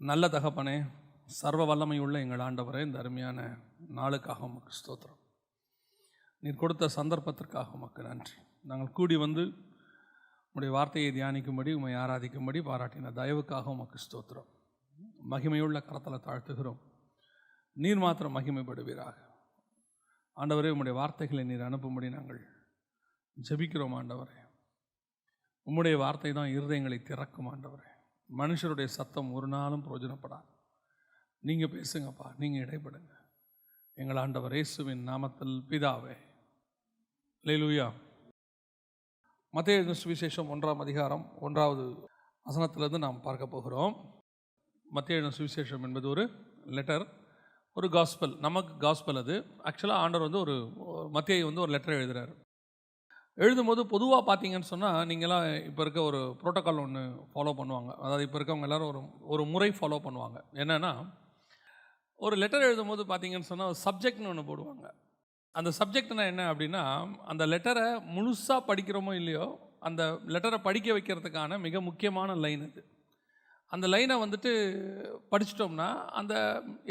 நல்ல தகப்பனே, சர்வ வல்லமையுள்ள எங்கள் ஆண்டவரே, இந்த அருமையான நாளுக்காக உமக்கு ஸ்தோத்திரம். நீர் கொடுத்த சந்தர்ப்பத்திற்காக உமக்கு நன்றி. நாங்கள் கூடி வந்து உம்முடைய வார்த்தையை தியானிக்கும்படி, உம்மை ஆராதிக்கும்படி பாராட்டின தயவுக்காக உமக்கு ஸ்தோத்திரம். மகிமையுள்ள கரத்தில் தாழ்த்துகிறோம். நீர் மாத்திரம் மகிமைப்படுவீராக. ஆண்டவரே, உம்முடைய வார்த்தைகளை நீர் அனுப்பும்படி நாங்கள் ஜெபிக்கிறோம். ஆண்டவரே, உம்முடைய வார்த்தை தான் இருதயங்களை திறக்கும். ஆண்டவரே, மனுஷருடைய சத்தம் ஒரு நாளும் பிரயோஜனப்படாது. நீங்கள் பேசுங்கப்பா, நீங்கள் இடைப்படுங்க. எங்கள் ஆண்டவர் இயேசுவின் நாமத்தில் பிதாவே, அல்லேலூயா. மத்தேயு சுவிசேஷம் 1ஆம் அதிகாரம் 1வது வசனத்திலிருந்து நாம் பார்க்க போகிறோம். மத்தேயு சுவிசேஷம் என்பது ஒரு லெட்டர், ஒரு காஸ்பல். நமக்கு காஸ்பல் அது. ஆக்சுவலாக ஆண்டவர் வந்து மத்தேயு ஒரு லெட்டர் எழுதுகிறார். எழுதும்போது பொதுவாக பார்த்தீங்கன்னு சொன்னால், நீங்களாம் இப்போ இருக்க ஒரு ப்ரோட்டோக்கால் ஒன்று ஃபாலோ பண்ணுவாங்க. அதாவது இப்போ இருக்கவங்க எல்லோரும் ஒரு முறை ஃபாலோ பண்ணுவாங்க. என்னென்னா, ஒரு லெட்டர் எழுதும்போது பார்த்தீங்கன்னு சொன்னால் ஒரு சப்ஜெக்ட்னு ஒன்று போடுவாங்க. அந்த சப்ஜெக்ட்னா என்ன அப்படின்னா, அந்த லெட்டரை முழுசாக படிக்கிறோமோ இல்லையோ, அந்த லெட்டரை படிக்க வைக்கிறதுக்கான மிக முக்கியமான லைன் அது. அந்த லைனை படிச்சிட்டோம்னா, அந்த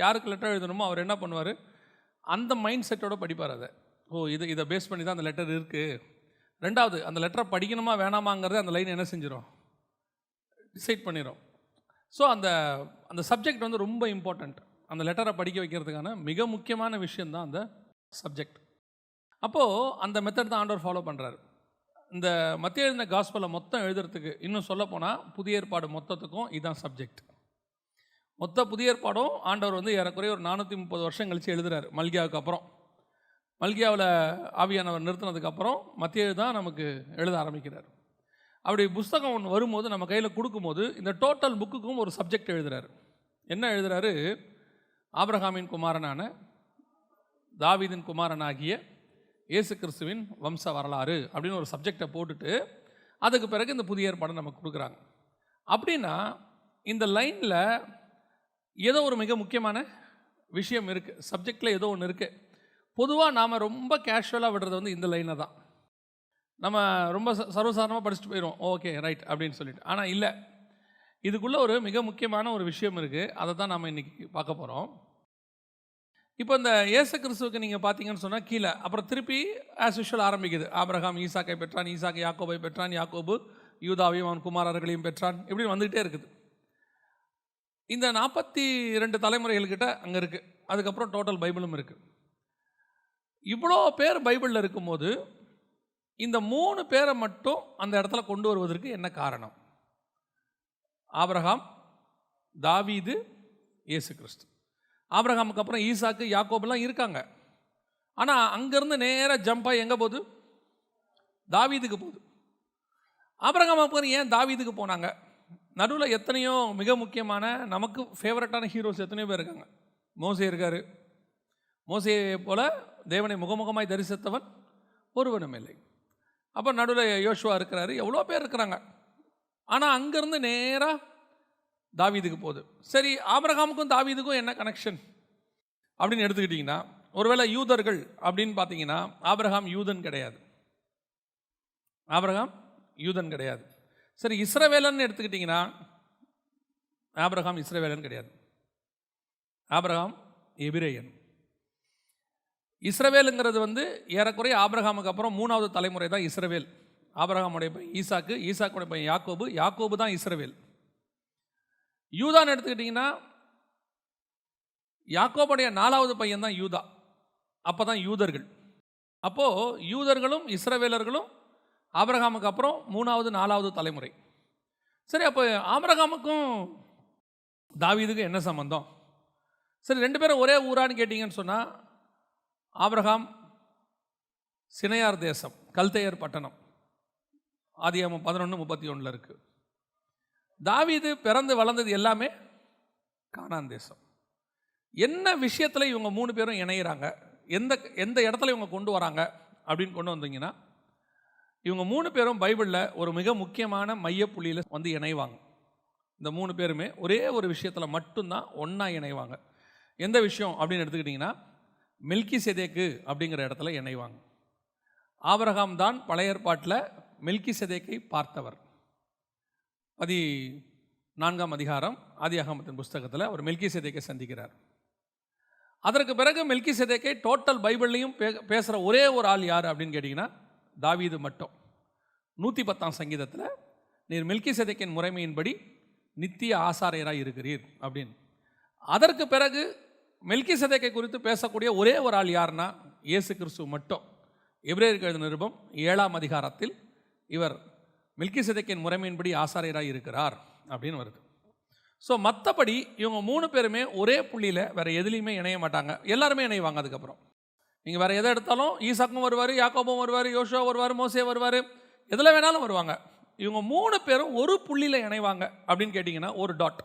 யாருக்கு லெட்டர் எழுதணுமோ அவர் என்ன பண்ணுவார், அந்த மைண்ட் செட்டோடு படிப்பார். அதை இதை பேஸ் பண்ணி தான் அந்த லெட்டர் இருக்குது. ரெண்டாவது, அந்த லெட்டரை படிக்கணுமா வேணாமாங்கிறது அந்த லைன் என்ன செஞ்சிடும், டிசைட் பண்ணிடும். ஸோ அந்த சப்ஜெக்ட் ரொம்ப இம்பார்ட்டண்ட். அந்த லெட்டரை படிக்க வைக்கிறதுக்கான மிக முக்கியமான விஷயந்தான் அந்த சப்ஜெக்ட். அப்போது அந்த மெத்தட் தான் ஆண்டவர் ஃபாலோ பண்ணுறாரு. இந்த மத்தேயு எழுதின காஸ்பலை மொத்தம் எழுதுறதுக்கு, இன்னும் சொல்லப்போனால் புதிய ஏற்பாடு மொத்தத்துக்கும் இதுதான் சப்ஜெக்ட். மொத்த புதிய ஏற்பாடும் ஆண்டவர் ஏறக்குறைய ஒரு 430 வருஷம் கழித்து எழுதுகிறார். மல்கியாவுக்கு அப்புறம், மல்கியாவில் ஆவியானவர் நிறுத்தினதுக்கப்புறம் மத்தேயு தான் நமக்கு எழுத ஆரம்பிக்கிறார். அப்படி புஸ்தகம் ஒன்று வரும்போது, நம்ம கையில் கொடுக்கும்போது, இந்த டோட்டல் புக்குக்கும் ஒரு சப்ஜெக்ட் எழுதுகிறார். என்ன எழுதுகிறாரு? ஆபிரகாமின் குமாரனான, தாவீதின் குமாரனாகிய இயேசு கிறிஸ்துவின் வம்ச வரலாறு அப்படின்னு ஒரு சப்ஜெக்டை போட்டுட்டு, அதுக்கு பிறகு இந்த புதிய ஏற்பாடை நமக்கு கொடுக்குறாங்க. அப்படின்னா இந்த லைனில் ஏதோ ஒரு மிக முக்கியமான விஷயம் இருக்குது, சப்ஜெக்டில் ஏதோ ஒன்று இருக்குது. பொதுவாக நாம் ரொம்ப கேஷுவலாக விடுறது இந்த லைனை தான். நம்ம ரொம்ப சர்வசாதாரணமாக படிச்சுட்டு போயிடுவோம், ஓகே ரைட் அப்படின்னு சொல்லிட்டு. ஆனால் இல்லை, இதுக்குள்ளே ஒரு மிக முக்கியமான ஒரு விஷயம் இருக்குது. அதை தான் நாம் இன்றைக்கி பார்க்க போகிறோம். இப்போ இந்த இயேசு கிறிஸ்துவுக்கு நீங்கள் பார்த்தீங்கன்னு சொன்னால் கீழே அப்புறம் திருப்பி ஆஸ் யூஷுவல் ஆரம்பிக்குது. ஆபிரகாம் ஈசாக்கை பெற்றான், ஈசாக்கு யாக்கோபை பெற்றான், யாக்கோபு யூதாவையும் அவன் குமாரர்களையும் பெற்றான், இப்படி வந்துகிட்டே இருக்குது. இந்த 42 தலைமுறைகள்கிட்ட அங்கே இருக்குது. அதுக்கப்புறம் டோட்டல் பைபிளும் இருக்குது. இவ்வளோ பேர் பைபிளில் இருக்கும்போது இந்த 3 பேரை மட்டும் அந்த இடத்துல கொண்டு வருவதற்கு என்ன காரணம்? ஆபிரகாம், தாவீது, இயேசு கிறிஸ்து. ஆபிரகாமுக்கு அப்புறம் ஈசாக்கு, யாக்கோபெல்லாம் இருக்காங்க. ஆனால் அங்கேருந்து நேராக ஜம்பாக எங்கே போகுது? தாவீதுக்கு போகுது. ஆபிரகாம் அப்புறம் ஏன் தாவீதுக்கு போனாங்க? நடுவில் எத்தனையோ மிக முக்கியமான நமக்கு ஃபேவரட்டான ஹீரோஸ் எத்தனையோ பேர் இருக்காங்க. மோசே இருக்கார். மோசேயை போல தேவனை முகமுகமாய் தரிசித்தவன் ஒருவனும் இல்லை. அப்போ நடுவில் யோசுவா இருக்கிறாரு. எவ்வளோ பேர் இருக்கிறாங்க. ஆனால் அங்கேருந்து நேராக தாவீதுக்கு போகுது. சரி, ஆபிரகாமுக்கும் தாவீதுக்கும் என்ன கனெக்ஷன் அப்படின்னு எடுத்துக்கிட்டிங்கன்னா, ஒருவேளை யூதர்கள் அப்படின்னு பார்த்தீங்கன்னா, ஆபிரகாம் யூதன் கிடையாது. ஆபிரகாம் யூதன் கிடையாது. சரி, இஸ்ரவேலன் எடுத்துக்கிட்டிங்கன்னா, ஆபிரகாம் இஸ்ரவேலன் கிடையாது. ஆபிரகாம் எபிரேயன். இஸ்ரவேலுங்கிறது ஏறக்குறைய ஆபிரகாமுக்கு அப்புறம் 3வது தலைமுறை தான் இஸ்ரவேல். ஆபிரகாமுடைய பையன் ஈசாக்கு, ஈசாக்குடைய பையன் யாக்கோபு, யாக்கோபு தான் இஸ்ரவேல். யூதான்னு எடுத்துக்கிட்டிங்கன்னா, யாக்கோபுடைய 4வது பையன் தான் யூதா. அப்போ தான் யூதர்கள். அப்போது யூதர்களும் இஸ்ரவேலர்களும் ஆபிரகாமுக்கு அப்புறம் 3வது 4வது தலைமுறை. சரி, அப்போ ஆபிரகாமுக்கும் தாவீதுக்கும் என்ன சம்பந்தம்? சரி, 2 பேரும் ஒரே ஊரான்னு கேட்டிங்கன்னு சொன்னால், ஆபிரகாம் சினையார் தேசம், கல்தேயர் பட்டணம், ஆதியாகமம் 11:31 இருக்குது. தாவீது பிறந்து வளர்ந்தது எல்லாமே கானான் தேசம். என்ன விஷயத்தில் இவங்க 3 பேரும் இணைகிறாங்க, எந்த இடத்துல இவங்க கொண்டு வராங்க அப்படின்னு கொண்டு வந்தீங்கன்னா, இவங்க 3 பேரும் பைபிளில் ஒரு மிக முக்கியமான மையப்புள்ளியில் இணைவாங்க. இந்த 3 பேருமே ஒரே ஒரு விஷயத்தில் மட்டும்தான் ஒன்றா இணைவாங்க. எந்த விஷயம் அப்படின்னு எடுத்துக்கிட்டிங்கன்னா, மெல்கிசேதேக்கு அப்படிங்கிற இடத்துல இணைவாங்க. ஆபிரகாம் தான் பழைய ஏற்பாட்டில் மெல்கிசேதேக்கை பார்த்தவர். 4ஆம் அதிகாரம் ஆதியாகமத்தின் புஸ்தகத்தில் அவர் மெல்கிசேதேக்கை சந்திக்கிறார். அதற்கு பிறகு மெல்கிசேதேக்கை டோட்டல் பைபிள்லையும் பேசுகிற ஒரே ஒரு ஆள் யார் அப்படின்னு கேட்டிங்கன்னா தாவீது மட்டும். 110ஆம் சங்கீதத்தில் நீர் மெல்கிசேதேக்கின் முறைமையின்படி நித்திய ஆசாரியராக இருக்கிறீர் அப்படின்னு. அதற்கு பிறகு மெல்கிசேதேக்கை குறித்து பேசக்கூடிய ஒரே ஒரு ஆள் யாருன்னா இயேசு கிறிஸ்து மட்டும். எபிரேயருக்கு எழுதின நிருபம் 7ஆம் அதிகாரத்தில் இவர் மெல்கிசேதேக்கின் முறைமையின்படி ஆசாரியராக இருக்கிறார் அப்படின்னு வருது. ஸோ மற்றபடி இவங்க 3 பேருமே ஒரே புள்ளியில் வேறு எதுலேயுமே இணைய மாட்டாங்க. எல்லாருமே இணைவாங்க. அதுக்கப்புறம் நீங்கள் வேறு எதை எடுத்தாலும் ஈசாக்கும் வருவார், யாக்கோபும் வருவார், யோசுவா வருவார், மோசே வருவார், எதில் வேணாலும் வருவாங்க. இவங்க 3 பேரும் ஒரு புள்ளியில் இணைவாங்க அப்படின்னு கேட்டிங்கன்னா ஒரு டாட்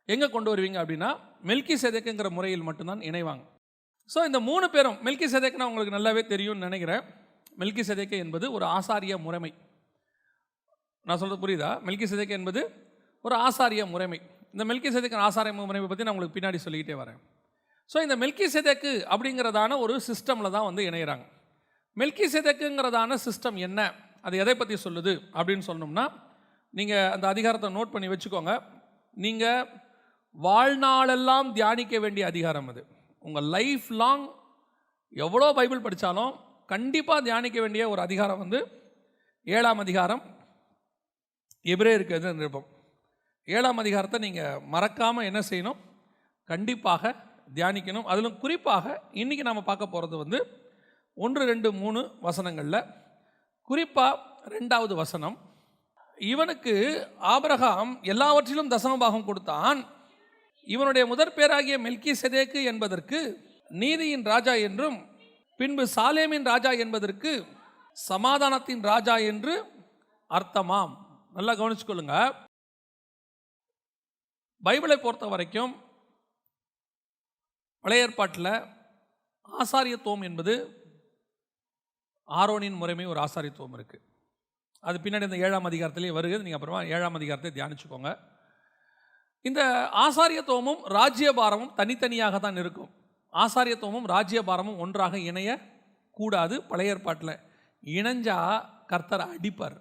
எங்கே கொண்டு வருவீங்க அப்படின்னா மெல்கிசேதேக்குங்கிற முறையில் மட்டும்தான் இணைவாங்க. ஸோ இந்த 3 பேரும் மெல்கிசேதேக்குனா உங்களுக்கு நல்லாவே தெரியும்னு நினைக்கிறேன். மெல்கிசேதேக்கு என்பது ஒரு ஆசாரிய முறைமை. நான் சொல்கிறது புரியுதா? மெல்கிசேதேக்கு என்பது ஒரு ஆசாரிய முறைமை. இந்த மெல்கிசேதேக்கின் ஆசாரிய முறைமை பற்றி நான் உங்களுக்கு பின்னாடி சொல்லிக்கிட்டே வரேன். ஸோ இந்த மெல்கிசேதேக்கு அப்படிங்கிறதான ஒரு சிஸ்டமில் தான் வந்து இணைகிறாங்க. மெல்கிசேதேக்குங்கிறதான சிஸ்டம் என்ன, அது எதை பற்றி சொல்லுது அப்படின்னு சொன்னோம்னா, நீங்கள் அந்த அதிகாரத்தை நோட் பண்ணி வச்சுக்கோங்க. நீங்கள் வாழ்நாளெல்லாம் தியானிக்க வேண்டிய அதிகாரம் அது. உங்கள் லைஃப் லாங் எவ்வளோ பைபிள் படித்தாலும் கண்டிப்பாக தியானிக்க வேண்டிய ஒரு அதிகாரம் வந்து 7ஆம் அதிகாரம் எபிரேயருக்கு எழுதின நிருபம். 7ஆம் அதிகாரத்தை நீங்கள் மறக்காமல் என்ன செய்யணும், கண்டிப்பாக தியானிக்கணும். அதிலும் குறிப்பாக இன்றைக்கி நம்ம பார்க்க போகிறது வந்து 1, 2, 3 வசனங்களில் குறிப்பாக 2வது வசனம், இவனுக்கு ஆபிரகாம் எல்லாவற்றிலும் தசமபாகம் கொடுத்தான், இவனுடைய முதற் பேராகிய மெல்கிசேதேக்கு என்பதற்கு நீதியின் ராஜா என்றும் பின்பு சாலேமின் ராஜா என்பதற்கு சமாதானத்தின் ராஜா என்று அர்த்தமாம். நல்லா கவனிச்சுக்கொள்ளுங்க. பைபிளை பொறுத்த வரைக்கும் பழைய ஏற்பாட்டில் ஆசாரியத்துவம் என்பது ஆரோனின் முறைமை ஒரு ஆசாரியத்துவம் இருக்குது. அது பின்னாடி இந்த 7ஆம் அதிகாரத்திலேயே வருகிறது. நீங்கள் அப்புறமா 7ஆம் அதிகாரத்தை தியானிச்சுக்கோங்க. இந்த ஆசாரியத்துவமும் ராஜ்யபாரமும் தனித்தனியாக தான் இருக்கும். ஆசாரியத்துவமும் ராஜ்யபாரமும் ஒன்றாக இணைய கூடாது. பழைய ஏற்பாட்டில் இணைஞ்சா கர்த்தர் அடிப்பார்.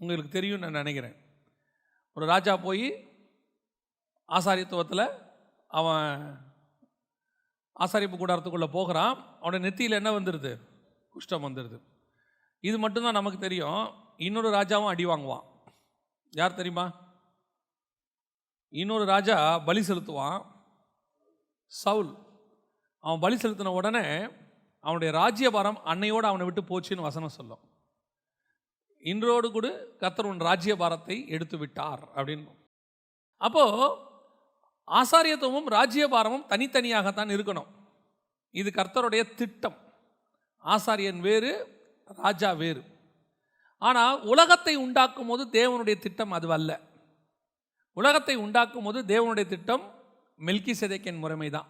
உங்களுக்கு தெரியும் நான் நினைக்கிறேன். ஒரு ராஜா போய் ஆசாரியத்துவத்தில் அவன் ஆசாரிப்பு கூடாரத்துக்குள்ளே போகிறான். அவனுடைய நெத்தியில் என்ன வந்துடுது, குஷ்டம் வந்துடுது. இது மட்டும்தான் நமக்கு தெரியும். இன்னொரு ராஜாவும் அடி வாங்குவான். யார் தெரியுமா? இன்னொரு ராஜா பலி செலுத்துவான், சவுல். அவன் பலி செலுத்தின உடனே அவனுடைய ராஜ்யபாரம் அன்னையோடு அவனை விட்டு போச்சுன்னு வசனம் சொல்லும். இன்றோடு கூட கர்த்தர் உன் ராஜ்யபாரத்தை எடுத்து விட்டார் அப்படின்னு. அப்போது ஆசாரியத்துவமும் ராஜ்யபாரமும் தனித்தனியாகத்தான் இருக்கணும். இது கர்த்தருடைய திட்டம். ஆசாரியன் வேறு, ராஜா வேறு. ஆனால் உலகத்தை உண்டாக்கும் போது தேவனுடைய திட்டம் அது அல்ல. உலகத்தை உண்டாக்கும் போது தேவனுடைய திட்டம் மெல்கிசேதேக்கின் முறைமை தான்.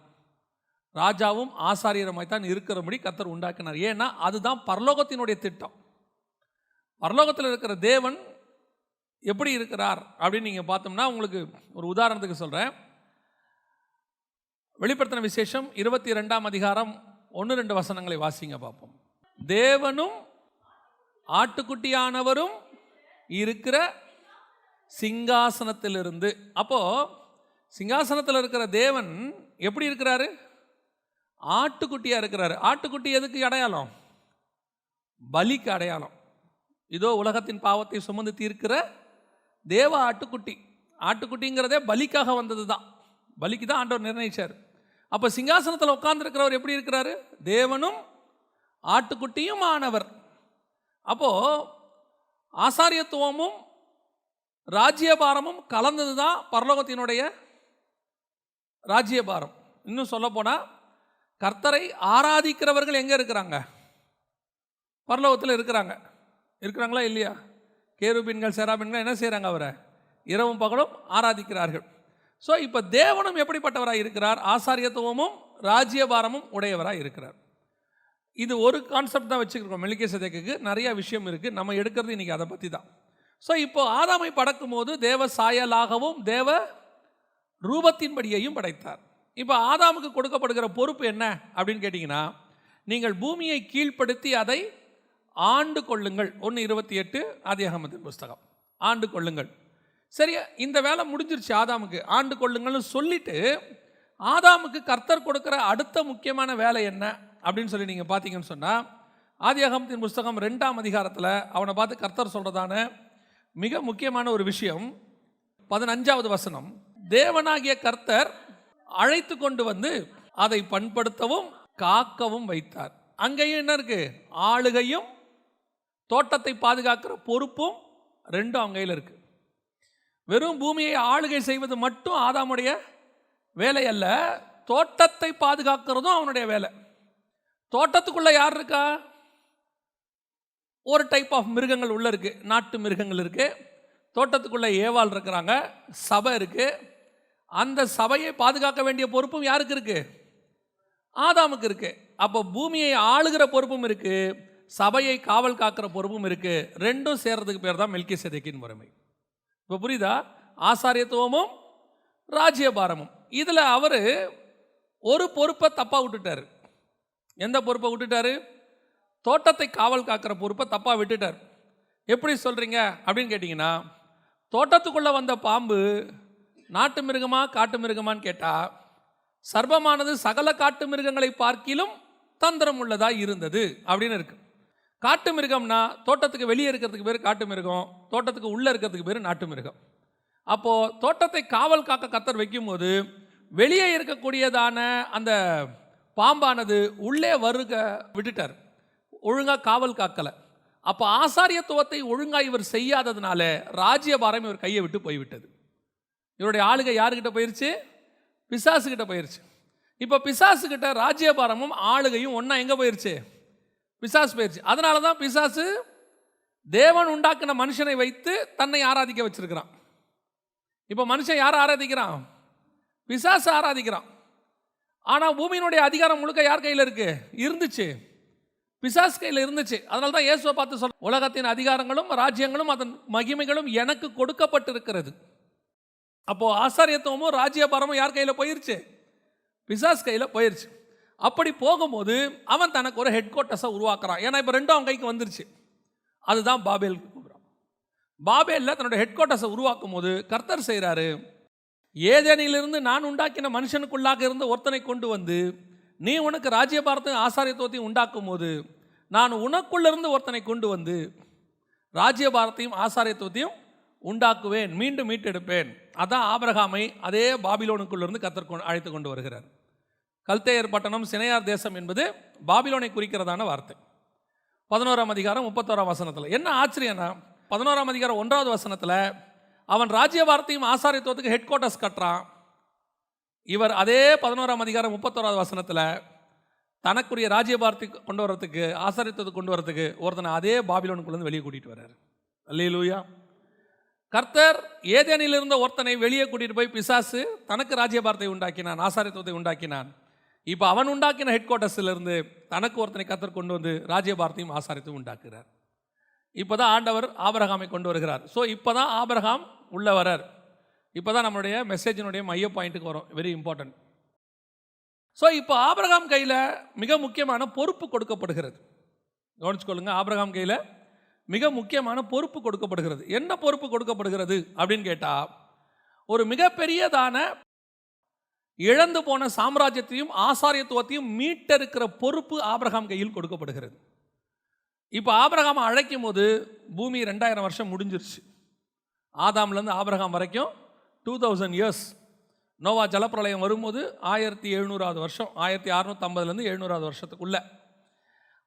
ராஜாவும் ஆசாரியருமாய் தான் இருக்கிறபடி கர்த்தர் உண்டாக்கினார். ஏன்னா அதுதான் பரலோகத்தினுடைய திட்டம். பரலோகத்தில் இருக்கிற தேவன் எப்படி இருக்கிறார் அப்படின்னு நீங்கள் பார்த்தோம்னா, உங்களுக்கு ஒரு உதாரணத்துக்கு சொல்கிறேன். வெளிப்படுத்தின விசேஷம் 22ஆம் அதிகாரம் 1-2 வசனங்களை வாசிங்க பார்ப்போம். தேவனும் ஆட்டுக்குட்டியானவரும் இருக்கிற சிங்காசனத்திலிருந்து. அப்போ சிங்காசனத்தில் இருக்கிற தேவன் எப்படி இருக்கிறாரு? ஆட்டுக்குட்டியா இருக்கிறாரு. ஆட்டுக்குட்டி எதுக்கு அடையாளம்? பலிக்கு அடையாளம். இதோ உலகத்தின் பாவத்தை சுமந்து தீர்க்கிற தேவ ஆட்டுக்குட்டி. ஆட்டுக்குட்டிங்கிறதே பலிக்காக வந்தது தான். பலிக்கு தான் ஆண்டவர் நிர்ணயிச்சார். அப்போ சிங்காசனத்தில் உட்கார்ந்துருக்கிறவர் எப்படி இருக்கிறாரு? தேவனும் ஆட்டுக்குட்டியும் ஆனவர். அப்போது ஆசாரியத்துவமும் ராஜ்யபாரமும் கலந்தது தான் பரலோகத்தினுடைய ராஜ்யபாரம். இன்னும் சொல்ல போனால் கர்த்தரை ஆராதிக்கிறவர்கள் எங்கே இருக்கிறாங்க? பரலோகத்தில் இருக்கிறாங்க. இருக்கிறாங்களா இல்லையா? கேருபீன்கள் செராபீன்கள் என்ன செய்கிறாங்க? அவரை இரவும் பகலும் ஆராதிக்கிறார்கள். ஸோ இப்போ தேவனும் எப்படிப்பட்டவராக இருக்கிறார்? ஆசாரியத்துவமும் ராஜ்யபாரமும் உடையவராக இருக்கிறார். இது ஒரு கான்செப்ட் தான் வச்சுருக்கோம். மெல்கிசேதேக்குக்கு நிறைய விஷயம் இருக்குது. நம்ம எடுக்கிறது இன்றைக்கி அதை பற்றி தான். ஸோ இப்போ ஆதாமை படைக்கும் போது தேவ சாயலாகவும் தேவ ரூபத்தின்படியையும் படைத்தார். இப்போ ஆதாமுக்கு கொடுக்கப்படுகிற பொறுப்பு என்ன அப்படின்னு கேட்டிங்கன்னா, நீங்கள் பூமியை கீழ்ப்படுத்தி அதை ஆண்டு கொள்ளுங்கள். 1:28 ஆதியாகமத்தின் புஸ்தகம். ஆண்டு கொள்ளுங்கள். சரி, இந்த வேலை முடிஞ்சிருச்சு. ஆதாமுக்கு ஆண்டு கொள்ளுங்கள்னு சொல்லிட்டு ஆதாமுக்கு கர்த்தர் கொடுக்குற அடுத்த முக்கியமான வேலை என்ன அப்படின்னு சொல்லி நீங்கள் பார்த்தீங்கன்னு சொன்னால், ஆதியாகமத்தின் புஸ்தகம் 2ஆம் அதிகாரத்தில் அவனை பார்த்து கர்த்தர் சொல்கிறதான மிக முக்கியமான ஒரு விஷயம் 15வது வசனம். தேவனாகிய கர்த்தர் அழைத்து கொண்டு வந்து அதை பண்படுத்தவும் காக்கவும் வைத்தார். அங்கேயும் என்ன இருக்கு? ஆளுகையும் தோட்டத்தை பாதுகாக்கிற பொறுப்பும் ரெண்டும் அவங்க கையில் இருக்கு. வெறும் பூமியை ஆளுகை செய்வது மட்டும் ஆதாமுடைய வேலை அல்ல, தோட்டத்தை பாதுகாக்கிறதும் அவனுடைய வேலை. தோட்டத்துக்குள்ள யார் இருக்கா? ஒரு டைப் ஆஃப் மிருகங்கள் உள்ள இருக்கு, நாட்டு மிருகங்கள் இருக்கு. தோட்டத்துக்குள்ள ஏவாள் இருக்கிறாங்க, சபை இருக்கு. அந்த சபையை பாதுகாக்க வேண்டிய பொறுப்பும் யாருக்கு இருக்கு? ஆதாமுக்கு இருக்கு. அப்போ பூமியை ஆளுகிற பொறுப்பும் இருக்கு, சபையை காவல் காக்கிற பொறுப்பும் இருக்கு. ரெண்டும் சேர்றதுக்கு பேர் தான் மெல்கிசேதேக்கின் முறைமை. இப்போ புரியுதா? ஆசாரியத்துவமும் ராஜ்யபாரமும். இதில் அவர் ஒரு பொறுப்பை தப்பாக விட்டுட்டார். எந்த பொறுப்பை விட்டுட்டாரு? தோட்டத்தை காவல் காக்கிற பொறுப்பை தப்பாக விட்டுட்டார். எப்படி சொல்கிறீங்க அப்படின்னு கேட்டிங்கன்னா, தோட்டத்துக்குள்ளே வந்த பாம்பு நாட்டு மிருகமா காட்டு மிருகமான்னு கேட்டால், சர்ப்பமானது சகல காட்டு மிருகங்களை பார்க்கிலும் தந்திரம் உள்ளதாக இருந்தது அப்படின்னு இருக்கு. காட்டு மிருகம்னா தோட்டத்துக்கு வெளியே இருக்கிறதுக்கு பேர் காட்டு மிருகம், தோட்டத்துக்கு உள்ளே இருக்கிறதுக்கு பேர் நாட்டு மிருகம். அப்போது தோட்டத்தை காவல் காக்க கர்த்தர் வைக்கும்போது வெளியே இருக்கக்கூடியதான அந்த பாம்பானது உள்ளே வருக விட்டுட்டார், ஒழுங்காக காவல் காக்கலை. அப்போ ஆசாரியத்துவத்தை ஒழுங்காக இவர் செய்யாததுனால ராஜ்யபாரம் இவர் கையை விட்டு போய்விட்டது. இவருடைய ஆளுகை யாருக்கிட்ட போயிருச்சு? பிசாசுக்கிட்ட போயிருச்சு. இப்போ பிசாசுக்கிட்ட ராஜ்யபாரமும் ஆளுகையும் ஒன்றா எங்கே போயிருச்சு? பிசாசு போயிருச்சு. அதனால தான் பிசாசு தேவன் உண்டாக்கின மனுஷனை வைத்து தன்னை ஆராதிக்க வச்சிருக்கிறான். இப்போ மனுஷன் யாரை ஆராதிக்கிறான்? பிசாசு ஆராதிக்கிறான். ஆனால் பூமியினுடைய அதிகாரம் முழுக்க யார் கையில் இருக்கு? இருந்துச்சு, பிசாசு கையில் இருந்துச்சு. அதனால தான் இயேசுவை பார்த்து சொல்ல, உலகத்தின் அதிகாரங்களும் ராஜ்யங்களும் அதன் மகிமைகளும் எனக்கு கொடுக்கப்பட்டிருக்கிறது. அப்போ ஆசாரியத்துவமும் ராஜ்யபாரமும் யார் கையில் போயிருச்சு? பிசாசு கையில் போயிருச்சு. அப்படி போகும்போது அவன் தனக்கு ஒரு ஹெட் குவார்ட்டர்ஸை உருவாக்குறான். ஏன்னா இப்போ ரெண்டும் அவன் கைக்கு வந்துருச்சு. அதுதான் பாபேல் கூப்பிடுறான். பாபேலில் தன்னோட ஹெட் குவார்ட்டர்ஸை உருவாக்கும் போது கர்த்தர் செய்கிறாரு, ஏதேனிலிருந்து நான் உண்டாக்கின மனுஷனுக்குள்ளாக இருந்த ஒருத்தனை கொண்டு வந்து நீ உனக்கு ராஜ்யபாரத்தையும் ஆசாரியத்துவத்தையும் உண்டாக்கும் போது நான் உனக்குள்ளிருந்து ஒருத்தனை கொண்டு வந்து ராஜ்யபாரத்தையும் ஆசாரியத்துவத்தையும் உண்டாக்குவேன், மீண்டும் மீட்டெடுப்பேன். அதான் ஆபிரகாமை அதே பாபிலோனுக்குள்ளிருந்து கர்த்தர் அழைத்து கொண்டு வருகிறார். கல்தேயர் பட்டணம் சினையார் தேசம் என்பது பாபிலோனை குறிக்கிறதான வார்த்தை. 11ஆம் அதிகாரம் 31ஆம் வசனத்தில் என்ன ஆச்சரியம்னா, 11ஆம் அதிகாரம் 1வது வசனத்தில் அவன் ராஜ்யபாரத்தையும் ஆசாரியத்துவத்துக்கு ஹெட் குவார்ட்டர்ஸ் கட்டுறான். இவர் அதே 11ஆம் அதிகாரம் 31வது வசனத்தில் தனக்குரிய ராஜ்யபாரத்தை கொண்டு வரத்துக்கு ஆசாரியத்துவத்தை கொண்டு வரத்துக்கு ஒருத்தனை அதே பாபிலோனுக்குள்ளேருந்து வெளியே கூட்டிகிட்டு வர்றார். அல்லேலூயா. கர்த்தர் ஏதேனில் இருந்த ஒருத்தனை வெளியே கூட்டிகிட்டு போய் பிசாசு தனக்கு ராஜ்யபாரத்தை உண்டாக்கினான், ஆசாரியத்துவத்தை உண்டாக்கினான். இப்போ அவன் உண்டாக்கின ஹெட் குவார்ட்டர்ஸிலிருந்து தனக்கு ஒருத்தனை கர்த்தர் கொண்டு வந்து ராஜ்யபாரத்தையும் ஆசாரியத்தையும் உண்டாக்குறார். இப்போ தான் ஆண்டவர் ஆபிரகாமை கொண்டு வருகிறார். ஸோ இப்போ தான் ஆபிரகாம் உள்ள வரார். இப்போ தான் நம்மளுடைய மெசேஜினுடைய மைய பாயிண்ட்டுக்கு வரும். Very important. ஸோ இப்போ ஆபிரகாம் கையில் மிக முக்கியமான பொறுப்பு கொடுக்கப்படுகிறது. கவனிச்சுக்கொள்ளுங்க, ஆபிரகாம் கையில் மிக முக்கியமான பொறுப்பு கொடுக்கப்படுகிறது. என்ன பொறுப்பு கொடுக்கப்படுகிறது அப்படின்னு கேட்டால், ஒரு மிகப்பெரியதான இழந்து போன சாம்ராஜ்யத்தையும் ஆசாரியத்துவத்தையும் மீட்டெடுக்கிற பொறுப்பு ஆபிரகாம் கையில் கொடுக்கப்படுகிறது. இப்போ ஆபிரகாம் அழைக்கும் போது பூமி 2000 வருஷம் முடிஞ்சிருச்சு. ஆதாம்லேருந்து ஆபிரகாம் வரைக்கும் 2000 இயர்ஸ். நோவா ஜலப்பிரளயம் வரும்போது 1700வது வருஷம், 1650லேருந்து 700வது வருஷத்துக்குள்ள.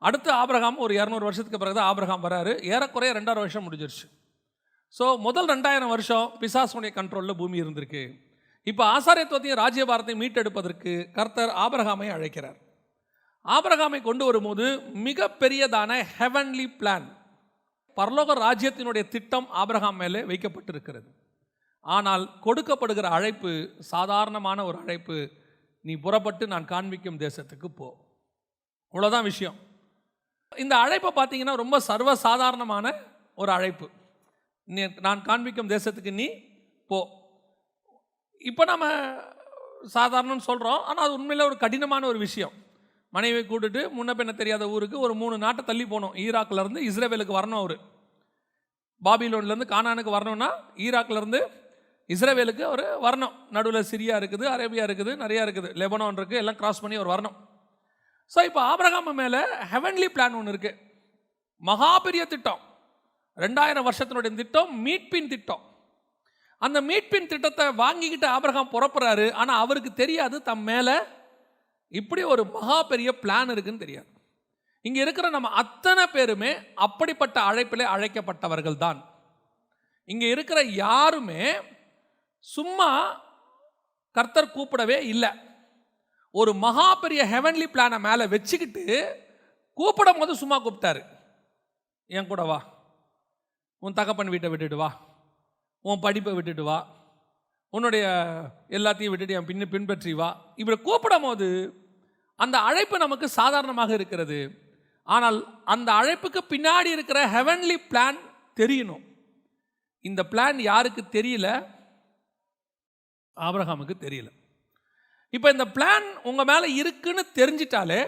அடுத்து ஆபிரகாம் ஒரு 200 வருஷத்துக்கு பிறகு தான் ஆபிரகாம் வராரு. ஏறக்குறைய 2000 வருஷம் முடிஞ்சிருச்சு. ஸோ முதல் 2000 வருஷம் பிசாசுடைய கண்ட்ரோலில் பூமி இருந்திருக்கு. இப்போ ஆசாரியத்துவத்தையும் ராஜ்யபாரத்தையும் மீட்டெடுப்பதற்கு கர்த்தர் ஆபிரகாமை அழைக்கிறார். ஆபிரகாமை கொண்டு வரும்போது மிகப்பெரியதான ஹெவன்லி பிளான், பரலோக ராஜ்யத்தினுடைய திட்டம் ஆபிரகாம் மேலே வைக்கப்பட்டிருக்கிறது. ஆனால் கொடுக்கப்படுகிற அழைப்பு சாதாரணமான ஒரு அழைப்பு. நீ புறப்பட்டு நான் காண்பிக்கும் தேசத்துக்கு போ. இவ்வளோதான் விஷயம். இந்த அழைப்பை பார்த்தீங்கன்னா ரொம்ப சர்வசாதாரணமான ஒரு அழைப்பு. நான் காண்பிக்கும் தேசத்துக்கு நீ போ. இப்போ நம்ம சாதாரணம்னு சொல்கிறோம், ஆனால் அது உண்மையில் ஒரு கடினமான ஒரு விஷயம். மனைவியை கூட்டுட்டு முன்ன பின்ன தெரியாத ஊருக்கு ஒரு 3 நாட்டை தள்ளி போனோம். ஈராக்கிலேருந்து இஸ்ரேலுக்கு வரணும். அவர் பாபிலோன்லேருந்து கானானுக்கு வரணும்னா ஈராக்லேருந்து இஸ்ரேவேலுக்கு அவர் வரணும். நடுவில் சிரியா இருக்குது, அரேபியா இருக்குது, நிறையா இருக்குது, லெபனான் இருக்குது, எல்லாம் கிராஸ் பண்ணி அவர் வரணும். ஸோ இப்போ ஆபிரகாம் மேலே ஹெவன்லி பிளான் ஒன்று இருக்குது. மகா பெரிய திட்டம், 2000 வருஷத்தினுடைய திட்டம், மீட்பின் திட்டம். அந்த மீட்பின் திட்டத்தை வாங்கிக்கிட்டு ஆபிரகாம் புறப்படுறாரு. ஆனால் அவருக்கு தெரியாது தம் மேலே இப்படி ஒரு மகா பெரிய பிளான் இருக்குன்னு தெரியாது. இங்கே இருக்கிற நம்ம அத்தனை பேருமே அப்படிப்பட்ட அழைப்பிலே அழைக்கப்பட்டவர்கள் தான். இங்கே இருக்கிற யாருமே சும்மா கர்த்தர் கூப்பிடவே இல்லை. ஒரு மகா பெரிய ஹெவன்லி பிளானை மேலே வச்சுக்கிட்டு கூப்பிடும் போது சும்மா கூப்பிட்டாரு. என் கூட வா, உன் தகப்பன் வீட்டை விட்டுட்டு வா, உன் படிப்பை விட்டுட்டு வா, உன்னுடைய எல்லாத்தையும் விட்டுட்டு என் பின்பற்றி வா. இப்படி கூப்பிடும் போது அந்த அழைப்பு நமக்கு சாதாரணமாக இருக்கிறது. ஆனால் அந்த அழைப்புக்கு பின்னாடி இருக்கிற ஹெவன்லி பிளான் தெரியணும். இந்த பிளான் யாருக்கு தெரியல? ஆபிரகாமுக்கு தெரியல. இப்போ இந்த பிளான் உங்கள் மேலே இருக்குன்னு தெரிஞ்சிட்டாலே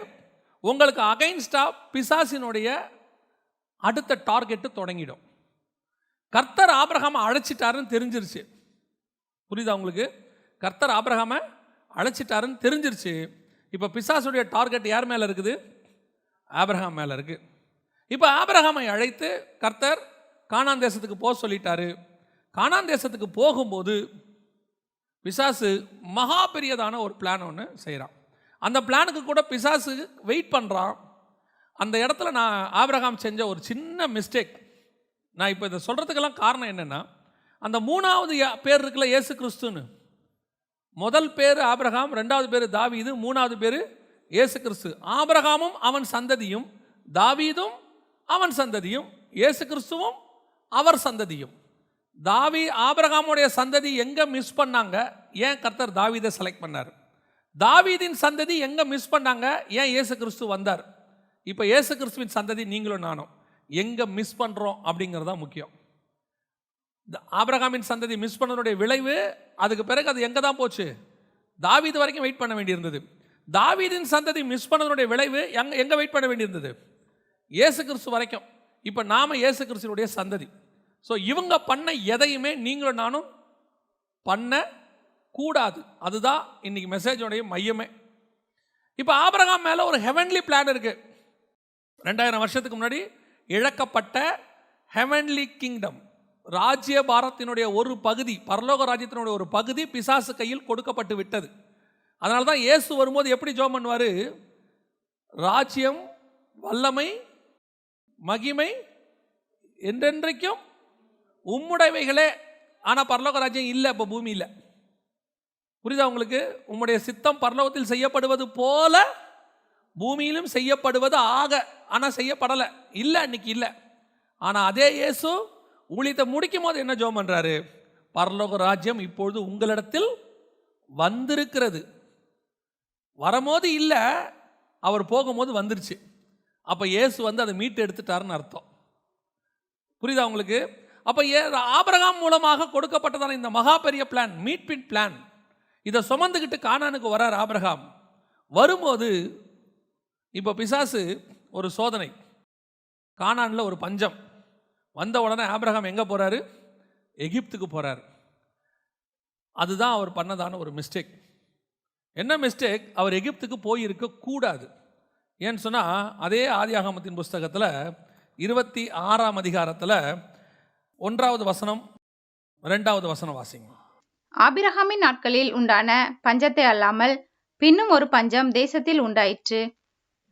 உங்களுக்கு அகைன்ஸ்டாக பிசாசினுடைய அடுத்த டார்கெட்டு தொடங்கிடும். கர்த்தர் ஆபிரகாமை அழைச்சிட்டாருன்னு தெரிஞ்சிருச்சு. புரியுதா உங்களுக்கு? கர்த்தர் ஆபிரகாமை அழைச்சிட்டாருன்னு தெரிஞ்சிருச்சு. இப்போ பிசாசுடைய டார்கெட் யார் மேலே இருக்குது? ஆபிரகாம் மேலே இருக்குது. இப்போ ஆபிரகாமை அழைத்து கர்த்தர் கானான் தேசத்துக்கு போக சொல்லிட்டாரு. கானான் தேசத்துக்கு போகும்போது பிசாசு மகா பெரியதான ஒரு பிளான் ஒன்று செய்கிறான். அந்த பிளானுக்கு கூட பிசாசு வெயிட் பண்ணுறான். அந்த இடத்துல நான் ஆபிரகாம் செஞ்ச ஒரு சின்ன மிஸ்டேக். நான் இப்போ இதை சொல்கிறதுக்கெல்லாம் காரணம் என்னென்னா, அந்த 3வது பேர் இருக்குல்ல, இயேசு கிறிஸ்துன்னு. முதல் பேர் ஆபிரகாம், 2வது பேர் தாவீது, 3வது பேர் இயேசு கிறிஸ்து. ஆபிரகாமும் அவன் சந்ததியும், தாவீதும் அவன் சந்ததியும், இயேசு கிறிஸ்துவும் அவர் சந்ததியும். ஆபிரகாமுடைய சந்ததி எங்கே மிஸ் பண்ணாங்க? ஏன் கர்த்தர் தாவீதை செலக்ட் பண்ணார்? தாவீதின் சந்ததி எங்கே மிஸ் பண்ணாங்க? ஏன் இயேசு கிறிஸ்து வந்தார்? இப்போ இயேசு கிறிஸ்துவின் சந்ததி நீங்களும் நானும் எங்கே மிஸ் பண்ணுறோம் அப்படிங்கிறது தான் முக்கியம். ஆபிரகாமின் சந்ததி மிஸ் பண்ணனுடைய விளைவு, அதுக்கு பிறகு அது எங்கே தான் போச்சு? தாவீது வரைக்கும் வெயிட் பண்ண வேண்டியிருந்தது. தாவீதின் சந்ததி மிஸ் பண்ணனுடைய விளைவு எங்கே வெயிட் பண்ண வேண்டியிருந்தது? இயேசு கிறிஸ்து வரைக்கும். இப்போ நாம் இயேசு கிறிஸ்துவனுடைய சந்ததி. ஸோ இவங்க பண்ண எதையுமே நீங்களும் நானும் பண்ண கூடாது. அதுதான் இன்னைக்கு மெசேஜோடைய மையமே. இப்போ ஆபிரகாம் மேலே ஒரு ஹெவன்லி பிளான் இருக்கு. 2000 வருஷத்துக்கு முன்னாடி இழக்கப்பட்ட ஹெவன்லி கிங்டம், ராஜ்ய பாரத்தினுடைய ஒரு பகுதி, பரலோக ராஜ்யத்தினுடைய ஒரு பகுதி பிசாசு கையில் கொடுக்கப்பட்டு விட்டது. அதனால தான் இயேசு வரும்போது எப்படி ஜெபம் பண்ணுவார்? ராஜ்யம், வல்லமை, மகிமை என்றென்றைக்கும் உம்முடையவைகளே. ஆனால் பரலோக ராஜ்யம் இல்லை, இப்போ பூமி இல்லை. புரியுதா உங்களுக்கு? உம்முடைய சித்தம் பரலோகத்தில் செய்யப்படுவது போல பூமியிலும் செய்யப்படுவது ஆக. ஆனால் செய்யப்படலை, இல்லை, அன்னைக்கு இல்லை. ஆனால் அதே இயேசு ஊழியத்தை முடிக்கும் போது என்ன ஜெபம் பண்ணுறாரு? பரலோக ராஜ்யம் இப்பொழுது உங்களிடத்தில் வந்திருக்கிறது. வரும்போது இல்லை, அவர் போகும்போது வந்துருச்சு. அப்போ இயேசு வந்து அதை மீட்டு எடுத்துட்டாருன்னு அர்த்தம். புரியுதா உங்களுக்கு? அப்போ ஆபிரகாம் மூலமாக கொடுக்கப்பட்டதான இந்த மகா பெரிய பிளான், மீட்பின் பிளான், இதை சுமந்துக்கிட்டு கானானுக்கு வரார் ஆபிரகாம். வரும்போது இப்போ பிசாசு ஒரு சோதனை, கானானில் ஒரு பஞ்சம் வந்த உடனே ஆபிரகாம் எங்கே போகிறாரு? எகிப்துக்கு போகிறார். அதுதான் அவர் பண்ணதான ஒரு மிஸ்டேக். என்ன மிஸ்டேக்? அவர் எகிப்துக்கு போயிருக்க கூடாது. ஏன்னு சொன்னால், அதே ஆதியாகமத்தின் புஸ்தகத்தில் 26ஆம் அதிகாரத்தில் 1வது வசனம் 2வது வசனம் வாசிங்க. ஆபிரகாமின் நாட்களில் உண்டான பஞ்சத்தை அல்லாமல் பின்னும் ஒரு பஞ்சம் தேசத்தில் உண்டாயிற்று.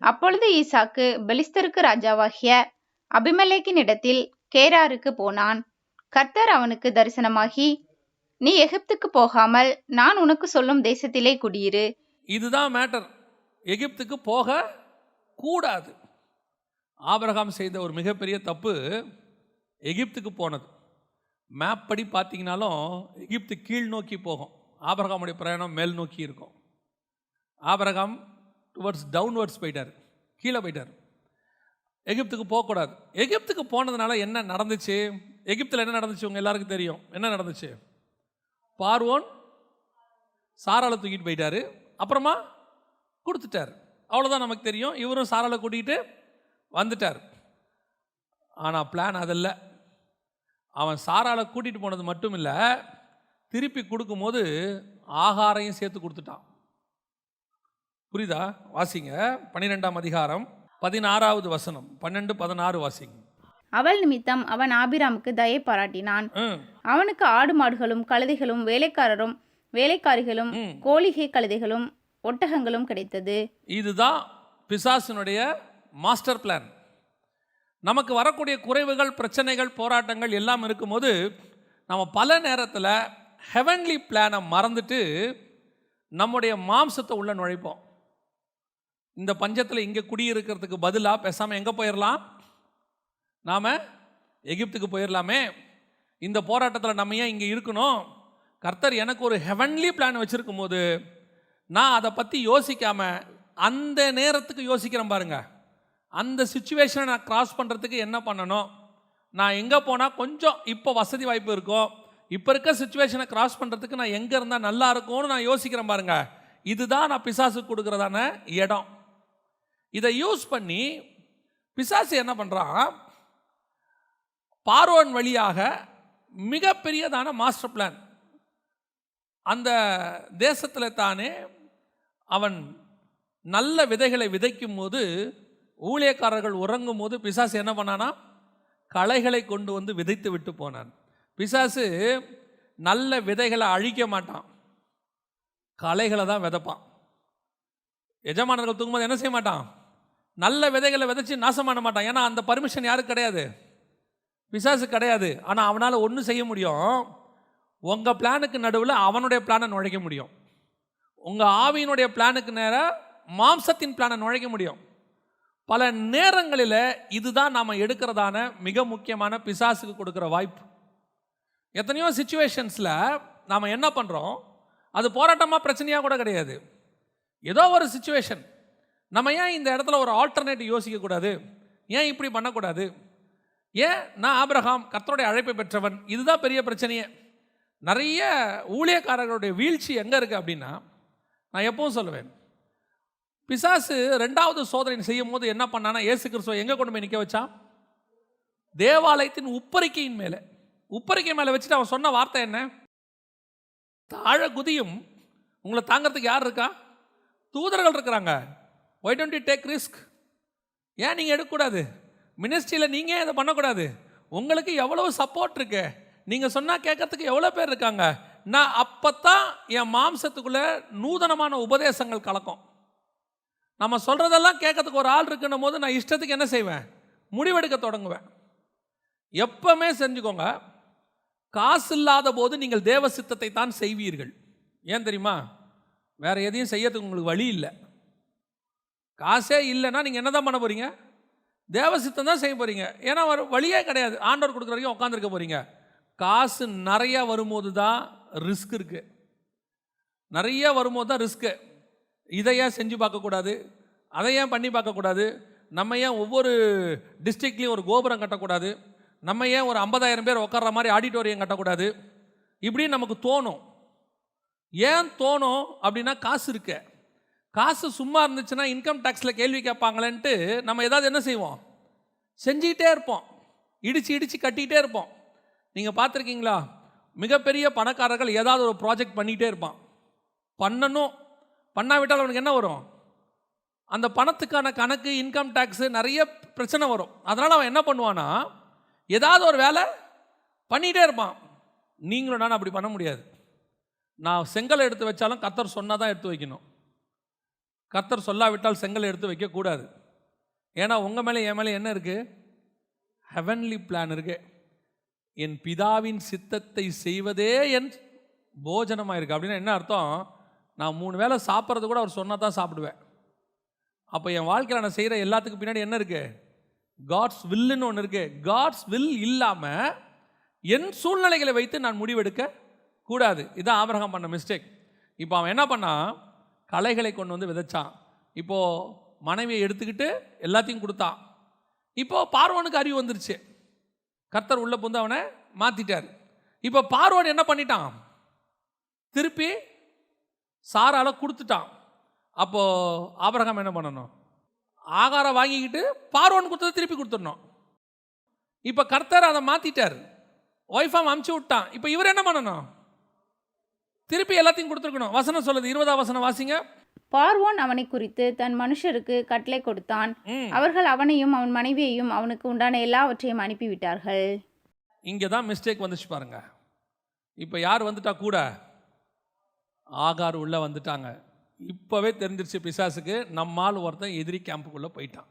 அப்பொழுது ஈசாக்கு பெலிஸ்தருக்கு ராஜாவாகிய அபிமெலேக்கின் இடத்தில் கேராருக்கு போனான். கர்த்தர் அவனுக்கு தரிசனமாகி, நீ எகிப்துக்கு போகாமல் நான் உனக்கு சொல்லும் தேசத்திலே குடியிரு. இதுதான் மேட்டர். எகிப்துக்கு போக கூடாது. ஆபிரகாம் செய்த ஒரு மிகப்பெரிய தப்பு எகிப்துக்கு போனது. மேப் படி பார்த்தீங்கன்னாலும் எகிப்து கீழ் நோக்கி போகும், ஆபிரகாமுடைய பிரயாணம் மேல் நோக்கி இருக்கும். ஆபிரகாம் டுவர்ட்ஸ் டவுன்வர்ட்ஸ் போயிட்டார், கீழே போயிட்டார். எகிப்துக்கு போகக்கூடாது. எகிப்துக்கு போனதுனால என்ன நடந்துச்சு? எகிப்தில் என்ன நடந்துச்சு உங்கள் எல்லாருக்கும் தெரியும். என்ன நடந்துச்சு? பார்வோன் சாராளை தூக்கிட்டு போயிட்டாரு, அப்புறமா கொடுத்துட்டார். அவ்வளோதான் நமக்கு தெரியும். இவரும் சாராளை கூட்டிகிட்டு வந்துட்டார். ஆனால் பிளான் அதில்லை. அவன் சாராளை கூட்டிகிட்டு போனது மட்டும் இல்லை, திருப்பி கொடுக்கும்போது ஆகாரையும் சேர்த்து கொடுத்துட்டான். புரியுதா? வாசிங்க 12ஆம் அதிகாரம் 16வது வசனம், 12-16 வாசிங்க. அவள் நிமித்தம் அவன் ஆபிராமுக்கு தயை பாராட்டினான். அவனுக்கு ஆடு மாடுகளும் கழுதைகளும் வேலைக்காரரும் வேலைக்காரிகளும் கோழிகை கழுதைகளும் ஒட்டகங்களும் கிடைத்தது. இதுதான் பிசாசினுடைய மாஸ்டர் பிளான். நமக்கு வரக்கூடிய குறைவுகள், பிரச்சனைகள், போராட்டங்கள் எல்லாம் இருக்கும்போது நம்ம பல நேரத்தில் ஹெவன்லி பிளானை மறந்துட்டு நம்முடைய மாம்சத்தை உள்ள நுழைப்போம். இந்த பஞ்சத்தில் இங்கே குடியிருக்கிறதுக்கு பதிலாக பேசாமல் எங்கே போயிடலாம்? நாம் எகிப்துக்கு போயிடலாமே. இந்த போராட்டத்தில் நம்ம ஏன் இங்கே இருக்கணும்? கர்த்தர் எனக்கு ஒரு ஹெவன்லி பிளான் வச்சுருக்கும் போது நான் அதை பற்றி யோசிக்காமல் அந்த நேரத்துக்கு யோசிக்கிறேன் பாருங்க. அந்த சுச்சுவேஷனை நான் கிராஸ் பண்ணுறதுக்கு என்ன பண்ணணும், நான் எங்கே போனால் கொஞ்சம் இப்போ வசதி வாய்ப்பு இருக்கும், இப்போ இருக்க சுச்சுவேஷனை கிராஸ் பண்ணுறதுக்கு நான் எங்கே இருந்தால் நல்லா இருக்கும்னு நான் யோசிக்கிறேன் பாருங்க. இதுதான் நான் பிசாசுக்கு கொடுக்குறதான இடம். இதை யூஸ் பண்ணி பிசாசு என்ன பண்ணுறான், பார்வோன் வழியாக மிகப்பெரியதான மாஸ்டர் பிளான். அந்த தேசத்தில் தானே அவன் நல்ல விதைகளை விதைக்கும் போது, ஊழியக்காரர்கள் உறங்கும் போது பிசாசு என்ன பண்ணானா, களைகளை கொண்டு வந்து விதைத்து விட்டு போனான். பிசாசு நல்ல விதைகளை அழிக்க மாட்டான், களைகளை தான் விதைப்பான். எஜமானர்கள் தூங்கும்போது என்ன செய்ய மாட்டான், நல்ல விதைகளை விதைச்சு நாசம் பண்ண மாட்டான். ஏன்னா அந்த பர்மிஷன் யாருக்கு கிடையாது, பிசாசு கிடையாது. ஆனால் அவனால் ஒன்று செய்ய முடியும், உங்கள் பிளானுக்கு நடுவில் அவனுடைய பிளானை நுழைக்க முடியும். உங்கள் ஆவியினுடைய பிளானுக்கு நேராக மாம்சத்தின் பிளானை நுழைக்க முடியும். பல நேரங்களில் இதுதான் நாம் எடுக்கிறதான மிக முக்கியமான பிசாசுக்கு கொடுக்குற வாய்ப்பு. எத்தனையோ சிச்சுவேஷன்ஸில் நாம் என்ன பண்ணுறோம், அது போராட்டமாக பிரச்சனையாக கூட கிடையாது, ஏதோ ஒரு சிச்சுவேஷன். நம்ம ஏன் இந்த இடத்துல ஒரு ஆல்டர்னேட்டிவ் யோசிக்கக்கூடாது, ஏன் இப்படி பண்ணக்கூடாது, ஏன் நான் ஆபிரகாம் கர்த்தருடைய அழைப்பை பெற்றவன், இதுதான் பெரிய பிரச்சனையே. நிறைய ஊழியக்காரர்களுடைய வீழ்ச்சி எங்கே இருக்குது அப்படின்னா, நான் எப்பவும் சொல்லுவேன், பிசாசு 2வது சோதனை செய்யும் போது என்ன பண்ணானா, இயேசு கிறிஸ்துவை எங்கே கொண்டு போய் நிற்க வச்சான், தேவாலயத்தின் உப்பரிக்கையின் மேலே. உப்பரிக்கை மேலே வச்சுட்டு அவன் சொன்ன வார்த்தை என்ன, தாழ குதியும் உங்களை தாங்கிறதுக்கு யார் இருக்கா, தூதர்கள் இருக்கிறாங்க. why don't you take risk? ஏன் நீங்கள் எடுக்கக்கூடாது? மினிஸ்ட்ரியில் நீங்கள் இதை பண்ணக்கூடாது? உங்களுக்கு எவ்வளோ சப்போர்ட் இருக்கு, நீங்கள் சொன்னால் கேட்கறதுக்கு எவ்வளோ பேர் இருக்காங்க. நான் அப்போத்தான் என் மாம்சத்துக்குள்ளே நூதனமான உபதேசங்கள் கலக்கும். நம்ம சொல்கிறதெல்லாம் கேட்கறதுக்கு ஒரு ஆள் இருக்குன்னும் போது நான் இஷ்டத்துக்கு என்ன செய்வேன், முடிவெடுக்க தொடங்குவேன். எப்பவுமே செஞ்சுக்கோங்க, காசு இல்லாத போது நீங்கள் தேவ சித்தத்தை தான் செய்வீர்கள். ஏன் தெரியுமா, வேற எதையும் செய்யறதுக்கு உங்களுக்கு வழி இல்லை. காசே இல்லைன்னா நீங்கள் என்ன தான் பண்ண போகிறீங்க, தேவ சித்தம் தான் செய்ய போகிறீங்க. ஏன்னா ஒரு வழியே கிடையாது, ஆண்டவர் கொடுக்குற வரைக்கும் உட்காந்துருக்க போகிறீங்க. காசு நிறையா வரும்போது தான் ரிஸ்க் இருக்குது, நிறைய வரும்போது தான் ரிஸ்க்கு. இதை ஏன் செஞ்சு பார்க்கக்கூடாது, அதை ஏன் பண்ணி பார்க்கக்கூடாது, நம்ம ஏன் ஒவ்வொரு டிஸ்ட்ரிக்ட்லேயும் ஒரு கோபுரம் கட்டக்கூடாது, நம்ம ஏன் ஒரு 50,000 பேர் உட்கார்ற மாதிரி ஆடிட்டோரியம் கட்டக்கூடாது, இப்படின்னு நமக்கு தோணும். ஏன் தோணும் அப்படின்னா, காசு இருக்கு. காசு சும்மா இருந்துச்சுன்னா இன்கம் டேக்ஸில் கேள்வி கேட்பாங்களேன்ட்டு நம்ம ஏதாவது என்ன செய்வோம், செஞ்சுக்கிட்டே இருப்போம், இடித்து இடித்து கட்டிகிட்டே இருப்போம். நீங்கள் பார்த்துருக்கீங்களா, மிகப்பெரிய பணக்காரர்கள் ஏதாவது ஒரு ப்ராஜெக்ட் பண்ணிகிட்டே இருப்பான். பண்ணணும், பண்ணாவிட்டால் அவனுக்கு என்ன வரும், அந்த பணத்துக்கான கணக்கு, இன்கம் டேக்ஸு, நிறைய பிரச்சனை வரும். அதனால் அவன் என்ன பண்ணுவான்னா, ஏதாவது ஒரு வேலை பண்ணிகிட்டே இருப்பான். நீங்களும் நான் அப்படி பண்ண முடியாது. நான் செங்கலை எடுத்து வச்சாலும் கர்த்தர் சொன்னால் தான் எடுத்து வைக்கணும், கர்த்தர் சொல்லாவிட்டால் செங்கலை எடுத்து வைக்கக்கூடாது. ஏன்னா உங்கள் மேலே என் மேலே என்ன இருக்குது, ஹெவன்லி பிளான் இருக்குது. என் பிதாவின் சித்தத்தை செய்வதே என் போஜனமாக இருக்குது. அப்படின்னா என்ன அர்த்தம், நான் 3 வேளை சாப்பிட்றது கூட அவர் சொன்னால் தான் சாப்பிடுவேன். அப்போ என் வாழ்க்கையில் நான் செய்கிற எல்லாத்துக்கும் பின்னாடி என்ன இருக்குது, காட்ஸ் வில்லுன்னு ஒன்று இருக்குது. காட்ஸ் வில் இல்லாமல் என் சூழ்நிலைகளை வைத்து நான் முடிவெடுக்க கூடாது. இதான் ஆபிரகாம் பண்ண மிஸ்டேக். இப்போ அவன் என்ன பண்ணான், களைகளை கொண்டு வந்து விதைச்சான். இப்போது மனைவியை எடுத்துக்கிட்டு எல்லாத்தையும் கொடுத்தான். இப்போது பார்வோனுக்கு அறிவு வந்துருச்சு, கர்த்தர் உள்ள புந்து அவனை மாற்றிட்டார். இப்போ பார்வோன் என்ன பண்ணிட்டான், திருப்பி சாரால கொடுத்துட்டான். அப்போது ஆபிரகாம் என்ன பண்ணணும், ஆகாரம் வாங்கிக்கிட்டு பார்வோன் கொடுத்ததை திருப்பி கொடுத்துடணும். இப்போ கர்த்தர் அதை மாற்றிட்டார். ஒய்ஃப் அவன் அமுச்சு விட்டான். இப்போ இவர் என்ன பண்ணணும்? திருப்பி எல்லாத்தையும் கொடுத்துருக்கணும். வசனம் சொல்லுது, 20ஆம் வசனம் வாசிங்க. பார்வோன் அவனை குறித்து தன் மனுஷருக்கு கட்டளை கொடுத்தான். அவர்கள் அவனையும் அவன் மனைவியையும் அவனுக்கு உண்டான எல்லாவற்றையும் அனுப்பிவிட்டார்கள். இங்கே தான் மிஸ்டேக் வந்துச்சு பாருங்க. இப்போ யார் வந்துட்டா கூட? ஆகார் உள்ள வந்துட்டாங்க. இப்போவே தெரிஞ்சிருச்சு பிசாசுக்கு, நம்மால் ஒருத்தன் எதிரி கேம்புக்குள்ளே போயிட்டான்.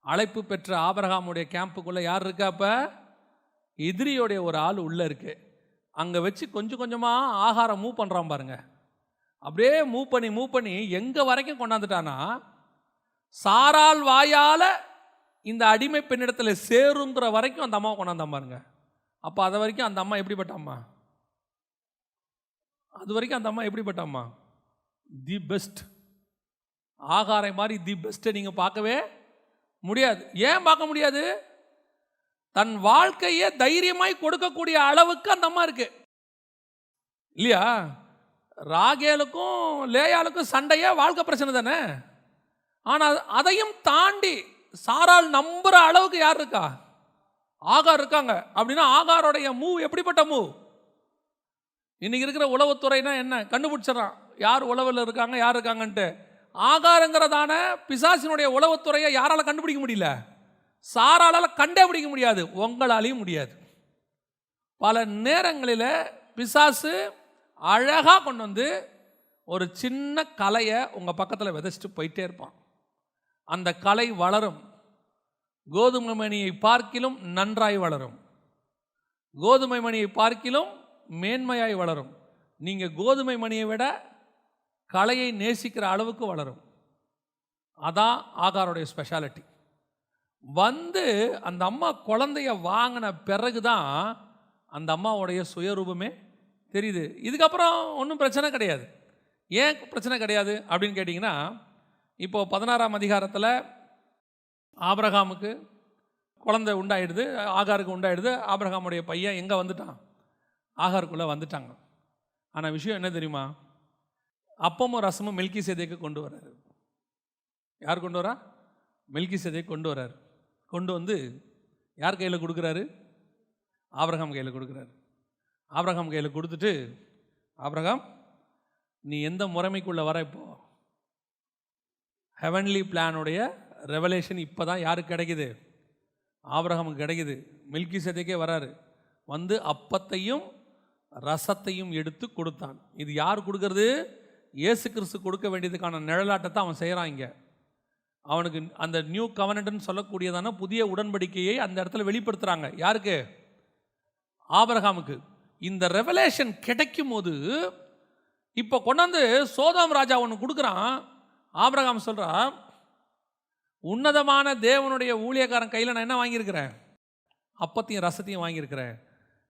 அழைப்பு பெற்ற ஆபிரகாமுடைய கேம்புக்குள்ளே யார் இருக்கா? அப்போ எதிரியோடைய ஒரு ஆள் உள்ளே இருக்கு. அங்கே வச்சு கொஞ்சம் கொஞ்சமாக ஆகாரம் மூவ் பண்ணுறான் பாருங்க. அப்படியே மூவ் பண்ணி எங்கே வரைக்கும் கொண்டாந்துட்டானா, சாரால் வாயால் இந்த அடிமை பெண்ணிடத்தில் சேருங்கிற வரைக்கும் அந்த அம்மாவை கொண்டாந்தான் பாருங்க. அப்போ அது வரைக்கும் அந்த அம்மா எப்படிப்பட்ட அம்மா? அது வரைக்கும் அந்த அம்மா எப்படிப்பட்ட அம்மா? The best. ஆகாரை மாதிரி தி பெஸ்ட்டை நீங்கள் பார்க்கவே முடியாது. ஏன் பார்க்க முடியாது? தன் வாழ்க்கையை தைரியமாய் கொடுக்கக்கூடிய அளவுக்கு அந்த அம்மா இருக்கு இல்லையா? ராகேலுக்கும் லேயாளுக்கும் சண்டையே வாழ்க்கை பிரச்சனை தானே. ஆனால் அதையும் தாண்டி சாரால் நம்புற அளவுக்கு யார் இருக்கா? ஆகார் இருக்காங்க. அப்படின்னா ஆகாரோடைய மூவ் எப்படிப்பட்ட மூவ்? இன்னைக்கு இருக்கிற உளவுத்துறைனா என்ன கண்டுபிடிச்சிடறான், யார் உளவில் இருக்காங்க யார் இருக்காங்கன்ட்டு. ஆகாரங்கிறதான பிசாசினுடைய உளவுத்துறையை யாரால கண்டுபிடிக்க முடியல? சாரால கண்டே பிடிக்க முடியாது, உங்களாலையும் முடியாது. பல நேரங்களில் பிசாசு அழகாக கொண்டு வந்து ஒரு சின்ன கலையை உங்கள் பக்கத்தில் விதைச்சிட்டு போயிட்டே இருப்பான். அந்த கலை வளரும். கோதுமை மணியை பார்க்கிலும் நன்றாய் வளரும், கோதுமை மணியை பார்க்கிலும் மேன்மையாய் வளரும். நீங்கள் கோதுமை மணியை விட கலையை நேசிக்கிற அளவுக்கு வளரும். அதான் ஆகாருடைய ஸ்பெஷாலிட்டி. வந்து அந்த அம்மா குழந்தைய வாங்கின பிறகு தான் அந்த அம்மாவுடைய சுயரூபமே தெரியுது. இதுக்கப்புறம் ஒன்றும் பிரச்சனை கிடையாது. ஏன் பிரச்சனை கிடையாது அப்படின்னு கேட்டிங்கன்னா, இப்போது 16ஆம் அதிகாரத்தில் ஆபிரகாமுக்கு குழந்தை உண்டாயிடுது, ஆகாருக்கு உண்டாயிடுது. ஆபிரகாமுடைய பையன் எங்கே வந்துட்டான்? ஆகாருக்குள்ளே வந்துட்டாங்க. ஆனால் விஷயம் என்ன தெரியுமா? அப்பமும் ரசமும் மெல்கிசேதேக்கு கொண்டு வர்றாரு. யார் கொண்டு வரா? மெல்கிசேதேக்கு கொண்டு வர்றாரு. கொண்டு வந்து யார் கையில் கொடுக்குறாரு? ஆபிரகாம் கையில் கொடுக்குறாரு. ஆபிரகாம் கையில் கொடுத்துட்டு, ஆபிரகாம் நீ எந்த முறைமைக்குள்ளே வர? இப்போ ஹெவன்லி பிளானுடைய ரெவலேஷன் இப்போ தான் யாருக்கு கிடைக்குது? ஆபிரகாமுக்கு கிடைக்குது. மெல்கிசேதேக்கே வராரு. வந்து அப்பத்தையும் ரசத்தையும் எடுத்து கொடுத்தான். இது யார் கொடுக்கறது? இயேசு கிறிஸ்து கொடுக்க வேண்டியதுக்கான நிழலாட்டத்தை அவன் செய்கிறான். இங்கே அவனுக்கு அந்த நியூ கவனன்ட்னு சொல்லக்கூடியதான புதிய உடன்படிக்கையை அந்த இடத்துல வெளிப்படுத்துகிறாங்க. யாருக்கு? ஆபிரகாமுக்கு. இந்த ரெவலேஷன் கிடைக்கும் போது இப்போ கொண்டாந்து சோதோம் ராஜா ஒன்று கொடுக்குறான். ஆபிரகாம் சொல்கிறான், உன்னதமான தேவனுடைய ஊழியக்காரன் கையில் நான் என்ன வாங்கியிருக்கிறேன்? அப்பத்தையும் ரசத்தையும் வாங்கியிருக்கிறேன்.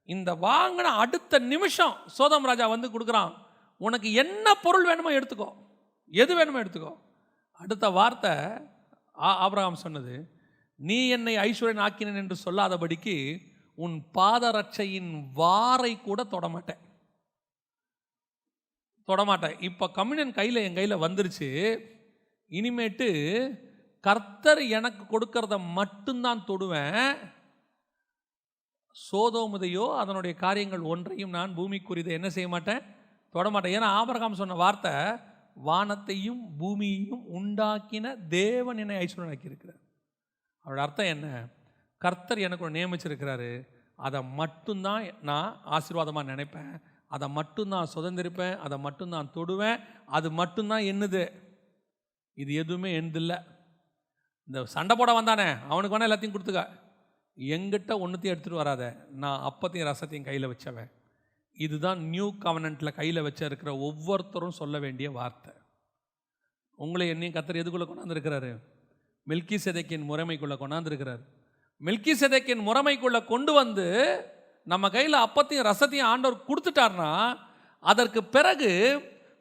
இந்த வாங்கின அடுத்த நிமிஷம் சோதோம் ராஜா வந்து கொடுக்குறான், உனக்கு என்ன பொருள் வேணுமோ எடுத்துக்கோ, எது வேணுமோ எடுத்துக்கோ. அடுத்த வார்த்தை ஆபிரகாம் சொன்னது, நீ என்னை ஐஸ்வர்யன் ஆக்கினேன் என்று சொல்லாதபடிக்கு உன் பாதரட்சையின் வாரை கூட தொடமாட்டேன். இப்போ கம்யூனியன் கையில் என் கையில் வந்துருச்சு. இனிமேட்டு கர்த்தர் எனக்கு கொடுக்கறத மட்டும்தான் தொடுவேன். சோதோமுதையோ அதனுடைய காரியங்கள் ஒன்றையும் நான் பூமிக்குரியதை என்ன செய்ய மாட்டேன், தொடமாட்டேன். ஏன்னா ஆபிரகாம் சொன்ன வார்த்தை, வானத்தையும் பூமியையும் உண்டாக்கின தேவன் என்னை ஐஸ்வர்யனாக்கி இருக்கிறார். அவரோட அர்த்தம் என்ன? கர்த்தர் எனக்கு ஒரு நியமிச்சிருக்கிறாரு, அதை மட்டும்தான் நான் ஆசீர்வாதமாக நினைப்பேன், அதை மட்டும்தான் சுதந்திரிப்பேன், அதை மட்டும்தான் தொடுவேன், அது மட்டும்தான் என்னது, இது எதுவுமே என்னதில்லை. இந்த சண்டை போட வந்தானே அவனுக்கு வேணால் எல்லாத்தையும் கொடுத்துக்க, எங்கிட்ட ஒன்றுத்தையும் எடுத்துகிட்டு வராத, நான் அப்பத்தையும் ரசத்தையும் கையில் வச்சவன். இதுதான் நியூ கவனன்ட்டில் கையில் வச்ச இருக்கிற ஒவ்வொருத்தரும் சொல்ல வேண்டிய வார்த்தை. உங்களை என்னையும் கர்த்தர் எதுக்குள்ளே கொண்டாந்துருக்கிறாரு? மெல்கிசேதேக்கின் முறைமைக்குள்ளே கொண்டாந்துருக்கிறார். மெல்கிசேதேக்கின் முறைமைக்குள்ளே கொண்டு வந்து நம்ம கையில் அப்பத்தையும் ரசத்தையும் ஆண்டவர் கொடுத்துட்டார்னா, அதற்கு பிறகு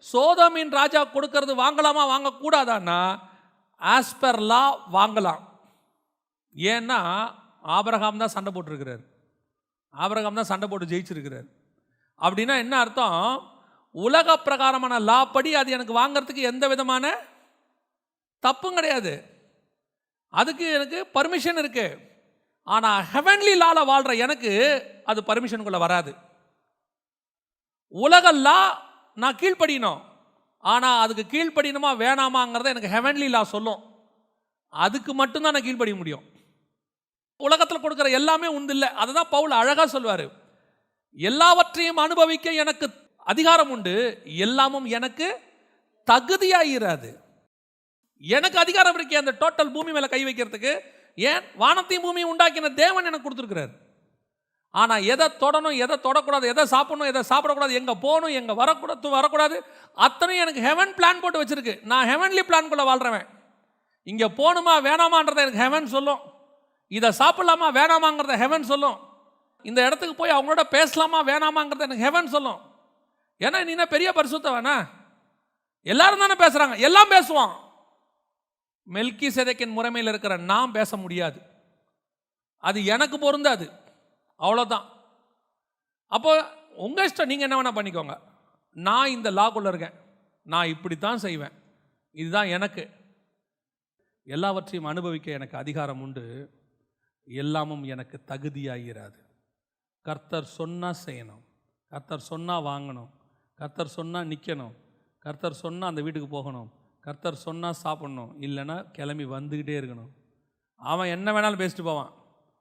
சோதோமின் ராஜா கொடுக்கறது வாங்கலாமா வாங்கக்கூடாதான்னா, ஆஸ் பர் லா வாங்கலாம். ஏன்னா ஆபிரகாம் தான் சண்டை போட்டிருக்கிறார், ஆபிரகாம் தான் சண்டை போட்டு ஜெயிச்சிருக்கிறார். அப்படின்னா என்ன அர்த்தம்? உலக பிரகாரமான லா படி அது எனக்கு வாங்கிறதுக்கு எந்த விதமான தப்பும் கிடையாது, அதுக்கு எனக்கு பர்மிஷன் இருக்கு. ஆனால் ஹெவன்லி லால வாழ்கிற எனக்கு அது பர்மிஷனுக்குள்ளே வராது. உலக லா நான் கீழ்ப்படியணும், ஆனால் அதுக்கு கீழ்ப்படியணுமா வேணாமாங்கிறத எனக்கு ஹெவன்லி லா சொல்லும். அதுக்கு மட்டும்தான் நான் கீழ்ப்படிய முடியும். உலகத்தில் கொடுக்குற எல்லாமே உண்டு இல்லை. அதை தான் பவுல் அழகாக சொல்வார், எல்லாவற்றையும் அனுபவிக்க எனக்கு அதிகாரம் உண்டு, எல்லாமும் எனக்கு தகுதியாயிராது. எனக்கு அதிகாரம் இருக்கே அந்த டோட்டல் பூமி மேலே கை வைக்கிறதுக்கு. ஏன்? வானத்தையும் பூமியும் உண்டாக்கின தேவன் எனக்கு கொடுத்துருக்கிறார். ஆனால் எதை தொடணும், எதை தொடக்கூடாது, எதை சாப்பிடணும், எதை சாப்பிடக்கூடாது, எங்கே போகணும், எங்கே வரக்கூடாது, அத்தனையும் எனக்கு ஹெவன் பிளான் போட்டு வச்சிருக்கு. நான் ஹெவன்லி பிளான்குள்ளே வாழ்கிறவன். இங்கே போகணுமா வேணாமான்றதை எனக்கு ஹெவன் சொல்லும். இதை சாப்பிடலாமா வேணாமாங்கிறத ஹெவன் சொல்லும். இந்த இடத்துக்கு போய் அவங்களோட பேசலாமா வேணாமாங்கிறத எனக்கு ஹெவன் சொல்லும். ஏன்னா நீ என்ன பெரிய பரிசுத்தவனா? எல்லாரும் தானே பேசுகிறாங்க, எல்லாம் பேசுவான். மெல்கிசேதேக்கின் முறைமையில் இருக்கிற நான் பேச முடியாது, அது எனக்கு பொருந்தாது, அவ்வளோதான். அப்போ உங்கள் இஷ்டம், நீங்கள் என்ன வேணால் பண்ணிக்கோங்க. நான் இந்த லாக்குள்ளே இருக்கேன், நான் இப்படித்தான் செய்வேன், இதுதான் எனக்கு. எல்லாவற்றையும் அனுபவிக்க எனக்கு அதிகாரம் உண்டு, எல்லாமும் எனக்கு தகுதியாகிறாது. கர்த்தர் சொன்னால் செய்யணும், கர்த்தர் சொன்னால் வாங்கணும், கர்த்தர் சொன்னால் நிற்கணும், கர்த்தர் சொன்னால் அந்த வீட்டுக்கு போகணும், கர்த்தர் சொன்னால் சாப்பிட்ணும், இல்லைன்னா கிளம்பி வந்துக்கிட்டே இருக்கணும். அவன் என்ன வேணாலும் பேசிட்டு போவான்,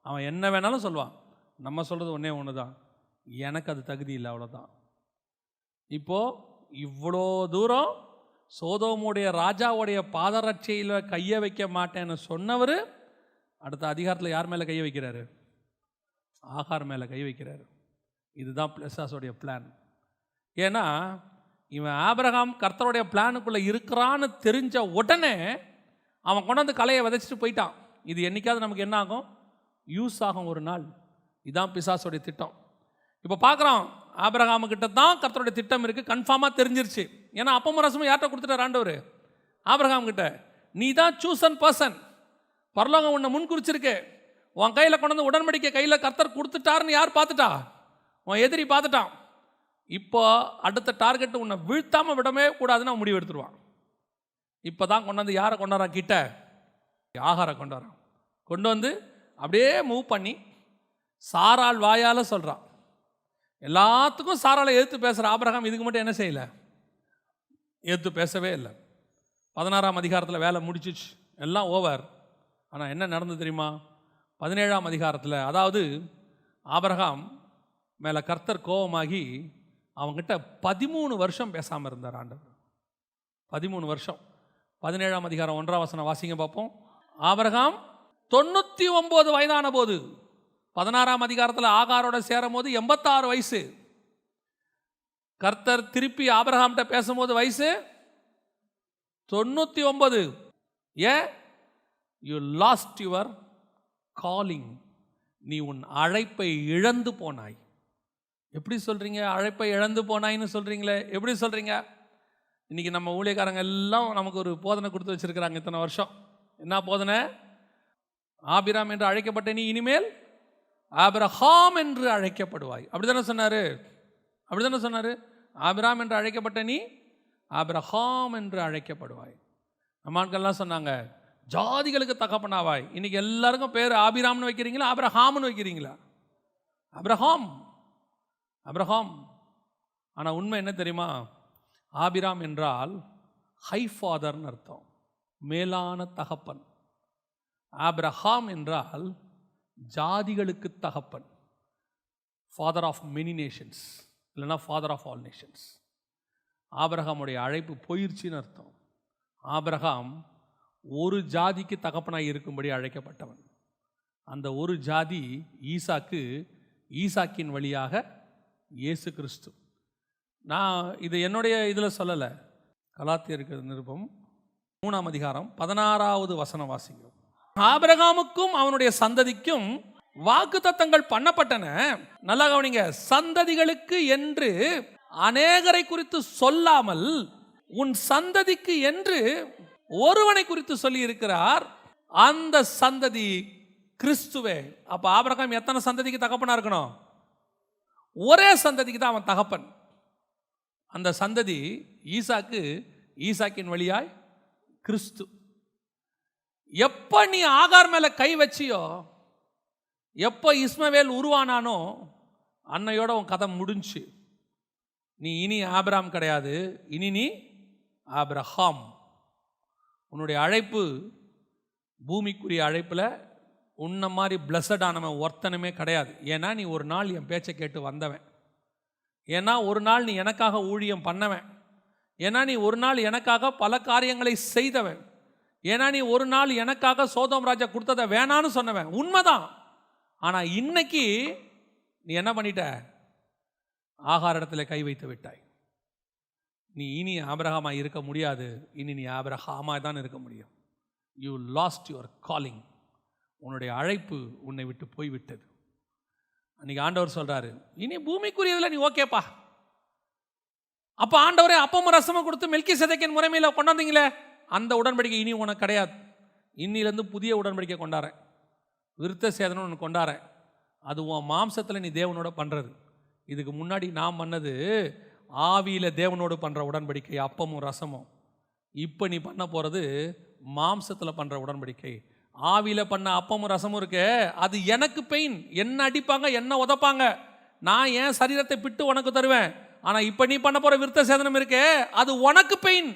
அவன் என்ன வேணாலும் சொல்லுவான். நம்ம சொல்கிறது ஒன்றே ஒன்று தான், எனக்கு அது தகுதி இல்லை, அவ்வளோதான். இப்போது இவ்வளோ தூரம் சோதோமுடைய ராஜாவுடைய பாதரட்சையில் கையை வைக்க மாட்டேன்னு சொன்னவர் அடுத்த அதிகாரத்தில் யார் மேலே கையை வைக்கிறாரு? ஆகார் மேலே கை வைக்கிறாரு. இதுதான் பிசாசுடைய பிளான். ஏன்னா இவன் ஆபிரகாம் கர்த்தருடைய பிளானுக்குள்ளே இருக்கிறான்னு தெரிஞ்ச உடனே அவன் கொண்டாந்து கலையை விதைச்சிட்டு போயிட்டான். இது என்னைக்காவது நமக்கு என்ன ஆகும்? யூஸ் ஆகும் ஒரு நாள். இதுதான் பிசாசுடைய திட்டம். இப்போ பார்க்குறோம், ஆபிரகாமுக்கிட்ட தான் கர்த்தருடைய திட்டம் இருக்குது, கன்ஃபார்மாக தெரிஞ்சிருச்சு. ஏன்னா அப்பமும் ரசமும் யார்கிட்ட கொடுத்துட்டார் ஆண்டவர்? ஆபிரகாம் கிட்ட. நீ தான் சூசன் பர்சன், பரலோகம் உன்னை முன் குறிச்சிருக்கு, உன் கையில் கொண்டு வந்து உடன்படிக்கை கையில் கர்த்தர் கொடுத்துட்டாருன்னு யார் பார்த்துட்டா? உன் எதிரி பார்த்துட்டான். இப்போ அடுத்த டார்கெட் உன்னை வீழ்த்தாமல் விடவே கூடாதுன்னு அவன் முடிவு எடுத்துருவான். இப்போ தான் கொண்டாந்து யாரை கொண்டாடுறான் கிட்ட? ஆகாரை கொண்டாடுறான். கொண்டு வந்து அப்படியே மூவ் பண்ணி சாராள் வாயால் சொல்கிறான். எல்லாத்துக்கும் சாராளை எதிர்த்து பேசுகிற ஆபிரகாம் இதுக்கு மட்டும் என்ன செய்யலை? எதிர்த்து பேசவே இல்லை. 16ஆம் அதிகாரத்தில் வேலை முடிச்சிச்சு, எல்லாம் ஓவர். ஆனால் என்ன நடந்தது தெரியுமா? 17ஆம் அதிகாரத்தில், அதாவது ஆபிரகாம் மேலே கர்த்தர் கோபமாகி அவங்ககிட்ட 13 வருஷம் பேசாமல் இருந்தார் ஆண்டவர். 13 வருஷம். 17ஆம் அதிகாரம் 1ஆம் வசனம் வாசிங்க பார்ப்போம். ஆபிரகாம் 99 வயதான போது, 16ஆம் அதிகாரத்தில் ஆகாரோட சேரும் போது 86 வயசு. கர்த்தர் திருப்பி ஆபிரகாம்கிட்ட பேசும்போது வயசு 99. ஏன்? You last your calling. நீ உன் அழைப்பை இழந்து போனாய். எப்படி சொல்கிறீங்க? அழைப்பை இழந்து போனாய்ன்னு சொல்கிறீங்களே, எப்படி சொல்கிறீங்க? இன்றைக்கி நம்ம ஊழியக்காரங்க எல்லாம் நமக்கு ஒரு போதனை கொடுத்து வச்சுருக்கிறாங்க இத்தனை வருஷம். என்ன போதனை? ஆபிராம் என்று அழைக்கப்பட்ட நீ இனிமேல் ஆபிரகாம் என்று அழைக்கப்படுவாய். அப்படி தானே சொன்னார்? அப்படி தானே சொன்னார்? ஆபிராம் என்று அழைக்கப்பட்ட நீ ஆபிரகாம் என்று அழைக்கப்படுவாய். நம்ம ஆட்கள்லாம் சொன்னாங்க ஜாதிகளுக்கு தகப்பனாவாய். இன்றைக்கி எல்லாருக்கும் பேர் ஆபிராம்னு வைக்கிறீங்களா ஆபிரகாம்னு வைக்கிறீங்களா? Abraham, Abraham. ஆனால் உண்மை என்ன தெரியுமா? ஆபிராம் என்றால் ஹை ஃபாதர்னு அர்த்தம், மேலான தகப்பன். ஆபிரகாம் என்றால் ஜாதிகளுக்கு தகப்பன், ஃபாதர் ஆஃப் மெனி நேஷன்ஸ், இல்லைனா ஃபாதர் ஆஃப் ஆல் நேஷன்ஸ். ஆபிரகாமுடைய அழைப்பு போயிடுச்சின்னு அர்த்தம். ஆபிரகாம் ஒரு ஜாதிக்கு தகப்பனாக இருக்கும்படி அழைக்கப்பட்டவன். அந்த ஒரு ஜாதி ஈசாக்கு, ஈசாக்கின் வழியாக இயேசு கிறிஸ்து. நான் இது என்னுடைய இதில் சொல்லலை, கலாத்தியருக்கு நிருபம் 3ஆம் அதிகாரம் 16வது வசனம் வாசிக்கிறோம். ஆபிரகாமுக்கும் அவனுடைய சந்ததிக்கும் வாக்குத்தத்தங்கள் பண்ணப்பட்டன. நல்லா கவனிங்க, சந்ததிகளுக்கு என்று அநேகரை குறித்து சொல்லாமல் உன் சந்ததிக்கு என்று ஒருவனை குறித்து சொல்லி இருக்கிறார், அந்த சந்ததி கிறிஸ்துவே. அப்ப ஆபிரகாம் எத்தனை சந்ததிக்கு தகப்பனா இருக்கணும்? ஒரே சந்ததிக்கு தான் அவன் தகப்பன். அந்த சந்ததி ஈசாக்கு, ஈசாக்கின் வழியாய் கிறிஸ்து. எப்ப நீ ஆகார் மேல கை வச்சியோ எப்போ இஸ்மவேல் உருவானானோ அன்னையோட உன் கதை முடிஞ்சு. நீ இனி ஆபிரகாம் கிடையாது, இனி நீ ஆபிரகாம். உன்னுடைய அழைப்பு பூமிக்குரிய அழைப்பில் உன்ன மாதிரி பிளஸடானவன் ஒருத்தனுமே கிடையாது. ஏன்னா நீ ஒரு நாள் என் பேச்சை கேட்டு வந்தவன். ஏன்னா ஒரு நாள் நீ எனக்காக ஊழியம் பண்ணவன். ஏன்னா நீ ஒரு நாள் எனக்காக பல காரியங்களை செய்தவன். ஏன்னா நீ ஒரு நாள் எனக்காக சோதோம் ராஜா கொடுத்ததை வேணான்னு சொன்னவன். உண்மைதான். ஆனால் இன்னைக்கு நீ என்ன பண்ணிட்ட? ஆகார இடத்துல கை வைத்து விட்டாய். நீ இனி ஆபிரகாமா இருக்க முடியாது, இனி நீ ஆபிரகாமா தான் இருக்க முடியும். You last your calling. உன்னுடைய அழைப்பு உன்னை விட்டு போய்விட்டது. அன்னைக்கு ஆண்டவர் சொல்றாரு, இனி பூமிக்குரியதில் நீ ஓகேப்பா. அப்போ ஆண்டவரே அப்பமும் ரசமும் கொடுத்து மெல்கிசேதேக்கின் முறைமையில் கொண்டாந்தீங்களே, அந்த உடன்படிக்கை இனி உனக்கு கிடையாது. இன்னிலேருந்து புதிய உடன்படிக்கை கொண்டாடுறேன், விருத்த சேதனம் உனக்கு கொண்டாடுறேன். அது உன் மாம்சத்தில் நீ தேவனோட பண்ணுறது. இதுக்கு முன்னாடி நான் பண்ணது ஆவியில் தேவனோடு பண்ணுற உடன்படிக்கை, அப்பமும் ரசமும். இப்போ நீ பண்ண போகிறது மாம்சத்தில் பண்ணுற உடன்படிக்கை. ஆவியில் பண்ண அப்பமும் ரசமும் இருக்கு, அது எனக்கு பெயின். என்ன அடிப்பாங்க, என்ன உதப்பாங்க, நான் என் சரீரத்தை பிட்டு உனக்கு தருவேன். ஆனால் இப்போ நீ பண்ண போகிற விருத்த சேதனம் இருக்கே, அது உனக்கு பெயின்.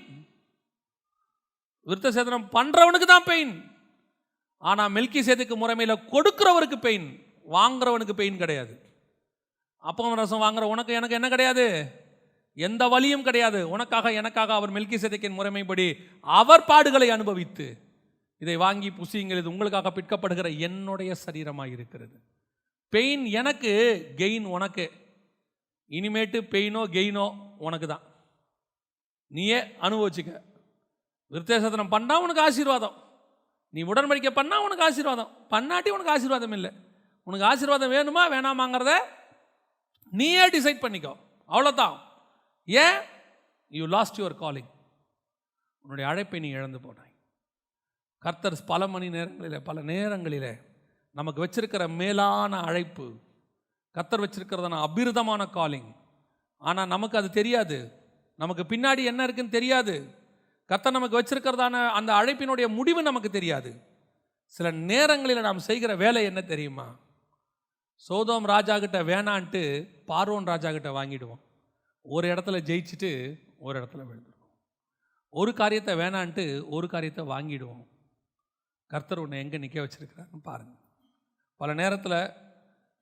விருத்த சேதனம் பண்ணுறவனுக்கு தான் பெயின். ஆனால் மெல்கிசேதேக்கு முறைமையில் கொடுக்குறவருக்கு பெயின், வாங்குறவனுக்கு பெயின் கிடையாது. அப்பம் ரசம் வாங்குற உனக்கு எனக்கு என்ன கிடையாது? எந்த வலியும் கிடையாது. உனக்காக எனக்காக அவர் மெல்கிசேதேக்கின் முறைமைப்படி அவர் பாடுகளை அனுபவித்து இதை வாங்கி புசியுங்கள், இது உங்களுக்காக பிற்கப்படுகிற என்னுடைய சரீரமாக இருக்கிறது. பெயின் எனக்கு, கெயின் உனக்கு. இனிமேட்டு பெயினோ கெயினோ உனக்கு தான், நீயே அனுபவிச்சுக்க. விருத்தசேதனம் பண்ணா உனக்கு ஆசீர்வாதம், நீ உடன்படிக்கை பண்ணா உனக்கு ஆசீர்வாதம், பண்ணாட்டி உனக்கு ஆசீர்வாதம் இல்லை. உனக்கு ஆசீர்வாதம் வேணுமா வேணாமாங்கிறத நீயே டிசைட் பண்ணிக்கோ, அவ்வளோதான். ஏன்? You last your calling. உன்னுடைய அழைப்பை நீ இழந்து போனாய். கர்த்தர் பல மணி நேரங்களில் பல நேரங்களில் நமக்கு வச்சிருக்கிற மேலான அழைப்பு, கர்த்தர் வச்சிருக்கிறதான அபிருதமான காலிங். ஆனால் நமக்கு அது தெரியாது, நமக்கு பின்னாடி என்ன இருக்குன்னு தெரியாது. கர்த்தர் நமக்கு வச்சிருக்கிறதான அந்த அழைப்பினுடைய முடிவு நமக்கு தெரியாது. சில நேரங்களில் நாம் செய்கிற வேலை என்ன தெரியுமா? சோதோம் ராஜா கிட்ட வேணான்ட்டு பார்வோன் ராஜா கிட்ட வாங்கிடுவோம். ஒரு இடத்துல ஜெயிச்சுட்டு ஒரு இடத்துல விழுந்துடுவோம். ஒரு காரியத்தை வேணான்ட்டு ஒரு காரியத்தை வாங்கிடுவோம். கர்த்தர் உன்னை எங்கே நிற்க வச்சிருக்கிறாருன்னு பாருங்கள். பல நேரத்தில்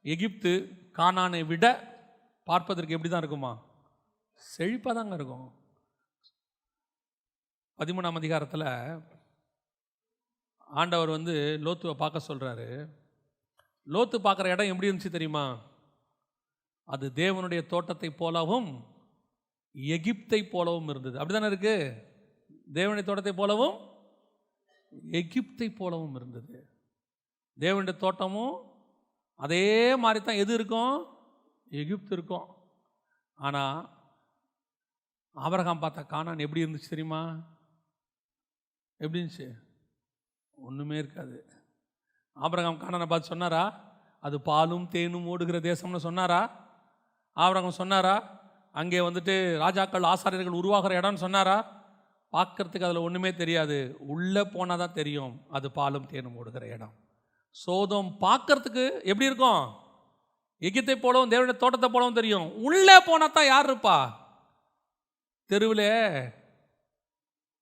எகிப்து கானானை விட பார்ப்பதற்கு எப்படி தான் இருக்குமா? செழிப்பாக தாங்க இருக்கும். 13ஆம் அதிகாரத்தில் ஆண்டவர் லோத்துவை பார்க்க சொல்கிறாரு. லோத்து பார்க்குற இடம் எப்படி இருந்துச்சு தெரியுமா? அது தேவனுடைய தோட்டத்தை போலவும் எகிப்தை போலவும் இருந்தது. அப்படி தானே இருக்கு? தேவனுடைய தோட்டத்தை போலவும் எகிப்தை போலவும் இருந்தது. தேவனுடைய தோட்டமும் அதே மாதிரி தான் எது இருக்கும்? எகிப்து இருக்கும். ஆனால் ஆபிரகாம் பார்த்த கானான் எப்படி இருந்துச்சு தெரியுமா? எப்படி இருந்துச்சு? ஒன்றுமே இருக்காது. ஆபிரகாம் கானானை பார்த்து சொன்னாரா அது பாலும் தேனும் ஓடுகிற தேசம்னு சொன்னாரா? ஆபிரகாம் சொன்னாரா அங்கே ராஜாக்கள் ஆசாரியர்கள் உருவாகிற இடம்னு சொன்னாரா? பார்க்கறதுக்கு அதில் ஒன்றுமே தெரியாது. உள்ளே போனால் தான் தெரியும் அது பாலும் தேனும் ஓடுகிற இடம். சோதோம் பார்க்கறதுக்கு எப்படி இருக்கும்? எகிப்தை போலவும் தேவனுடைய தோட்டத்தை போலவும் தெரியும். உள்ளே போனால் தான் யார் இருப்பா? தெருவில்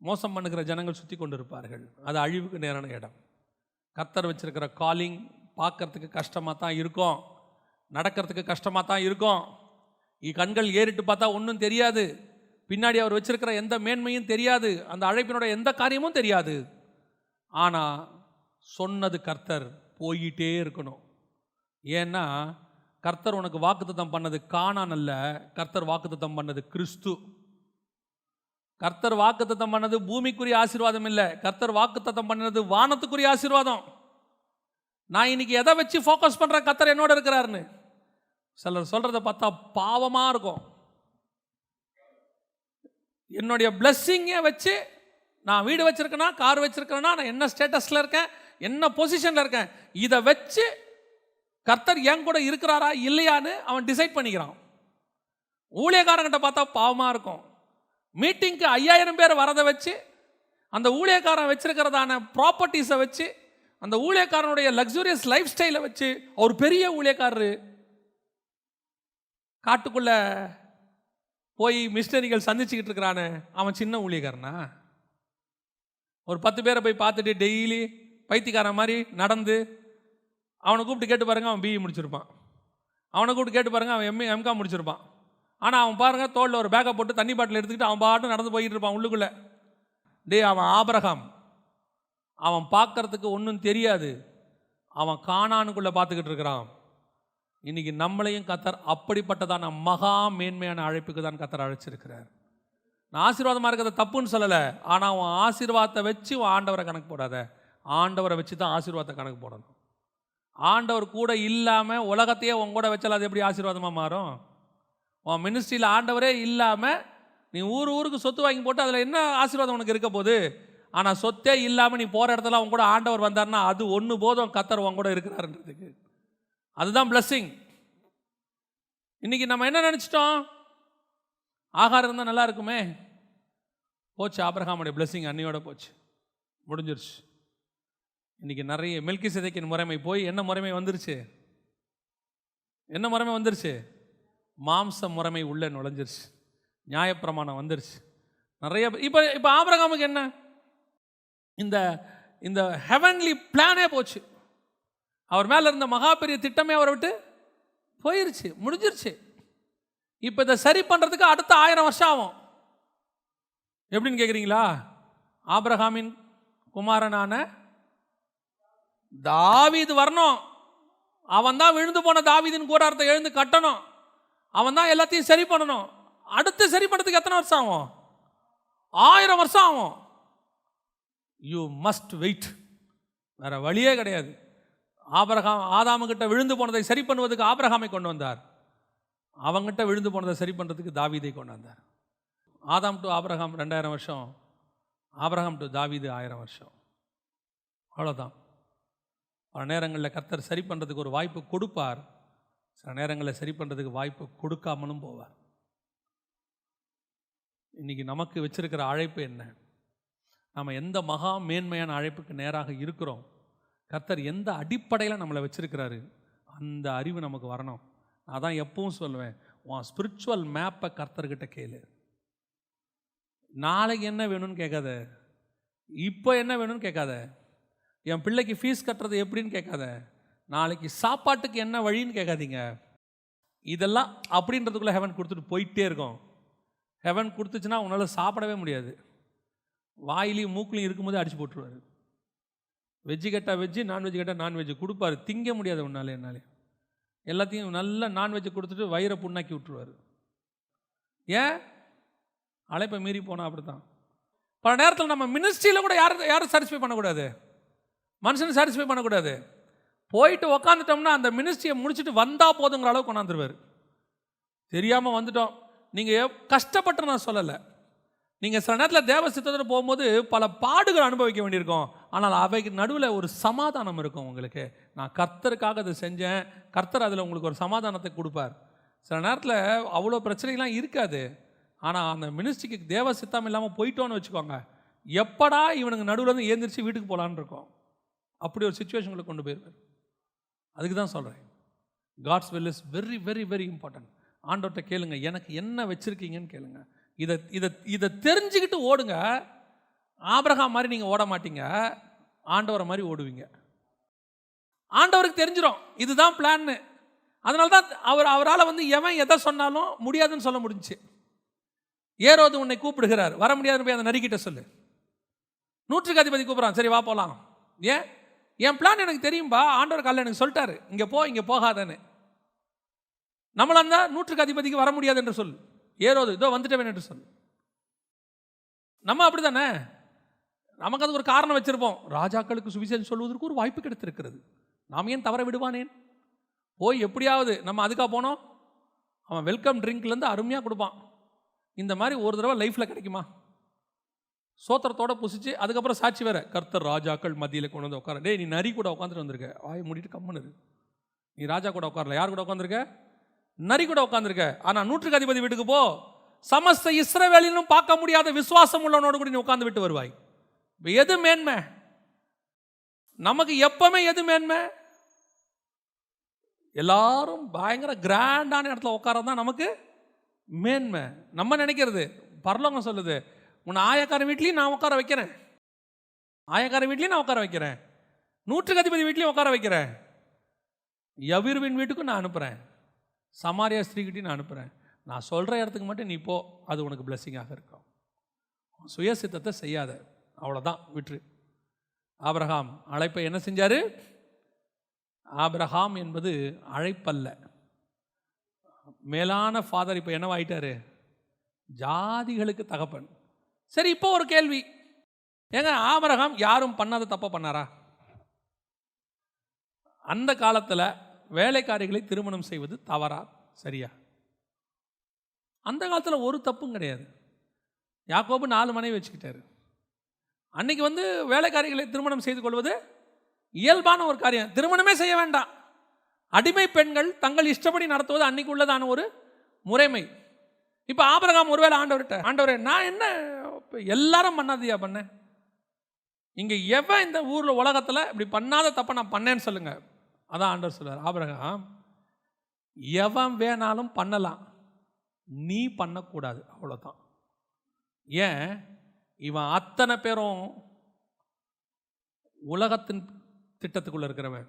மோசம் பண்ணுகிற ஜனங்கள் சுற்றி கொண்டு இருப்பார்கள். அது அழிவுக்கு நேரான இடம். கர்த்தர் வச்சிருக்கிற காலிங் பார்க்கறதுக்கு கஷ்டமாக தான் இருக்கும், நடக்கிறதுக்கு கஷ்டமாக தான் இருக்கும். கண்கள் ஏறிட்டு பார்த்தா ஒன்றும் தெரியாது, பின்னாடி அவர் வச்சிருக்கிற எந்த மேன்மையும் தெரியாது, அந்த அழைப்பினுடைய எந்த காரியமும் தெரியாது. ஆனால் சொன்னது கர்த்தர், போயிட்டே இருக்கணும். ஏன்னா கர்த்தர் உனக்கு வாக்குத்தத்தம் பண்ணது கானான் அல்ல, கர்த்தர் வாக்குத்தத்தம் பண்ணது கிறிஸ்து. கர்த்தர் வாக்குத்தத்தம் பண்ணது பூமிக்குரிய ஆசீர்வாதம் இல்லை, கர்த்தர் வாக்குத்தத்தம் பண்ணது வானத்துக்குரிய ஆசீர்வாதம். நான் இன்னைக்கு எதை வச்சு ஃபோக்கஸ் பண்ணுறேன்? கர்த்தர் என்னோட இருக்கிறாருன்னு. சிலர் சொல்கிறத பார்த்தா பாவமாக இருக்கும். என்னுடைய பிளஸ்ஸிங்கை வச்சு நான் வீடு வச்சுருக்கேனா, கார் வச்சுருக்கேன்னா, நான் என்ன ஸ்டேட்டஸில் இருக்கேன், என்ன பொசிஷனில் இருக்கேன், இதை வச்சு கர்த்தர் என் கூட இருக்கிறாரா இல்லையான்னு அவன் டிசைட் பண்ணிக்கிறான். ஊழியக்காரங்கிட்ட பார்த்தா பாவமாக இருக்கும். மீட்டிங்க்கு 5000 பேர் வரதை வச்சு, அந்த ஊழியக்காரன் வச்சிருக்கிறதான ப்ராப்பர்ட்டிஸை வச்சு, அந்த ஊழியக்காரனுடைய லக்ஸூரியஸ் லைஃப் ஸ்டைலை வச்சு அவர் பெரிய ஊழியக்காரரு, காட்டுக்குள்ள போய் மிஷனரிகள் சந்திச்சுக்கிட்டு இருக்கிறானே அவன் சின்ன ஊழியக்காரனா? ஒரு 10 பேரை போய் பார்த்துட்டு டெய்லி பைத்தியக்காரன் மாதிரி நடந்து, அவனை கூப்பிட்டு கேட்டு பாருங்க, அவன் பிஇ முடிச்சிருப்பான். அவனை கூப்பிட்டு கேட்டு பாருங்க, அவன் எம்காம் முடிச்சிருப்பான். ஆனால் அவன் பாருங்க, தோளில் ஒரு பேக்கை போட்டு தண்ணி பாட்டில் எடுத்துக்கிட்டு அவன் பாட்டு நடந்து போய்கிட்டு இருப்பான் உள்ளுக்குள்ளே. அவன் ஆபிரகாம். அவன் பார்க்கறதுக்கு ஒன்றும் தெரியாது, அவன் கானானுக்குள்ளே பார்த்துக்கிட்டு இருக்கிறான். இன்னைக்கு நம்மளையும் கர்த்தர் அப்படிப்பட்டதான மகா மேன்மையான அழைப்புக்கு தான் கர்த்தர் அழைச்சிருக்கிறார். நான் ஆசீர்வாதமாக இருக்கிறத தப்புன்னு சொல்லலை, ஆனால் அவன் ஆசீர்வாதத்தை வச்சு உன் ஆண்டவரை கணக்கு போடாத. ஆண்டவரை வச்சு தான் ஆசீர்வாதத்தை கணக்கு போடணும். ஆண்டவர் கூட இல்லாமல் உலகத்தையே உன் கூட வச்சால் அது எப்படி ஆசீர்வாதமாக மாறும்? உன் மினிஸ்ட்ரியில் ஆண்டவரே இல்லாமல் நீ ஊருக்கு சொத்து வாங்கி போட்டு அதில் என்ன ஆசீர்வாதம் உனக்கு இருக்க போகுது? ஆனால் சொத்தே இல்லாமல் நீ போகிற இடத்துல அவன் கூட ஆண்டவர் வந்தார்னா அது ஒன்று போதும், கர்த்தர் உன் கூட இருக்கிறாருன்றதுக்கு. அதுதான் பிளஸ்ஸிங். இன்னைக்கு நம்ம என்ன நினச்சிட்டோம்? ஆகாரம் இருந்தால் நல்லா இருக்குமே. போச்சு, ஆபிரகாமுடைய பிளஸ்ஸிங் அன்னையோட போச்சு, முடிஞ்சிருச்சு. இன்னைக்கு நிறைய மெல்கிசேதேக்கின் முறைமை போய் என்ன முறைமை வந்துருச்சு? என்ன முறைமை வந்துருச்சு? மாம்ச முறைமை உள்ளே நுழைஞ்சிருச்சு, நியாயப்பிரமாணம் வந்துருச்சு. நிறைய இப்போ ஆபிரகாமுக்கு என்ன? இந்த இந்த ஹெவன்லி பிளானே போச்சு. அவர் மேலே இருந்த மகா பெரிய திட்டமே அவரை விட்டு போயிருச்சு, முடிஞ்சிருச்சு. இப்போ இதை சரி பண்ணுறதுக்கு அடுத்த 1000 வருஷம் ஆகும். எப்படின்னு கேட்குறீங்களா? ஆபிரகாமின் குமாரனான தாவீது வரணும். அவன் தான் விழுந்து போன தாவீதின் கூடாரத்தை எழுந்து கட்டணும். அவன் தான் எல்லாத்தையும் சரி பண்ணணும். அடுத்து சரி பண்ணுறதுக்கு எத்தனை வருஷம் ஆகும்? 1000 வருஷம் ஆகும். You must wait. வேற வழியே கிடையாது. ஆதாமுகிட்ட விழுந்து போனதை சரி பண்ணுவதற்கு ஆபிரகாமை கொண்டு வந்தார். அவங்கிட்ட விழுந்து போனதை சரி பண்ணுறதுக்கு தாவீதை கொண்டு வந்தார். ஆதாம் டு ஆபிரகாம் 2000 வருஷம், ஆபிரகாம் டு தாவீது 1000 வருஷம். அவ்வளோதான். பல நேரங்களில் கர்த்தர் சரி பண்ணுறதுக்கு ஒரு வாய்ப்பு கொடுப்பார், சில நேரங்களில் சரி பண்ணுறதுக்கு வாய்ப்பு கொடுக்காமலும் போவார். இன்றைக்கி நமக்கு வச்சிருக்கிற அழைப்பு என்ன? நம்ம எந்த மகா மேன்மையான அழைப்புக்கு நேராக இருக்கிறோம்? கர்த்தர் எந்த அடிப்படையில் நம்மளை வச்சிருக்கிறாரு, அந்த அறிவு நமக்கு வரணும். நான் தான் எப்பவும் சொல்லுவேன், உன் ஸ்பிரிச்சுவல் மேப்பை கர்த்தர்கிட்ட கேளு. நாளைக்கு என்ன வேணும்னு கேட்காத, இப்போ என்ன வேணும்னு கேட்காத, என் பிள்ளைக்கு ஃபீஸ் கட்டுறது எப்படின்னு கேட்காத, நாளைக்கு சாப்பாட்டுக்கு என்ன வழின்னு கேட்காதீங்க. இதெல்லாம் அப்படின்றதுக்குள்ளே ஹெவன் கொடுத்துட்டு போயிட்டே இருக்கும். ஹெவன் கொடுத்துச்சுன்னா உன்னால் சாப்பிடவே முடியாது. வாயிலையும் மூக்குலையும் இருக்கும்போது அடிச்சு போட்டுருவார். வெஜ்ஜு கேட்டால் வெஜ்ஜு, நான்வெஜ் கேட்டால் நான்வெஜ்ஜு கொடுப்பாரு. திங்க முடியாது உன்னாலே என்னாலே. எல்லாத்தையும் நல்ல நான்வெஜ்ஜை கொடுத்துட்டு வயிறை புண்ணாக்கி விட்டுருவார். ஏன்? அழைப்பை மீறி போனால் அப்படி தான். பல நேரத்தில் நம்ம மினிஸ்ட்ரியில் கூட யாரும் சாட்டிஸ்ஃபை பண்ணக்கூடாது, மனுஷனை சாட்டிஸ்ஃபை பண்ணக்கூடாது. போயிட்டு உக்காந்துட்டோம்னா அந்த மினிஸ்ட்ரியை முடிச்சுட்டு வந்தால் போதுங்கிற அளவுக்கு கொண்டாந்துருவார். தெரியாமல் வந்துட்டோம். நீங்கள் கஷ்டப்பட்டு நான் சொல்லலை, நீங்கள் சில நேரத்தில் தேவ சித்தத்தில் போகும்போது பல பாடுகள் அனுபவிக்க வேண்டியிருக்கும். ஆனால் அவைக்கு நடுவில் ஒரு சமாதானம் இருக்கும் உங்களுக்கு. நான் கர்த்தருக்காக அதை செஞ்சேன், கர்த்தர் அதில் உங்களுக்கு ஒரு சமாதானத்தை கொடுப்பார். சில நேரத்தில் அவ்வளோ பிரச்சனைலாம் இருக்காது. ஆனால் அந்த மினிஸ்ட்ரிக்கு தேவ சித்தம் இல்லாமல் போயிட்டோன்னு வச்சுக்கோங்க, எப்படா இவனுக்கு நடுவில் இருந்து ஏந்திரிச்சு வீட்டுக்கு போகலான்னு இருக்கும். அப்படி ஒரு சுச்சுவேஷனுக்கு கொண்டு போயிருவார். அதுக்கு தான் சொல்கிறேன், God's will is very very very important. ஆண்டவர்கிட்ட கேளுங்க, எனக்கு என்ன வச்சுருக்கீங்கன்னு கேளுங்க. இதை தெரிஞ்சுக்கிட்டு ஓடுங்க. ஆபிரகாம் மாதிரி நீங்கள் ஓட மாட்டீங்க, ஆண்டவரை மாதிரி ஓடுவீங்க. ஆண்டவருக்கு தெரிஞ்சிடும் இதுதான் பிளான்னு. அதனால தான் அவரால் எவன் எதை சொன்னாலும் முடியாதுன்னு சொல்ல முடிஞ்சுச்சு. ஏரோது உன்னை கூப்பிடுகிறார், வர முடியாதுன்னு போய் அந்த நரிக்கிட்ட சொல்லு. 100க்கு அதிபதி கூப்பிட்றான், சரி வா போகலாம். ஏன்? என் பிளான் எனக்கு தெரியும்பா, ஆண்டவர் காலையில் எனக்கு சொல்லிட்டாரு, இங்கே போ இங்கே போகாதன்னு. நம்மளா இருந்தால் 100க்கு அதிபதிக்கு வர முடியாது என்று சொல்லு, ஏரோது இதோ வந்துட்டேன் என்று சொல்லு. நம்ம அப்படி தானே, நமக்கு அதுக்கு ஒரு காரணம் வச்சிருப்போம். ராஜாக்களுக்கு சுவிசேஷம் சொல்வதற்கு ஒரு வாய்ப்பு கிடைத்திருக்கிறது, நாம் ஏன் தவற விடுவானேன்? போய் எப்படியாவது நம்ம அதுக்காக போனோம். அவன் வெல்கம் ட்ரிங்க்லேருந்து அருமையாக கொடுப்பான். இந்த மாதிரி ஒரு தடவை லைஃப்பில் கிடைக்குமா? சோத்திரத்தோட புசிச்சு அதுக்கப்புறம் சாட்சி வேற, கர்த்தர் ராஜாக்கள் மத்தியில் கொண்டு வந்து உட்கார. டேய், நீ நரி கூட உட்காந்துட்டு வந்திருக்க, வாயை மூடிட்டு கம்முன்னு இரு. நீ ராஜா கூட உட்காரல, யார் கூட உட்காந்துருக்க? நரி கூட உட்காந்துருக்க. ஆனால் 100க்கு அதிபதி வீட்டுக்கு போ, சமஸ்த இஸ்ரவேலிலும் பார்க்க முடியாத விசுவாசம் உள்ளவனோடு கூட நீ உட்காந்து விட்டு வருவாய். எது மேன்மை? நமக்கு எப்பவுமே எது மேன்மை? எல்லாரும் பயங்கர கிராண்டான இடத்துல உட்காரதான் நமக்கு மேன்மை. நம்ம நினைக்கிறது, பரலோகம் சொல்லுது, உன்னை ஆயக்கார வீட்லையும் நான் உட்கார வைக்கிறேன், ஆயக்கார வீட்லையும் நான் உட்கார வைக்கிறேன், நூற்றுக்கு அதிபதி வீட்லையும் உட்கார வைக்கிறேன், யவீருவின் வீட்டுக்கும் நான் அனுப்புகிறேன், சமாரியா ஸ்திரீகிட்டையும் நான் அனுப்புகிறேன். நான் சொல்கிற இடத்துக்கு மட்டும் நீ போ, அது உனக்கு பிளெஸ்ஸிங்காக இருக்கும். சுய சித்தத்தை செய்யாத, அவ்வளோதான், விட்டுரு. ஆபிரகாம் அழைப்பை என்ன செஞ்சார்? ஆபிரகாம் என்பது அழைப்பல்ல, மேலான ஃபாதர். இப்போ என்னவாயிட்டாரு? ஜாதிகளுக்கு தகப்பன். சரி, இப்போ ஒரு கேள்வி, ஏங்க ஆபிரகாம் யாரும் பண்ணாத தப்ப பண்ணாரா? அந்த காலத்தில் வேலைக்காரிகளை திருமணம் செய்வது தவறா சரியா? அந்த காலத்தில் ஒரு தப்பும் கிடையாது. யாக்கோபு 4 மனைவி வச்சுக்கிட்டாரு. அன்னைக்கு வேலைக்காரிகளை திருமணம் செய்து கொள்வது இயல்பான ஒரு காரியம், திருமணமே செய்ய வேண்டாம். அடிமை பெண்கள் தங்கள் இஷ்டப்படி நடத்துவது அன்னைக்கு உள்ளதான ஒரு முறைமை. இப்போ ஆபிரகாம் ஒருவேளை ஆண்டவரே நான் என்ன எல்லாரும் பண்ணாதியா பண்ணேன், இங்கே எவன் இந்த ஊரில் உலகத்தில் இப்படி பண்ணாத தப்ப நான் பண்ணேன்னு சொல்லுங்க. அதான் ஆண்டவர் சொல்றார், ஆபிரகாம் எவன் வேணாலும் பண்ணலாம், நீ பண்ணக்கூடாது, அவ்வளோதான். ஏன்? இவன் அத்தனை பேரும் உலகத்தின் திட்டத்துக்குள்ளே இருக்கிறவன்,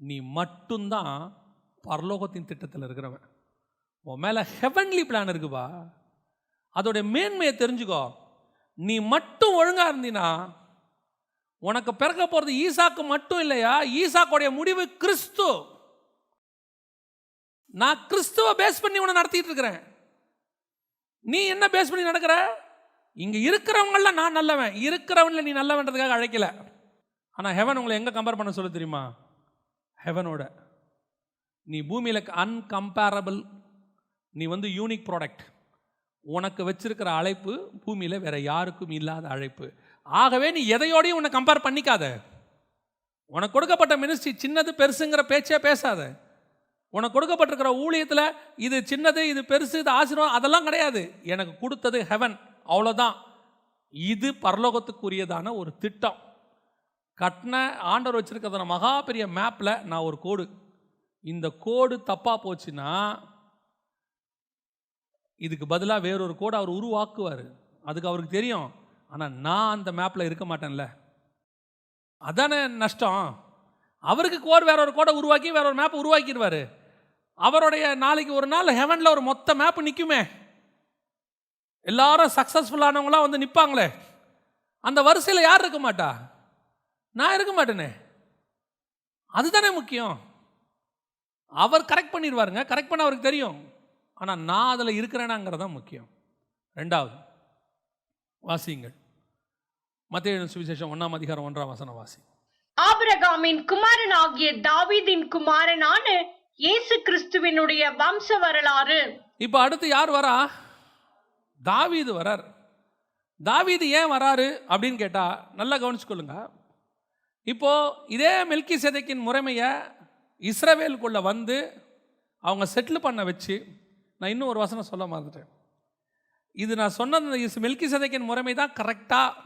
நீ மட்டும்தான் பரலோகத்தின் திட்டத்தில் இருக்கிறவன். உன் மேலே ஹெவன்லி பிளான் இருக்குப்பா, அதோடைய மேன்மையை தெரிஞ்சுக்கோ. நீ மட்டும் ஒழுங்காக இருந்தீனா உனக்கு பிறக்க போகிறது ஈசாக்கு மட்டும் இல்லையா, ஈசாக்குடைய முடிவு கிறிஸ்து. நான் கிறிஸ்துவ பேஸ் பண்ணி உன்னை நடத்திட்டு இருக்கிறேன். நீ என்ன பேஸ் பண்ணி நடக்கிற? இங்கே இருக்கிறவங்கள நான் நல்லவன், இருக்கிறவங்கள நீ நல்லவன்றதுக்காக அழைக்கல. ஆனால் ஹெவன் உங்களை எங்கே கம்பேர் பண்ண சொல்ல தெரியுமா? ஹெவனோட. நீ பூமியில் அன்கம்பேரபிள், நீ யூனிக் ப்ராடக்ட். உனக்கு வச்சிருக்கிற அழைப்பு பூமியில் வேற யாருக்கும் இல்லாத அழைப்பு. ஆகவே நீ எதையோடையும் உன்னை கம்பேர் பண்ணிக்காத. உனக்கு கொடுக்கப்பட்ட மினிஸ்ட்ரி சின்னது பெருசுங்கிற பேச்சே பேசாத. உனக்கு கொடுக்கப்பட்டிருக்கிற ஊழியத்தில் இது சின்னது, இது பெருசு, இது ஆசீர்வாதம், அதெல்லாம் கிடையாது. எனக்கு கொடுத்தது ஹெவன், அவ்வளோதான். இது பரலோகத்துக்குரியதான ஒரு திட்டம். கட்டின ஆண்டவர் வச்சிருக்கிறதான மகா பெரிய மேப்பில் நான் ஒரு கோடு, இந்த கோடு தப்பாக போச்சுன்னா இதுக்கு பதிலாக வேறொரு கோடு அவர் உருவாக்குவார். அதுக்கு அவருக்கு தெரியும். ஆனால் நான் அந்த மேப்பில் இருக்க மாட்டேன்ல, அதானே நஷ்டம். அவருக்கு கோடு வேற ஒரு கோடை உருவாக்கி வேற ஒரு மேப்பை உருவாக்கிடுவார். அவருடைய நாளைக்கு ஒரு நாள் ஹெவனில் ஒரு மொத்த மேப்பு நிற்குமே, எல்லாரும் சக்ஸஸ்ஃபுல்லானவங்களாம் நிற்பாங்களே, அந்த வரிசையில் யார் இருக்க மாட்டா? நான் இருக்க மாட்டேனே. அதுதானே முக்கியம். அவர் கரெக்ட் பண்ணிடுவாருங்க, கரெக்ட் பண்ண அவருக்கு தெரியும். ஆனால் நான் அதில் இருக்கிறேனாங்கிறதான் முக்கியம். 2வது வாசியுங்கள், மத்தேயு சுவிசேஷம் 1ஆம் அதிகாரம் 1ஆம் வசனம் வாசி. ஆபிரகாமின் குமாரனாகிய தாவீதின் குமாரனான இயேசு கிறிஸ்துவினுடைய வம்ச வரலாறு. இப்போ அடுத்து யார் வரா? தாவீது வரார். தாவீது ஏன் வராரு அப்படின்னு கேட்டா நல்லா கவனிச்சுக்கொள்ளுங்க. இப்போ இதே மெல்கிசேதேக்கின் முறைமையை இஸ்ரவேலுக்குள்ள அவங்க செட்டில் பண்ண வச்சு, நான் இன்னும் ஒரு வசனம் சொல்ல மறந்துட்டேன். இது நான் சொன்ன மெல்கிசேதேக்கின் முறைமை தான் கரெக்டாக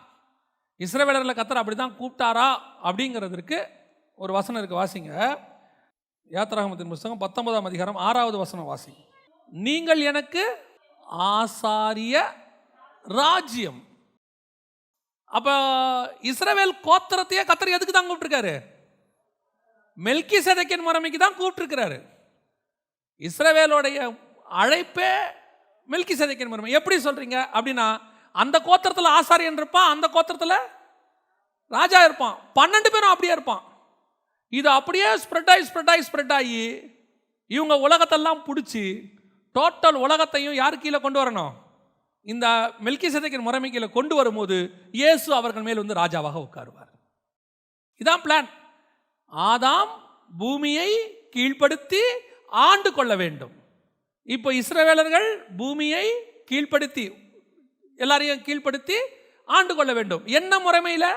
இஸ்ரவேலர்களை கர்த்தர் அப்படி தான் கூப்பிட்டாரா அப்படிங்கிறதுக்கு ஒரு வசனம் இருக்குது, வாசிங்க. யாத்திராகமத்தின் புத்தகம் 19ஆம் அதிகாரம் 6வது வசனம் வாசி. நீங்கள் எனக்கு ஆசாரிய ராஜ்யம். அப்போ இஸ்ரவேல் கோத்திரத்தையே கர்த்தர் எதுக்கு தான் கூப்பிட்டுருக்காரு? மெல்கிசேதேக்கின் முறைமைக்கு தான் கூப்பிட்டுருக்கிறாரு. இஸ்ரவேலோடைய அழைப்பே மெல்கிசேதேக்கின் முறைமை. எப்படி சொல்றீங்க அப்படின்னா, அந்த கோத்திரத்தில் ஆசாரியன் இருப்பான், அந்த கோத்திரத்தில் ராஜா இருப்பான், 12 பேரும் அப்படியே இருப்பான். இது அப்படியே ஸ்ப்ரெட் ஆகி இவங்க உலகத்தெல்லாம் பிடிச்சி டோட்டல் உலகத்தையும் யார் கீழே கொண்டு வரணும்? இந்த மெல்கிசேதேக்கின் முறைமை கீழே கொண்டு வரும்போது இயேசு அவர்கள் மேல் ராஜாவாக உட்காருவார். இதான் பிளான். ஆதாம் பூமியை கீழ்ப்படுத்தி ஆண்டு கொள்ள வேண்டும். இப்போ இஸ்ரவேலர்கள் பூமியை கீழ்ப்படுத்தி எல்லாரையும் கீழ்ப்படுத்தி ஆண்டு கொள்ள வேண்டும். என்ன முறைமையில்?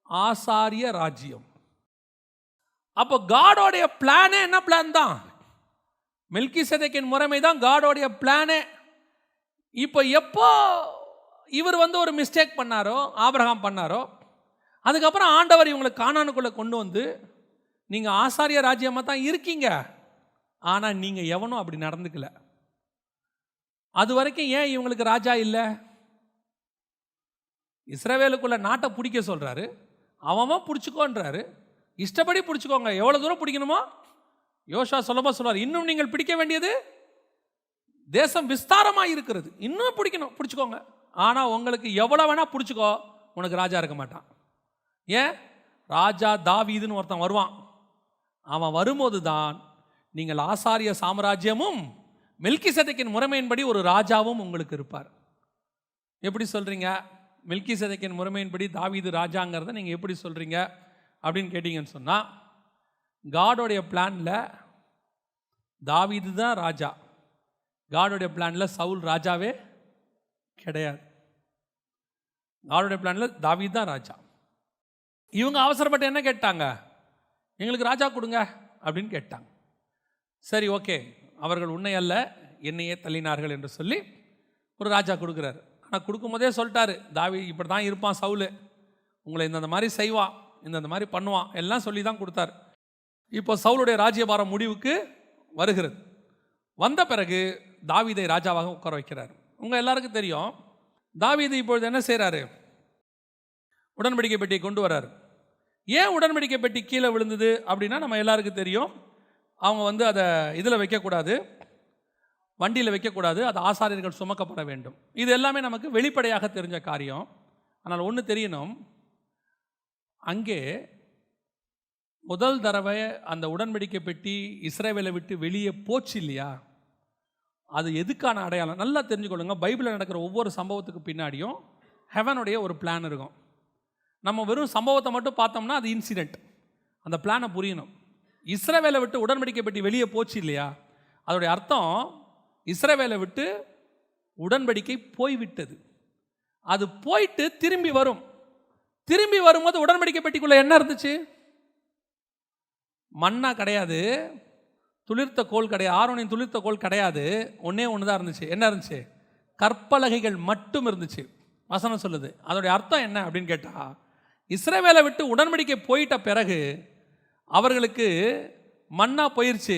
ஆசாரிய ராஜ்யம். அப்போ காடோடைய பிளானே என்ன பிளான் தான்? மெல்கிசேதேக்கின் முறைமை தான் காடோடைய பிளானே. இப்போ எப்போ இவர் ஒரு மிஸ்டேக் பண்ணாரோ, ஆபிரகாம் பண்ணாரோ, அதுக்கப்புறம் ஆண்டவர் இவங்களை கானானுக்குள்ளே கொண்டு வந்து நீங்கள் ஆசாரிய ராஜ்யமாக தான் இருக்கீங்க, ஆனால் நீங்கள் எவனும் அப்படி நடந்துக்கல. அது வரைக்கும் ஏன் இவங்களுக்கு ராஜா இல்லை? இஸ்ரவேலுக்குள்ள நாட்டை பிடிக்க சொல்கிறாரு, அவன் பிடிச்சிக்கோன்றாரு. இஷ்டப்படி பிடிச்சிக்கோங்க, எவ்வளோ தூரம் பிடிக்கணுமோ. யோசுவா சொல்லமா சொல்வார், இன்னும் நீங்கள் பிடிக்க வேண்டியது தேசம் விஸ்தாரமாக இருக்கிறது, இன்னும் பிடிச்சிக்கோங்க. ஆனால் உங்களுக்கு எவ்வளோ வேணால் பிடிச்சிக்கோ, உனக்கு ராஜா இருக்க மாட்டான். ஏன்? ராஜா தாவீதுன்னு ஒருத்தன் வருவான். அவன் வரும்போது தான் நீங்கள் ஆசாரிய சாம்ராஜ்யமும் மெல்கிசேதேக்கின் முறைமையின்படி ஒரு ராஜாவும் உங்களுக்கு இருப்பார். எப்படி சொல்கிறீங்க? மெல்கிசேதேக்கின் முறைமையின்படி தாவீது ராஜாங்கிறத நீங்கள் எப்படி சொல்கிறீங்க அப்படின்னு கேட்டிங்கன்னு சொன்னால், காடோடைய பிளானில் தாவீது தான் ராஜா, காடோடைய பிளானில் சவுல் ராஜாவே கிடையாது. காடோடைய பிளானில் தாவீது தான் ராஜா. இவங்க அவசரப்பட்டு என்ன கேட்டாங்க? எங்களுக்கு ராஜா கொடுங்க அப்படின்னு கேட்டாங்க. சரி, ஓகே, அவர்கள் உன்னை அல்ல என்னையே தள்ளினார்கள் என்று சொல்லி ஒரு ராஜா கொடுக்குறாரு. ஆனால் கொடுக்கும்போதே சொல்லிட்டாரு, தாவீது இப்படி தான் இருப்பான், சவுல் உங்களை இந்த மாதிரி செய்வான், இந்த மாதிரி பண்ணுவான், எல்லாம் சொல்லி தான் கொடுத்தாரு. இப்போ சவுலுடைய ராஜ்யபாரம் முடிவுக்கு வருகிறது. வந்த பிறகு தாவீதை ராஜாவாக உட்கார வைக்கிறார். உங்கள் எல்லாருக்கும் தெரியும், தாவீது இப்பொழுது என்ன செய்கிறாரு? உடன்படிக்கை பெட்டியை கொண்டு வர்றாரு. ஏன் உடன்படிக்கை பெட்டி கீழே விழுந்தது அப்படின்னா நம்ம எல்லாருக்கும் தெரியும். அவங்க அதை இதில் வைக்கக்கூடாது, வண்டியில் வைக்கக்கூடாது, அது ஆசாரியர்கள் சுமக்கப்பட வேண்டும். இது எல்லாமே நமக்கு வெளிப்படையாக தெரிஞ்ச காரியம். ஆனால் ஒன்று தெரியணும், அங்கே முதல் தடவை அந்த உடன்படிக்கை பெட்டி இஸ்ரவேலை விட்டு வெளியே போச்சு இல்லையா, அது எதுக்கான அடையாளம்? நல்லா தெரிஞ்சுக்கொள்ளுங்க. பைபிளில் நடக்கிற ஒவ்வொரு சம்பவத்துக்கு பின்னாடியும் ஹெவனுடைய ஒரு பிளான் இருக்கும். நம்ம வெறும் சம்பவத்தை மட்டும் பார்த்தோம்னா அது இன்சிடெண்ட். அந்த பிளானை புரியணும். இஸ்ரவேலை விட்டு உடன்படிக்கை பெட்டி வெளியே போச்சு இல்லையா, அதோடைய அர்த்தம் இஸ்ரவேலை விட்டு உடன்படிக்கை போய்விட்டது. அது போயிட்டு திரும்பி வரும். திரும்பி வரும்போது உடன்படிக்கை பெட்டிக்குள்ள என்ன இருந்துச்சு? மன்னா கிடையாது, துளிர்த்த கோல் கிடையாது, ஆரோனின் துளிர்த்த கோல் கிடையாது. ஒன்னே ஒன்று தான் இருந்துச்சு. என்ன இருந்துச்சு? கற்பலகைகள் மட்டும் இருந்துச்சு. வசனம் சொல்லுது. அதோடைய அர்த்தம் என்ன அப்படின்னு கேட்டால், இஸ்ரவேலை விட்டு உடன்படிக்கை போயிட்ட பிறகு அவர்களுக்கு மன்னா போயிடுச்சு.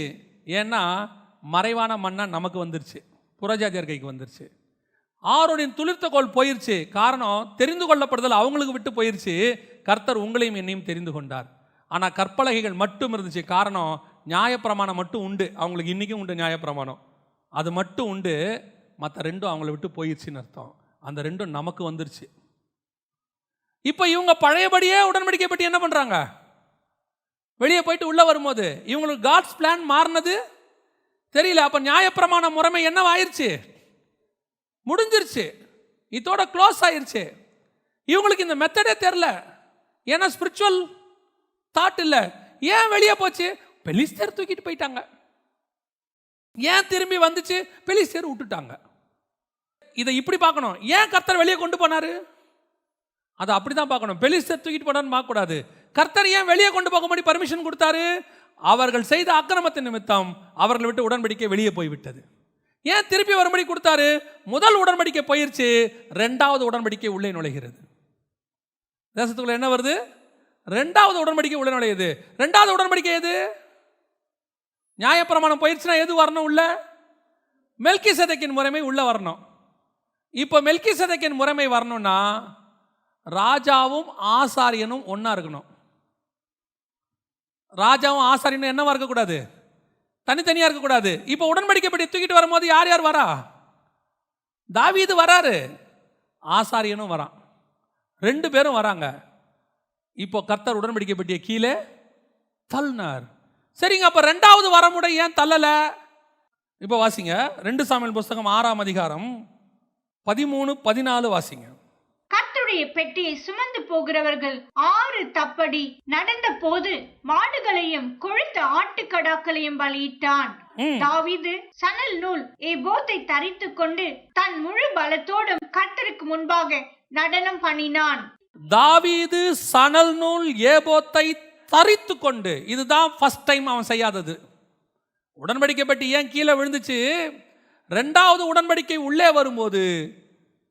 ஏன்னா மறைவான மன்னா நமக்கு வந்துருச்சு, புறஜாதியார் கைக்கு வந்துருச்சு. ஆரோனின் துளிர்த்த கோல் போயிடுச்சு. காரணம், தெரிந்து கொள்ளப்படுதல் அவங்களுக்கு விட்டு போயிடுச்சு. கர்த்தர் உங்களையும் என்னையும் தெரிந்து கொண்டார். ஆனால் கற்பலகைகள் மட்டும் இருந்துச்சு. காரணம், நியாயப்பிரமாணம் மட்டும் உண்டு. அவங்களுக்கு இன்றைக்கும் உண்டு நியாயப்பிரமாணம், அது மட்டும் உண்டு. மற்ற ரெண்டும் அவங்கள விட்டு போயிடுச்சுன்னு அர்த்தம். அந்த ரெண்டும் நமக்கு வந்துருச்சு. இப்போ இவங்க பழையபடியே உடன்படிக்கை பற்றி என்ன பண்ணுறாங்க? வெளியே போயிட்டு உள்ளே வரும்போது இவங்களுக்கு காட்ஸ் பிளான் மாறினது தெரியல. அப்போ நியாயப்பிரமாண முறைமை என்னவாயிருச்சு? முடிஞ்சிருச்சு, இதோட க்ளோஸ் ஆயிருச்சு. இவங்களுக்கு இந்த மெத்தடே தெரில. ஏன்னா ஸ்பிரிச்சுவல் தாட் இல்லை. ஏன் வெளியே போச்சு? பெலிஸ்தர் தூக்கிட்டு போயிட்டாங்க. ஏன் திரும்பி வந்துச்சு? பெலிஸ்தர் விட்டுட்டாங்க. இதை இப்படி பார்க்கணும். ஏன் கர்த்தர் வெளியே கொண்டு போனாரு? அதை அப்படி தான் பார்க்கணும். பெலிஸ்தர் தூக்கிட்டு போனான்னு பார்க்கக்கூடாது. கர்த்தர் ஏன் வெளியே கொண்டு போகும்படி பர்மிஷன் கொடுத்தாரு? அவர்கள் செய்த அக்கிரமத்தின் நிமித்தம் அவர்களை விட்டு உடன்படிக்கை வெளியே போய்விட்டது. ஏன் திருப்பி வரும்படி கொடுத்தாரு? முதல் உடன்படிக்கை போயிருச்சு, ரெண்டாவது உடன்படிக்கை உள்ளே நுழைகிறது. தேசத்துக்குள்ள என்ன வருது? ரெண்டாவது உடன்படிக்கை உள்ளே நுழையுது. ரெண்டாவது உடன்படிக்கை எது? நியாயப்பிரமாணம் போயிருச்சுன்னா எது வரணும்? உள்ள மெல்கிசேதேக்கின் முறைமை உள்ள வரணும். இப்போ மெல்கிசேதேக்கின் முறைமை வரணும்னா ராஜாவும் ஆசாரியனும் ஒன்னா இருக்கணும். ராஜாவும் ஆசாரியனும் என்னவா இருக்கக்கூடாது? தனித்தனியா இருக்கக்கூடாது. இப்போ உடன்படிக்கை படி தூக்கிட்டு வரும்போது யார் யார் வரா? தாவீது வராரு, ஆசாரியனும் வரான், ரெண்டு பேரும் வராங்க. இப்போ கர்த்தர் உடன்படிக்கை பட்டிய கீழே தள்ளினார். சரிங்க, அப்ப ரெண்டாவது வரமுறை ஏன் தள்ளல? இப்போ வாசிங்க 2 சாமுவேல் புஸ்தகம் 6ஆம் அதிகாரம் 13-14 வாசிங்க. கர்த்தருடைய பெட்டியை சுமந்து போகிறவர்கள் 6 தப்படி நடந்த போது மாடுகளையும் கொழுத்த ஆட்டுக்கடாக்களையும் பலியிட்டான். தாவீது சணல் நூல் ஏபோத்தை தரித்து கொண்டு தன் முழு பலத்தோடும் கர்த்தருக்கு முன்பாக நடனம் பண்ணினான். தாவீது சணல் நூல் ஏபோத்தை தரித்து கொண்டு, இதுதான் ஃபர்ஸ்ட் டைம் அவன் செய்யாதது. உடன்படிக்கை பற்றி ஏன் கீழே விழுந்துச்சு? ரெண்டாவது உடன்படிக்கை உள்ளே வரும்போது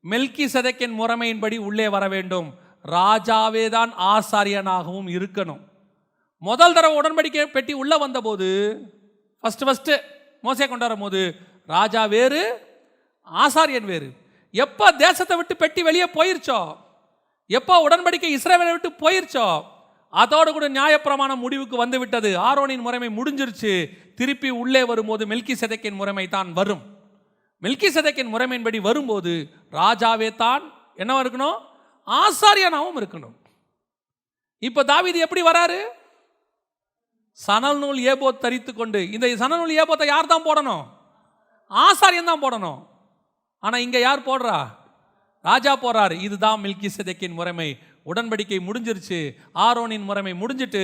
மெல்கிசேதேக்கின் முறைமையின்படி உள்ளே வர வேண்டும். ராஜாவே தான் ஆசாரியனாகவும் இருக்கணும். முதல் தடவை உடன்படிக்கை பெட்டி உள்ள வந்தபோது ஃபஸ்ட்டு மோசே கொண்டு வரும்போது ராஜா வேறு ஆசாரியன் வேறு. எப்போ தேசத்தை விட்டு பெட்டி வெளியே போயிருச்சோ, எப்போ உடன்படிக்கை இஸ்ரவேலை விட்டு போயிருச்சோ, அதோடு கூட நியாயப்பிரமாணம் முடிவுக்கு வந்து விட்டது. ஆரோனின் முறைமை முடிஞ்சிருச்சு. திருப்பி உள்ளே வரும்போது மெல்கிசேதேக்கின் முறைமை தான் வரும். மெல்கிசேதேக்கின் முறைமையின்படி வரும்போது ராஜாவே தான் என்னவா இருக்கணும், ஆசாரியனாகவும் இருக்கணும். இப்போ தாவீது எப்படி வராரு? சணல் நூல் ஏபோத் தரித்து கொண்டு. இந்த சணல் நூல் ஏபோத்தை யார் தான் போடணும்? ஆசாரியன் தான் போடணும். ஆனால் இங்கே யார் போடுறா? ராஜா போடுறாரு. இதுதான் மெல்கிசேதேக்கின் முறைமை. உடன்படிக்கை முடிஞ்சிருச்சு. ஆரோனின் முறைமை முடிஞ்சிட்டு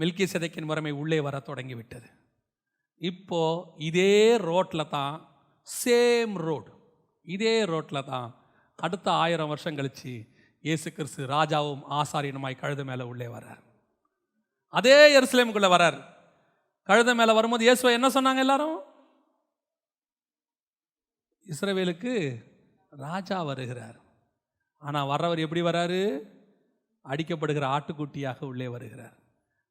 மெல்கிசேதேக்கின் முறைமை உள்ளே வர தொடங்கி விட்டது. இப்போ இதே ரோட்டில் தான், சேம் ரோடு, இதே ரோட்டில் தான் அடுத்த 1000 வருஷம் கழிச்சு இயேசு கிறிஸ்து ராஜாவும் ஆசாரியனுமாய் கழுதை மேலே உள்ளே வர்றார். அதே எருசலேமுக்குள்ளே வரார். கழுதை மேலே வரும்போது இயேசுவை என்ன சொன்னாங்க எல்லாரும்? இஸ்ரவேலுக்கு ராஜா வருகிறார். ஆனால் வர்றவர் எப்படி வராரு? அடிக்கப்படுகிற ஆட்டுக்குட்டியாக உள்ளே வருகிறார்.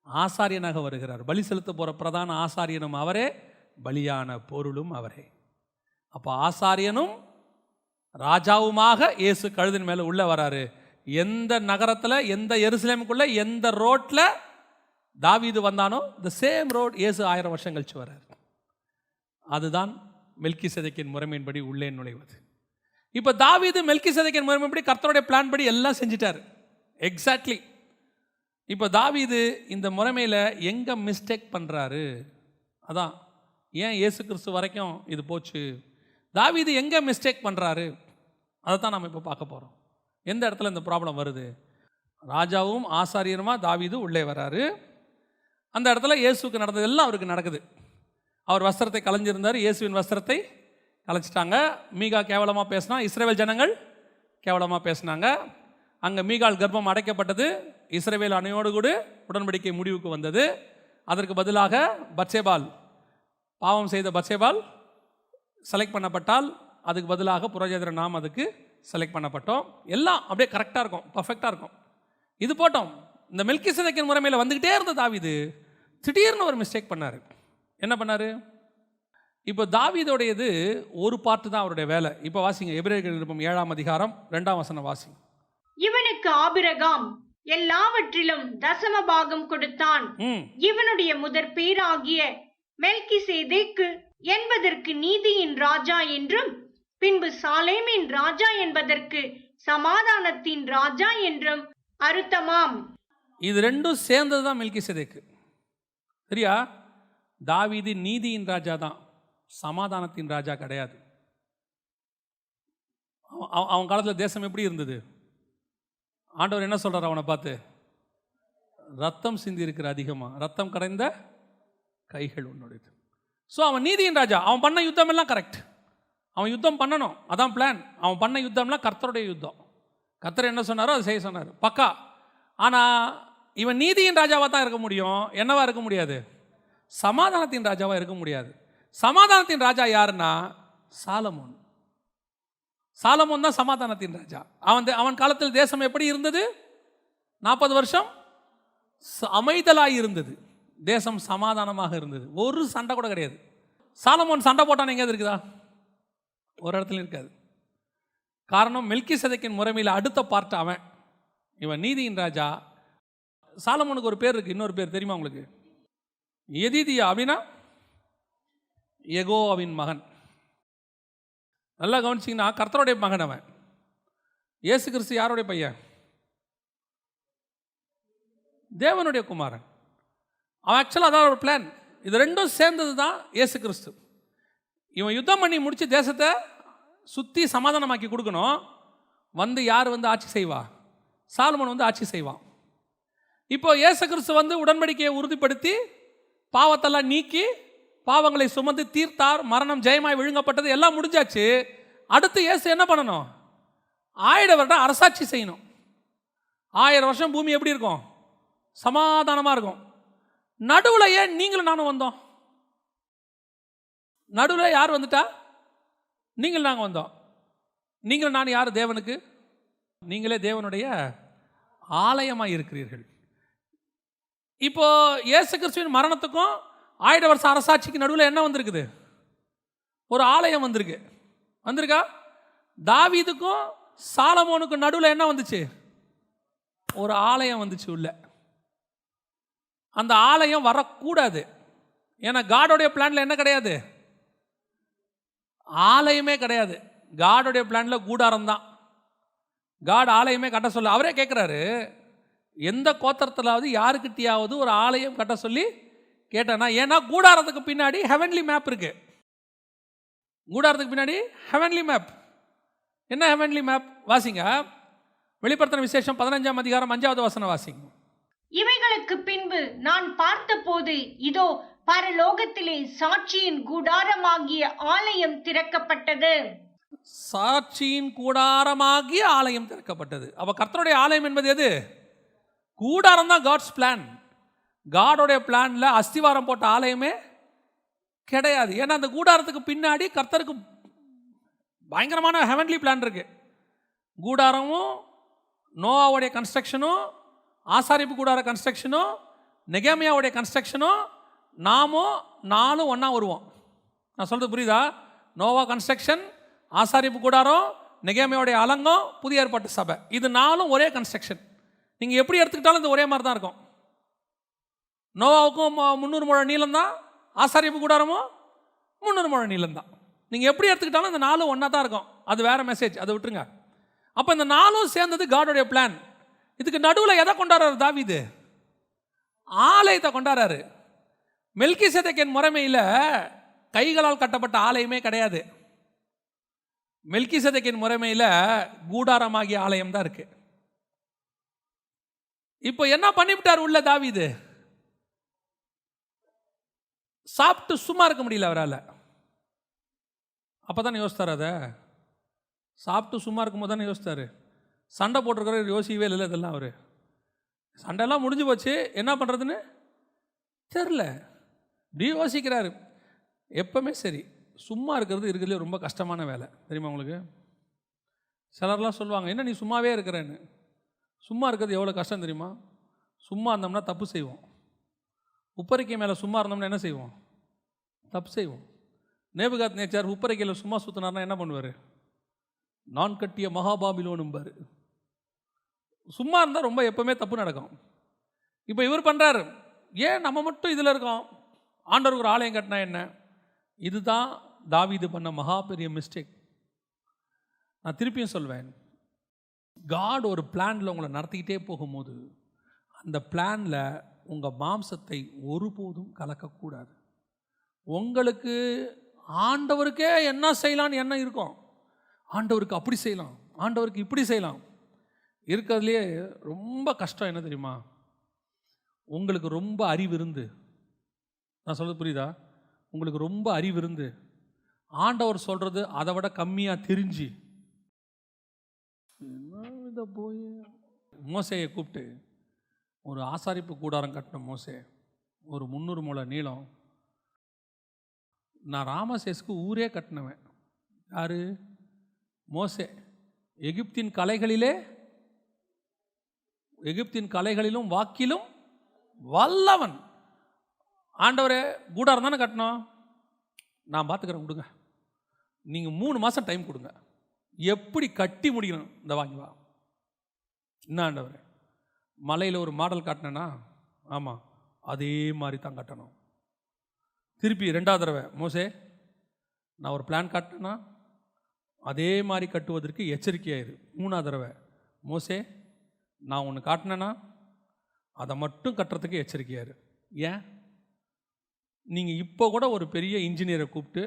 ஆசாரியனாக வருகிறார். பலி செலுத்த போகிற பிரதான ஆசாரியனும் அவரே, பலியான பொருளும் அவரே. அப்போ ஆசாரியனும் ராஜாவுமாக இயேசு கழுதின் மேலே உள்ளே வராரு. எந்த நகரத்தில், எந்த எருசலேமுக்குள்ள, எந்த ரோட்டில் தாவீது வந்தானோ த சேம் ரோட் இயேசு 1000 வருஷம் கழிச்சு வர்றார். அதுதான் மெல்கிசேதேக்கின் முறைமையின்படி உள்ளே நுழைவது. இப்போ தாவீது மெல்கிசேதேக்கின் முறைமைப்படி கர்த்தருடைய பிளான் படி எல்லாம் செஞ்சிட்டார். எக்ஸாக்ட்லி. இப்போ தாவீது இந்த முறைமையில் எங்கே மிஸ்டேக் பண்ணுறாரு? அதான் ஏன் இயேசு கிறிஸ்து வரைக்கும் இது போச்சு. தாவீது எங்கே மிஸ்டேக் பண்ணுறாரு அதை தான் நம்ம இப்போ பார்க்க போகிறோம். எந்த இடத்துல இந்த ப்ராப்ளம் வருது? ராஜாவும் ஆசாரியருமா தாவீது உள்ளே வராரு. அந்த இடத்துல இயேசுக்கு நடந்தது எல்லாம் அவருக்கு நடக்குது. அவர் வஸ்திரத்தை கலைஞ்சிருந்தார், இயேசுவின் வஸ்திரத்தை கலைச்சிட்டாங்க. மீகா கேவலமாக பேசினா, இஸ்ரவேல் ஜனங்கள் கேவலமாக பேசினாங்க. அங்கே மீகால் கர்ப்பம் அடைக்கப்பட்டது. இஸ்ரவேல் அணையோடு கூட உடன்படிக்கை முடிவுக்கு வந்தது. அதற்கு பதிலாக பத்சேபால், பாவம் செய்த பத்சேபால் செலக்ட் பண்ணப்பட்டால், அதுக்கு பதிலாக புரோஜேதர நாம் அதுக்கு செலக்ட் பண்ணப்பட்டோம். எல்லாம் அப்படியே கரெக்டாக இருக்கும், பர்ஃபெக்டாக இருக்கும். இது போட்டோம். இந்த மெல்கிசேதேக்கின் முறைமையில் வந்துக்கிட்டே இருந்த தாவீது திடீர்னு ஒரு மிஸ்டேக் பண்ணார். என்ன பண்ணார்? இப்போ தாவீதோடையது ஒரு பார்ட்டு தான் அவருடைய வேலை. இப்போ வாசிங்க, எபிரேயர் நிருபம் 7ஆம் அதிகாரம் 2ஆம் வசனம் வாசிங்க. இவனுக்கு ஆபிரகாம் எல்லாவற்றிலும் தசம பாகம் கொடுத்தான். இவனுடைய முதற் பேராகிய மெல்கிசேதேக்கு என்பதற்கு நீதியின் ராஜா என்றும், பின்பு சாலேமின் ராஜா என்பதற்கு சமாதானத்தின் ராஜா என்றும் அர்த்தமாம். இது ரெண்டும் சேர்ந்தது தான் மெல்கிசேதேக்கு. சரியா? தாவீது நீதியின் ராஜா தான், சமாதானத்தின் ராஜா கிடையாது. அவன் காலத்தில் தேசம் எப்படி இருந்தது? ஆண்டவர் என்ன சொல்றார் அவனை பார்த்து? ரத்தம் சிந்தி இருக்கிற அதிகமாக, ரத்தம் கரைந்த கைகள் உன்னுடையது. ஸோ அவன் நீதியின் ராஜா. அவன் பண்ண யுத்தம் எல்லாம் கரெக்ட். அவன் யுத்தம் பண்ணணும், அதான் பிளான். அவன் பண்ண யுத்தம்லாம் கர்த்தருடைய யுத்தம். கர்த்தர் என்ன சொன்னாரோ அதை செய்ய சொன்னார், பக்கா. ஆனால் இவன் நீதியின் ராஜாவாக தான் இருக்க முடியும். என்னவா இருக்க முடியாது? சமாதானத்தின் ராஜாவாக இருக்க முடியாது. சமாதானத்தின் ராஜா யாருன்னா சாலமோன். சாலமோன் தான் சமாதானத்தின் ராஜா. அவன் காலத்தில் தேசம் எப்படி இருந்தது? 40 வருஷம் அமைதலாக இருந்தது. தேசம் சமாதானமாக இருந்தது. ஒரு சண்டை கூட கிடையாது. சாலமோன் சண்டை போட்டான் எங்கேயாவது இருக்குதா? ஒரு இடத்துல இருக்காது. காரணம், மெல்கிசேதேக்கின் முறைமையில் அடுத்த பார்ட் அவன். இவன் நீதியின் ராஜா. சாலமோனுக்கு ஒரு பேர் இருக்கு, இன்னொரு பேர் தெரியுமா உங்களுக்கு? எதிதியா. அப்படின்னா யெகோவாவின் மகன். நல்லா கவனிச்சிங்கன்னா கர்த்தருடைய மகன் அவன். இயேசு கிறிஸ்து யாருடைய பையன்? தேவனுடைய குமாரன். அவன் ஆக்சுவலாக அதான் ஒரு பிளான். இது ரெண்டும் சேர்ந்தது தான் இயேசு கிறிஸ்து. இவன் யுத்தம் பண்ணி முடிச்சு தேசத்தை சுற்றி சமாதானமாக்கி கொடுக்கணும். யார் ஆட்சி செய்வா? சாலமோன் ஆட்சி செய்வான். இப்போ இயேசு கிறிஸ்து உடன்படிக்கையை உறுதிப்படுத்தி பாவத்தெல்லாம் நீக்கி பாவங்களை சுமந்து தீர்த்தார். மரணம் ஜெயமாய் விழுங்கப்பட்டது, எல்லாம் முடிஞ்சாச்சு. அடுத்து இயேசு என்ன பண்ணணும்? 1000 வருடம் அரசாட்சி செய்யணும். 1000 வருஷம் பூமி எப்படி இருக்கும்? சமாதானமாக இருக்கும். நடுவில் ஏன் நீங்களும் நானும் வந்தோம்? நடுவில் யார் வந்துட்டா? நீங்களும் நாங்கள் வந்தோம். நீங்களும் நான் யார் தேவனுக்கு? நீங்களே தேவனுடைய ஆலயமாக இருக்கிறீர்கள். இப்போ இயேசு கிறிஸ்துவின் மரணத்துக்கும் 1000 வருஷ அரசாட்சிக்கு நடுவில் என்ன வந்திருக்குது? ஒரு ஆலயம் வந்திருக்கா? தாவீதுக்கும் சாலமோனுக்கும் நடுவில் என்ன வந்துச்சு? ஒரு ஆலயம் வந்துச்சு உள்ள. அந்த ஆலயம் வரக்கூடாது. ஏன்னா காடோடைய பிளான்ல என்ன கிடையாது? ஆலயமே கிடையாது. காடோடைய பிளான்ல கூடாரம் தான். காட் ஆலயமே கட்ட சொல்ல அவரே கேட்குறாரு, எந்த கோத்திரத்திலாவது யாருக்கிட்டையாவது ஒரு ஆலயம் கட்ட சொல்லி கேட்டேன்னா, ஏன்னா கூடாரத்துக்கு பின்னாடி ஹெவன்லி மேப் இருக்கு. கூடாரத்துக்கு பின்னாடி ஹெவன்லி மேப். என்ன ஹெவன்லி மேப்? வாசிங்க, வெளிப்படுத்தின விசேஷம் 15ஆம் அதிகாரம் 5வது வசனம் வாசிங்க. இவைகளுக்கு பின்பு நான் பார்த்தபோது இதோ பரலோகத்திலே சாட்சியின் கூடாரமாகிய ஆலயம் திறக்கப்பட்டது. சாட்சியின் கூடாரமாகிய ஆலயம் திறக்கப்பட்டது. அப்ப கர்த்தருடைய ஆலயம் என்பது எது? கூடாரம் தான். God's plan. காடோடைய பிளான்ல அஸ்திவாரம் போட்ட ஆலயமே கிடையாது. ஏன்னா அந்த கூடாரத்துக்கு பின்னாடி கர்த்தருக்கு பயங்கரமான ஹெவன்லி பிளான் இருக்கு. கூடாரமும் நோவாவுடைய கன்ஸ்ட்ரக்ஷனும், ஆசாரிப்பு கூடார கன்ஸ்ட்ரக்ஷனும், நெகேமியாவுடைய கன்ஸ்ட்ரக்ஷனும், நாலும் ஒன்றா வருவோம். நான் சொல்கிறது புரியுதா? நோவா கன்ஸ்ட்ரக்ஷன், ஆசாரிப்பு கூடாரம், நெகேமியாவுடைய அலங்கம், புதிய ஏற்பாட்டு சபை, இது 4ம் ஒரே கன்ஸ்ட்ரக்ஷன். நீங்கள் எப்படி எடுத்துக்கிட்டாலும் இது ஒரே மாதிரி தான் இருக்கும். நோவாவுக்கும் 300 முழ நீளம் தான், ஆசாரிப்பு கூடாரமும் 300 முழ நீளம் தான். நீங்கள் எப்படி எடுத்துக்கிட்டாலும் இந்த 4ம் ஒன்றா தான் இருக்கும். அது வேற மெசேஜ், அதை விட்டுருங்க. அப்போ இந்த 4ம் சேர்ந்தது காடோடைய பிளான். இதுக்கு நடுவில் எதை கொண்டாடுறாரு தாவீது? ஆலயத்தை கொண்டாடுறாரு. மெல்கிசேதேக்கின் முறைமையில் கைகளால் கட்டப்பட்ட ஆலயமே கிடையாது. மெல்கிசேதேக்கின் முறைமையில் கூடாரமாகிய ஆலயம் தான் இருக்கு. இப்போ என்ன பண்ணிவிட்டார் உள்ள தாவீது? சாப்பிட்டு சும்மா இருக்க முடியல அவரால். அப்பதான் யோசித்தார். அதை சாப்பிட்டு சும்மா இருக்கும்போது தானே யோசித்தார். சண்டை போட்டிருக்கிற யோசிக்கவே இல்லை. இதெல்லாம் அவர் சண்டைலாம் முடிஞ்சு போச்சு, என்ன பண்ணுறதுன்னு தெரில, இப்படி யோசிக்கிறாரு. எப்பவுமே சரி, சும்மா இருக்கிறது இருக்கிறதுலே ரொம்ப கஷ்டமான வேலை தெரியுமா உங்களுக்கு? சிலர்லாம் சொல்லுவாங்க, என்ன நீ சும்மாவே இருக்கிறேன்னு. சும்மா இருக்கிறது எவ்வளோ கஷ்டம் தெரியுமா? சும்மா இருந்தோம்னா தப்பு செய்வோம். உப்பரிக்கை மேலே சும்மா இருந்தோம்னா என்ன செய்வோம்? தப்பு செய்வோம். நேபுகாத் நேச்சார் உப்பரிக்கையில் சும்மா சுற்றினார்னா என்ன பண்ணுவார்? நான் கட்டிய மகாபாபிலோனும்பார். சும்மா இருந்தால் ரொம்ப எப்பவுமே தப்பு நடக்கும். இப்போ இவர் பண்ணுறாரு, ஏன் நம்ம மட்டும் இதில் இருக்கோம்? ஆண்டவருக்கு ஒரு ஆலயம் கட்டினா என்ன? இதுதான் தாவீது பண்ண மகா பெரிய மிஸ்டேக். நான் திருப்பியும் சொல்வேன், காட் ஒரு பிளானில் உங்களை நடத்திக்கிட்டே போகும்போது அந்த பிளானில் உங்கள் மாம்சத்தை ஒருபோதும் கலக்கக்கூடாது. உங்களுக்கு ஆண்டவருக்கே என்ன செய்யலான்னு என்ன இருக்கும்? ஆண்டவருக்கு அப்படி செய்யலாம், ஆண்டவருக்கு இப்படி செய்யலாம். இருக்கிறதுலே ரொம்ப கஷ்டம் என்ன தெரியுமா? உங்களுக்கு ரொம்ப அறிவு இருந்து, நான் சொல்கிறது புரியுதா? உங்களுக்கு ரொம்ப அறிவு இருந்து ஆண்டவர் சொல்கிறது அதை விட கம்மியாக தெரிஞ்சு இதை போய் மோசையை கூப்பிட்டு ஒரு ஆசாரிப்பு கூடாரம் கட்டின மோசே, ஒரு 300 முழ நீளம். நான் ராமசேஸ்க்கு ஊரே கட்டினவன். யாரு? மோசே. எகிப்தின் கலைகளிலும் வாக்கிலும் வல்லவன். ஆண்டவரே கூடாரம் தானே கட்டணும், நான் பார்த்துக்கிறேன், கொடுங்க, நீங்கள் 3 மாதம் டைம் கொடுங்க, எப்படி கட்டி முடிக்கணும் இந்த வாங்கி வா. என்ன ஆண்டவரே, மலையில் ஒரு மாடல் காட்டினேன்னா ஆமாம் அதே மாதிரி தான் கட்டணும். திருப்பி 2வது தடவை, மோசே நான் ஒரு பிளான் காட்டினேன்னா அதே மாதிரி கட்டுவதற்கு எச்சரிக்கையாயிரு. 3வது தடவை, மோசே நான் ஒன்று காட்டினேன்னா அதை மட்டும் கட்டுறதுக்கு எச்சரிக்கையாயிரு. ஏன்? நீங்கள் இப்போ கூட ஒரு பெரிய இன்ஜினியரை கூப்பிட்டு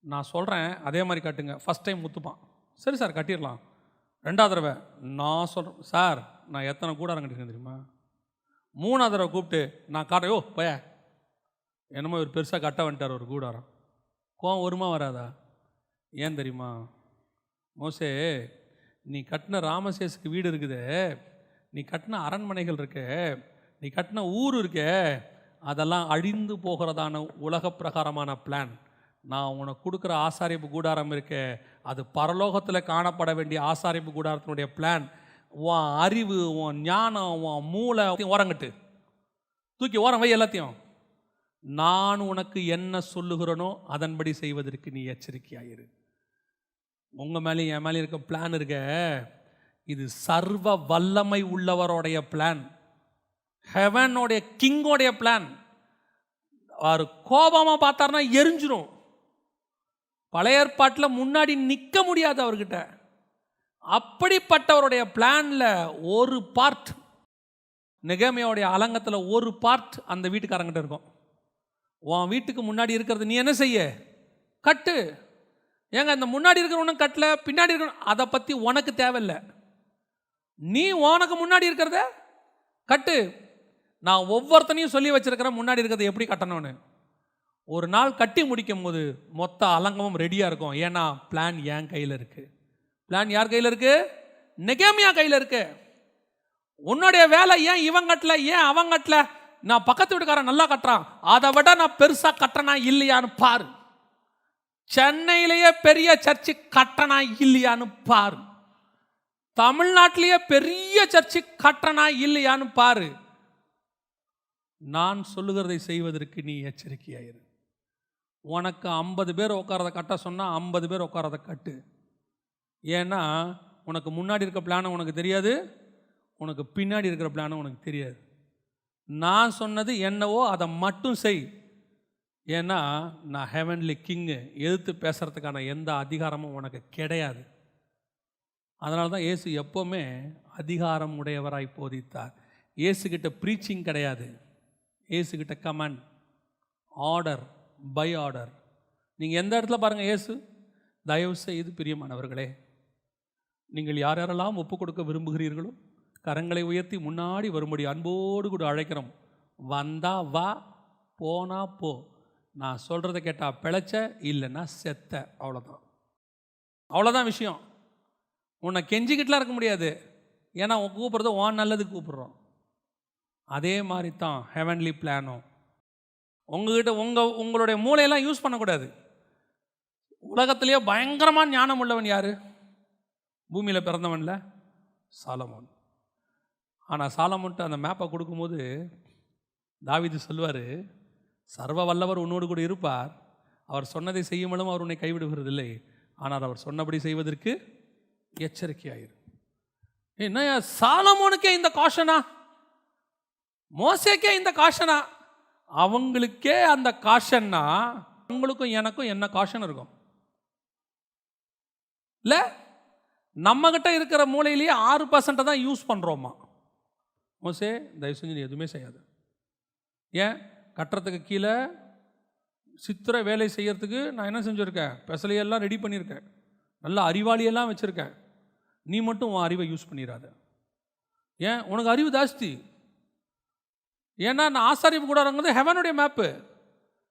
நான் சொல்கிறேன் அதே மாதிரி கட்டுங்க, ஃபஸ்ட் டைம் முத்துப்பான், சரி சார் கட்டிடலாம். 2வது தடவை நான் சொல்கிறேன், சார் நான் எத்தனை கூடாரம் கட்டிருக்கேன் தெரியுமா? 3வது தடவை கூப்பிட்டு நான் காட்டுறேன், ஓ பய என்னமோ ஒரு பெருசாக கட்ட வந்துட்டார் ஒரு கூடாரம். கோவம் வருமா வராதா? ஏன் தெரியுமா? மோசே நீ கட்டின ராமசேஸுக்கு வீடு இருக்குது, நீ கட்டின அரண்மனைகள் இருக்கு, நீ கட்டின ஊர் இருக்கு, அதெல்லாம் அழிந்து போகிறதான உலக பிரகாரமான பிளான். நான் உனக்கு கொடுக்குற ஆசாரிப்பு கூடாரம் இருக்கு, அது பரலோகத்தில் காணப்பட வேண்டிய ஆசாரிப்பு கூடாரத்தினுடைய பிளான். உன் அறிவு, உன் ஞானம், உன் மூளை ஓரங்கட்டு, தூக்கி ஓரம் வை எல்லாத்தையும். நான் உனக்கு என்ன சொல்லுகிறனோ அதன்படி செய்வதற்கு நீ எச்சரிக்கையாயிரு. உங்கள் மேலேயும் என் மேலே இருக்க பிளான் இருக்க, இது சர்வ வல்லமை உள்ளவருடைய பிளான், ஹெவனோடைய கிங்கோடைய பிளான். அவர் கோபமாக பார்த்தாருன்னா எரிஞ்சிரும். பழைய ஏற்பாட்டில் முன்னாடி நிற்க முடியாது அவர்கிட்ட. அப்படிப்பட்டவருடைய பிளானில் ஒரு பார்ட், நெகேமியாவுடைய அலங்கத்தில் ஒரு பார்ட் அந்த வீட்டுக்காரங்கிட்ட இருக்கும். உன் வீட்டுக்கு முன்னாடி இருக்கிறது நீ என்ன செய்ய? கட்டு. ஏங்க இந்த முன்னாடி இருக்கிறவனும் கட்டல, பின்னாடி இருக்கிற அதை பற்றி உனக்கு தேவையில்லை. நீ உனக்கு முன்னாடி இருக்கிறத கட்டு. நான் ஒவ்வொருத்தனையும் சொல்லி வச்சிருக்கிறேன் முன்னாடி இருக்கிறத எப்படி கட்டணும்னு. ஒரு நாள் கட்டி முடிக்கும் போது மொத்த அலங்கமும் ரெடியாக இருக்கும். ஏன்னா பிளான் என் கையில் இருக்கு. பிளான் யார் கையில் இருக்கு? நெகேமியா கையில் இருக்கு. உன்னுடைய வேலை ஏன் இவன் கட்டல, ஏன் அவன் கட்டல, நான் பக்கத்து வீட்டுக்காரன் நல்லா கட்டுறான், அதை விட நான் பெருசா கட்டனா இல்லையான்னு பாரு. சென்னையிலேயே பெரிய சர்ச்சு கட்டனா இல்லையான்னு பாரு. தமிழ்நாட்டிலேயே பெரிய சர்ச்சு கட்டனா இல்லையான்னு பாரு. நான் சொல்லுகிறதை செய்வதற்கு நீ எச்சரிக்கையாயிரு. உனக்கு 50 பேர் உட்காரத கட்ட சொன்னால் 50 பேர் உட்காரத கட்டு. ஏன்னா உனக்கு முன்னாடி இருக்க பிளானும் உனக்கு தெரியாது, உனக்கு பின்னாடி இருக்கிற பிளானும் உனக்கு தெரியாது. நான் சொன்னது என்னவோ அதை மட்டும் செய். ஏன்னா நான் ஹெவன்லி கிங்கு, எதிர்த்து பேசுகிறதுக்கான எந்த அதிகாரமும் உனக்கு கிடையாது. அதனால தான் இயேசு எப்போவுமே அதிகாரம் உடையவராய் போதித்தார். இயேசுகிட்ட ப்ரீச்சிங் கிடையாது, இயேசுகிட்ட கமாண்ட், ஆர்டர் பை ஆர்டர். நீங்கள் எந்த இடத்துல பாருங்கள், இயேசு தயவு செய்து பிரியமானவர்களே, நீங்கள் யார் யாரெல்லாம் ஒப்பு கொடுக்க விரும்புகிறீர்களோ கரங்களை உயர்த்தி முன்னாடி வரும்படி அன்போடு கூட அழைக்கிறோம். வந்தா வா, போனா போ. நான் சொல்கிறத கேட்டால் பிழைச்ச, இல்லைன்னா செத்த. அவ்வளோதான், அவ்வளோதான் விஷயம். உன்னை கெஞ்சிக்கிட்டுலாம் இருக்க முடியாது. ஏன்னா உன் கூப்பிட்றது உன் நல்லதுக்கு கூப்பிட்றோம். அதே மாதிரி தான் ஹெவன்லி பிளானும். உங்ககிட்ட உங்களுடைய மூளையெல்லாம் யூஸ் பண்ணக்கூடாது. உலகத்திலேயே பயங்கரமான ஞானம் உள்ளவன் யார்? பூமியில் பிறந்தவன்ல சாலமோன். ஆனால் சாலமோன்ட்டு அந்த மேப்பை கொடுக்கும்போது தாவீது சொல்வார், சர்வ வல்லவர் உன்னோடு கூட இருப்பார், அவர் சொன்னதை செய்யும்போதும் அவர் உன்னை கைவிடுகிறதில்லை, ஆனால் அவர் சொன்னபடி செய்வதற்கு எச்சரிக்கையாயிரு. என்ன சாலமோனுக்கே இந்த காஷனா, மோசேக்கே இந்த காஷனா, அவங்களுக்கே அந்த காஷன்னா உங்களுக்கும் எனக்கும் என்ன காஷன் இருக்கும் இல்லை? நம்மகிட்ட இருக்கிற மூளையிலேயே 6% தான் யூஸ் பண்ணுறோமா. மோசே தயவு செஞ்சு நீ எதுவுமே செய்யாது. ஏன்? கட்டுறதுக்கு கீழே சித்திர வேலை செய்யறதுக்கு நான் என்ன செஞ்சுருக்கேன்? பெசலையெல்லாம் ரெடி பண்ணியிருக்கேன், நல்ல அறிவாளியெல்லாம் வச்சுருக்கேன். நீ மட்டும் உன் அறிவை யூஸ் பண்ணிடாத. ஏன்? உனக்கு அறிவு ஜாஸ்தி. ஏன்னா நான் ஆசாரிப்பு கூட இறங்குறது ஹெவனுடைய மேப்பு.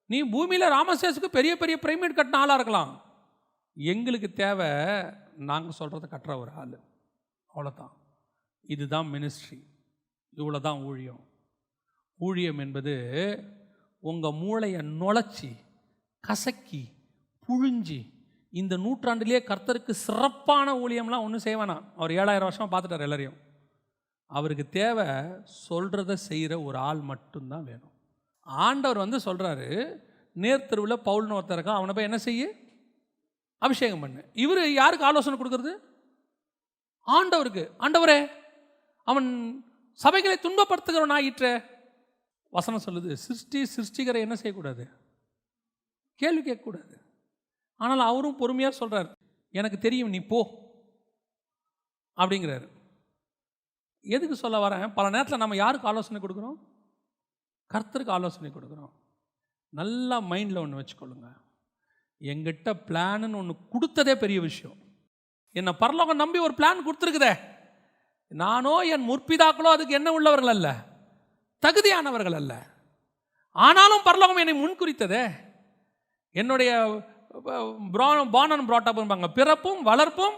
நீ பூமியில் ராமசேஸுக்கு பெரிய பெரிய பிரமிட் கட்டின ஆளாக இருக்கலாம். எங்களுக்கு தேவை நாங்கள் சொல்கிறத கட்டுற ஒரு ஆள். அவ்வளோதான். இதுதான் மினிஸ்ட்ரி, இவ்வளோ தான் ஊழியம். ஊழியம் என்பது உங்கள் மூளையை நுழைச்சி கசக்கி புழிஞ்சி, இந்த நூற்றாண்டிலே கர்த்தருக்கு சிறப்பான ஊழியம்லாம் ஒன்றும் செய்வானா. அவர் 7000 வருஷமாக பார்த்துட்டார் எல்லாரையும். அவருக்கு தேவை சொல்கிறத செய்கிற ஒரு ஆள் மட்டும்தான் வேணும். ஆண்டவர் சொல்கிறாரு, நேர்த்தருவில் பவுல்னு ஒருத்தர் இருக்கான், அவனை போய் என்ன செய்ய? அபிஷேகம் பண்ணு. இவர் யாருக்கு ஆலோசனை கொடுக்கறது? ஆண்டவருக்கு. ஆண்டவரே, அவன் சபைகளை துன்பப்படுத்துகிறவன் ஆயிற்ற. வசனம் சொல்லுது, சிருஷ்டிகரை என்ன செய்யக்கூடாது? கேள்வி கேட்கக்கூடாது. ஆனால் அவரும் பொறுமையாக சொல்கிறார், எனக்கு தெரியும், நீ போ அப்படிங்கிறாரு. எதுக்கு சொல்ல வரேன்? பல நேரத்தில் நம்ம யாருக்கு ஆலோசனை கொடுக்குறோம்? கர்த்தருக்கு ஆலோசனை கொடுக்குறோம். நல்லா மைண்டில் ஒன்று வச்சுக்கொள்ளுங்க, எங்கிட்ட பிளான்னு ஒன்று கொடுத்ததே பெரிய விஷயம். என்னை பரலோகம் நம்பி ஒரு பிளான் கொடுத்துருக்குதே, நானோ என் முற்பிதாக்களோ அதுக்கு என்ன உள்ளவர்கள் அல்ல, தகுதியானவர்கள் அல்ல. ஆனாலும் பரலோகம் என்னை முன்குறித்ததே. என்னுடைய பார்ன் அண்ட் brought up என்பாங்க, பிறப்பும் வளர்ப்பும்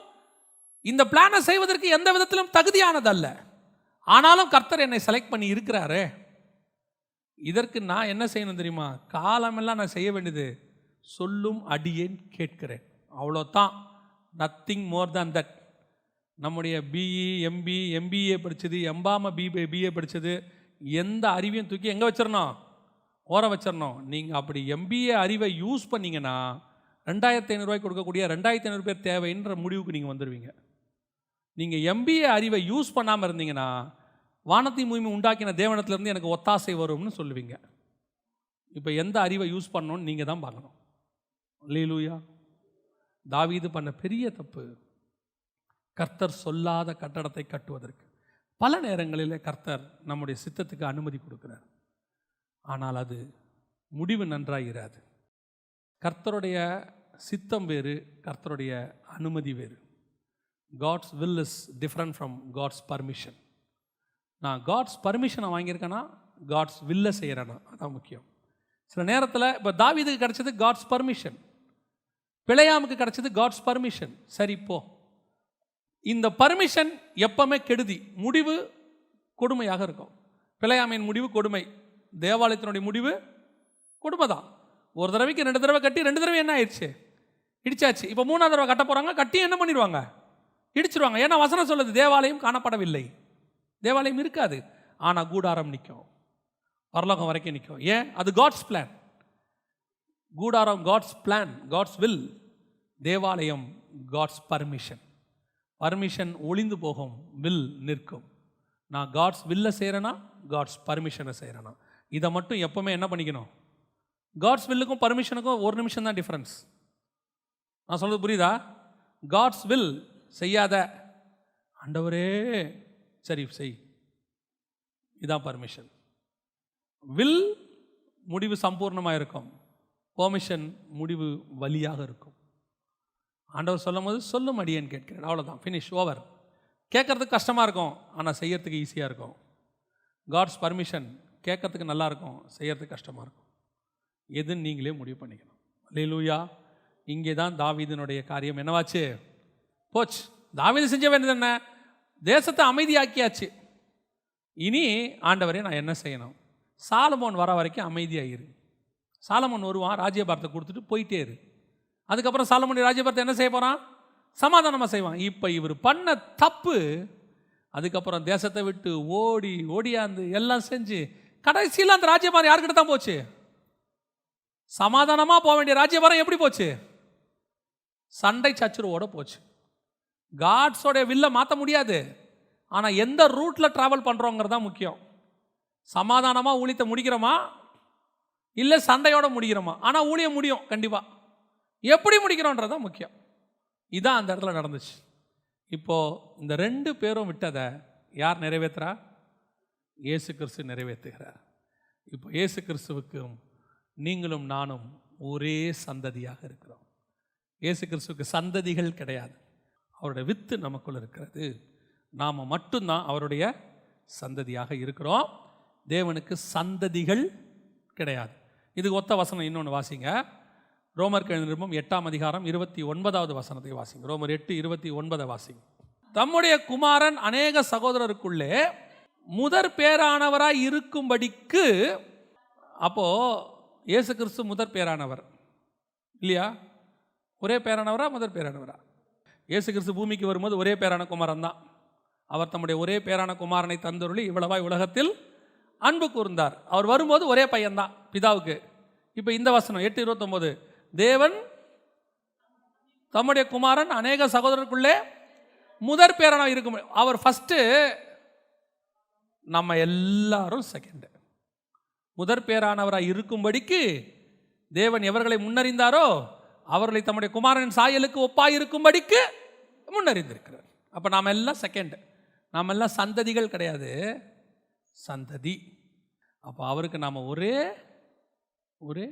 இந்த பிளானை செய்வதற்கு எந்த விதத்திலும் தகுதியானதல்ல. ஆனாலும் கர்த்தர் என்னை செலக்ட் பண்ணி இருக்கிறாரே. இதற்கு நான் என்ன செய்யணும் தெரியுமா? காலமெல்லாம் நான் செய்ய வேண்டியது சொல்லும் அடியேன் கேட்கிறேன், அவ்வளோதான். Nothing more than that. நம்முடைய பிஇ, எம்பிஏ படித்தது, எம்பாம பிஏ படித்தது, எந்த அறிவையும் தூக்கி எங்கே வச்சிடணும்? ஓர வச்சிடணும். நீங்கள் அப்படி எம்பிஏ அறிவை யூஸ் பண்ணிங்கன்னா 2500 கொடுக்கக்கூடிய 2500 பேர் தேவைன்ற முடிவுக்கு நீங்கள் வந்துடுவீங்க. நீங்கள் எம்பிஏ அறிவை யூஸ் பண்ணாமல் இருந்தீங்கன்னா வானத்தையும் பூமி உண்டாக்கின தேவனத்திலேருந்து எனக்கு ஒத்தாசை வரும்னு சொல்லுவீங்க. இப்போ எந்த அறிவை யூஸ் பண்ணணும்னு நீங்கள் தான் பார்க்கணும். அல்லேலூயா. தாவீது பண்ண பெரிய தப்பு கர்த்தர் சொல்லாத கட்டடத்தை கட்டுவதற்கு. பல நேரங்களில் கர்த்தர் நம்முடைய சித்தத்துக்கு அனுமதி கொடுக்கிறார், ஆனால் அது முடிவு நன்றாயிராது. கர்த்தருடைய சித்தம் வேறு, கர்த்தருடைய அனுமதி வேறு. God's will is different from God's permission. நான் காட்ஸ் பர்மிஷனை வாங்கியிருக்கேன்னா காட்ஸ் வில்லை செய்கிறேன்னா அதான் முக்கியம். சில நேரத்தில் இப்போ தாவீதுக்கு கிடச்சது காட்ஸ் பர்மிஷன், பிழையாமுக்கு கிடச்சது காட்ஸ் பர்மிஷன். சரி, இப்போ இந்த பர்மிஷன் எப்பவுமே கெடுதி, முடிவு கொடுமையாக இருக்கும். பிழையாமையின் முடிவு கொடுமை, தேவாலயத்தினுடைய முடிவு கொடுமை தான். ஒரு தடவைக்கு 2 தடவை கட்டி 2 தடவை என்ன ஆயிடுச்சு? இடிச்சாச்சு. இப்போ 3ஆவது தடவை கட்ட போகிறாங்க, கட்டி என்ன பண்ணிடுவாங்க? இடிச்சிருவாங்க. ஏன்னா வசனம் சொல்லுது தேவாலயம் காணப்படவில்லை, தேவாலயம் இருக்காது, ஆனால் கூடாரம் நிற்கும், பரலோகம் வரைக்கும் நிற்கும். ஏன்? அது காட்ஸ் பிளான். கூடாரம் காட்ஸ் பிளான், காட்ஸ் வில். தேவாலயம் காட்ஸ் பர்மிஷன். பர்மிஷன் ஒளிந்து போகும், வில் நிற்கும். நான் காட்ஸ் வில்லை செய்கிறேன்னா காட்ஸ் பர்மிஷனை செய்கிறேன்னா இதை மட்டும் எப்பவுமே என்ன பண்ணிக்கணும்? காட்ஸ் வில்லுக்கும் பர்மிஷனுக்கும் 1 நிமிஷம் தான் டிஃப்ரென்ஸ். நான் சொல்கிறது புரியுதா? காட்ஸ் வில் செய்யாத, ஆண்டவரே சரி செய், இதான் பர்மிஷன். வில் முடிவு சம்பூர்ணமாக இருக்கும், பெர்மிஷன் முடிவு வலியாக இருக்கும். ஆண்டவர் சொல்லும் போது சொல்லும் அடியேன்னு கேட்கிறேன், அவ்வளோதான், ஃபினிஷ், ஓவர். கேட்கறதுக்கு கஷ்டமாக இருக்கும், ஆனால் செய்யறதுக்கு ஈஸியாக இருக்கும். காட்ஸ் பர்மிஷன் கேட்கறதுக்கு நல்லா இருக்கும், செய்யறதுக்கு கஷ்டமாக இருக்கும். எதுன்னு நீங்களே முடிவு பண்ணிக்கணும். அல்லேலூயா. இங்கே தான் தாவீதினுடைய காரியம் என்னவாச்சு? போச்சு. தாவீது செஞ்ச வேண்டியது என்ன? தேசத்தை அமைதியாக்கியாச்சு. இனி ஆண்டவரே நான் என்ன செய்யணும்? சாலமோன் வர வரைக்கும் அமைதியாகிரு. சாலமோன் வருவான், ராஜ்யபாரத்தை கொடுத்துட்டு போயிட்டே இரு. அதுக்கப்புறம் சாலமோன் ராஜ்யபாரத்தை என்ன செய்ய போகிறான்? சமாதானமாக செய்வான். இப்போ இவர் பண்ண தப்பு, அதுக்கப்புறம் தேசத்தை விட்டு ஓடியாந்து எல்லாம் செஞ்சு கடைசியில் அந்த ராஜ்யபாரம் யாருக்கிட்ட தான் போச்சு? சமாதானமாக போக வேண்டிய ராஜ்யபாரம் எப்படி போச்சு? சண்டை சச்சுருவோட போச்சு. காட்ஸோடைய வில்லை மாற்ற முடியாது, ஆனால் எந்த ரூட்டில் ட்ராவல் பண்ணுறோங்கிறது தான் முக்கியம். சமாதானமாக ஊழியத்தை முடிக்கிறோமா இல்லை சண்டையோட முடிக்கிறோமா? ஆனால் ஊழியம் முடியும் கண்டிப்பாக. எப்படி முடிக்கிறோன்றது தான் முக்கியம். இதான் அந்த இடத்துல நடந்துச்சு. இப்போது இந்த 2 பேரும் விட்டதை யார் நிறைவேற்றுறா? இயேசு கிறிஸ்து நிறைவேற்றுகிறார். இப்போ இயேசு கிறிஸ்துவுக்கும் நீங்களும் நானும் ஒரே சந்ததியாக இருக்கிறோம். இயேசு கிறிஸ்துவுக்கு சந்ததிகள் கிடையாது, அவருடைய வித்து நமக்குள்ள இருக்கிறது. நாம் மட்டும்தான் அவருடைய சந்ததியாக இருக்கிறோம். தேவனுக்கு சந்ததிகள் கிடையாது. இதுக்கு ஒத்த வசனம் இன்னொன்று வாசிங்க. ரோமர் நிருபம் 8ஆம் அதிகாரம் 29வது வசனத்தை வாசிங்க. ரோமர் 8:29 வாசிங்க. தம்முடைய குமாரன் அநேக சகோதரருக்குள்ளே முதற் பேரானவராய் இருக்கும்படிக்கு. அப்போ இயேசு கிறிஸ்து முதற் பேரானவர் இல்லையா? ஒரே பேரானவரா முதற் பேரானவரா? இயேசு கிறிஸ்து பூமிக்கு வரும்போது ஒரே பேரான குமாரன் தான். அவர் தம்முடைய ஒரே பேரான குமாரனை தந்தருளி இவ்வளவாய் உலகத்தில் அன்பு கூர்ந்தார். அவர் வரும்போது ஒரே பையன்தான் பிதாவுக்கு. இப்போ இந்த வசனம் 8:29, தேவன் தம்முடைய குமாரன் அநேக சகோதரருக்குள்ளே முதற் பேரான இருக்கும். அவர் ஃபஸ்ட்டு, நம்ம எல்லாரும் செகண்ட். முதற் பேரானவராக இருக்கும்படிக்கு தேவன் எவர்களை முன்னறிந்தாரோ அவர்களை தம்முடைய குமாரனின் சாயலுக்கு ஒப்பாய் இருக்கும்படிக்கு முன்னறிந்திருக்கிறார். அப்போ நாம் எல்லாம் செகண்ட், நாம் எல்லாம் சந்ததிகள் கிடையாது, சந்ததி. அப்போ அவருக்கு நாம் ஒரே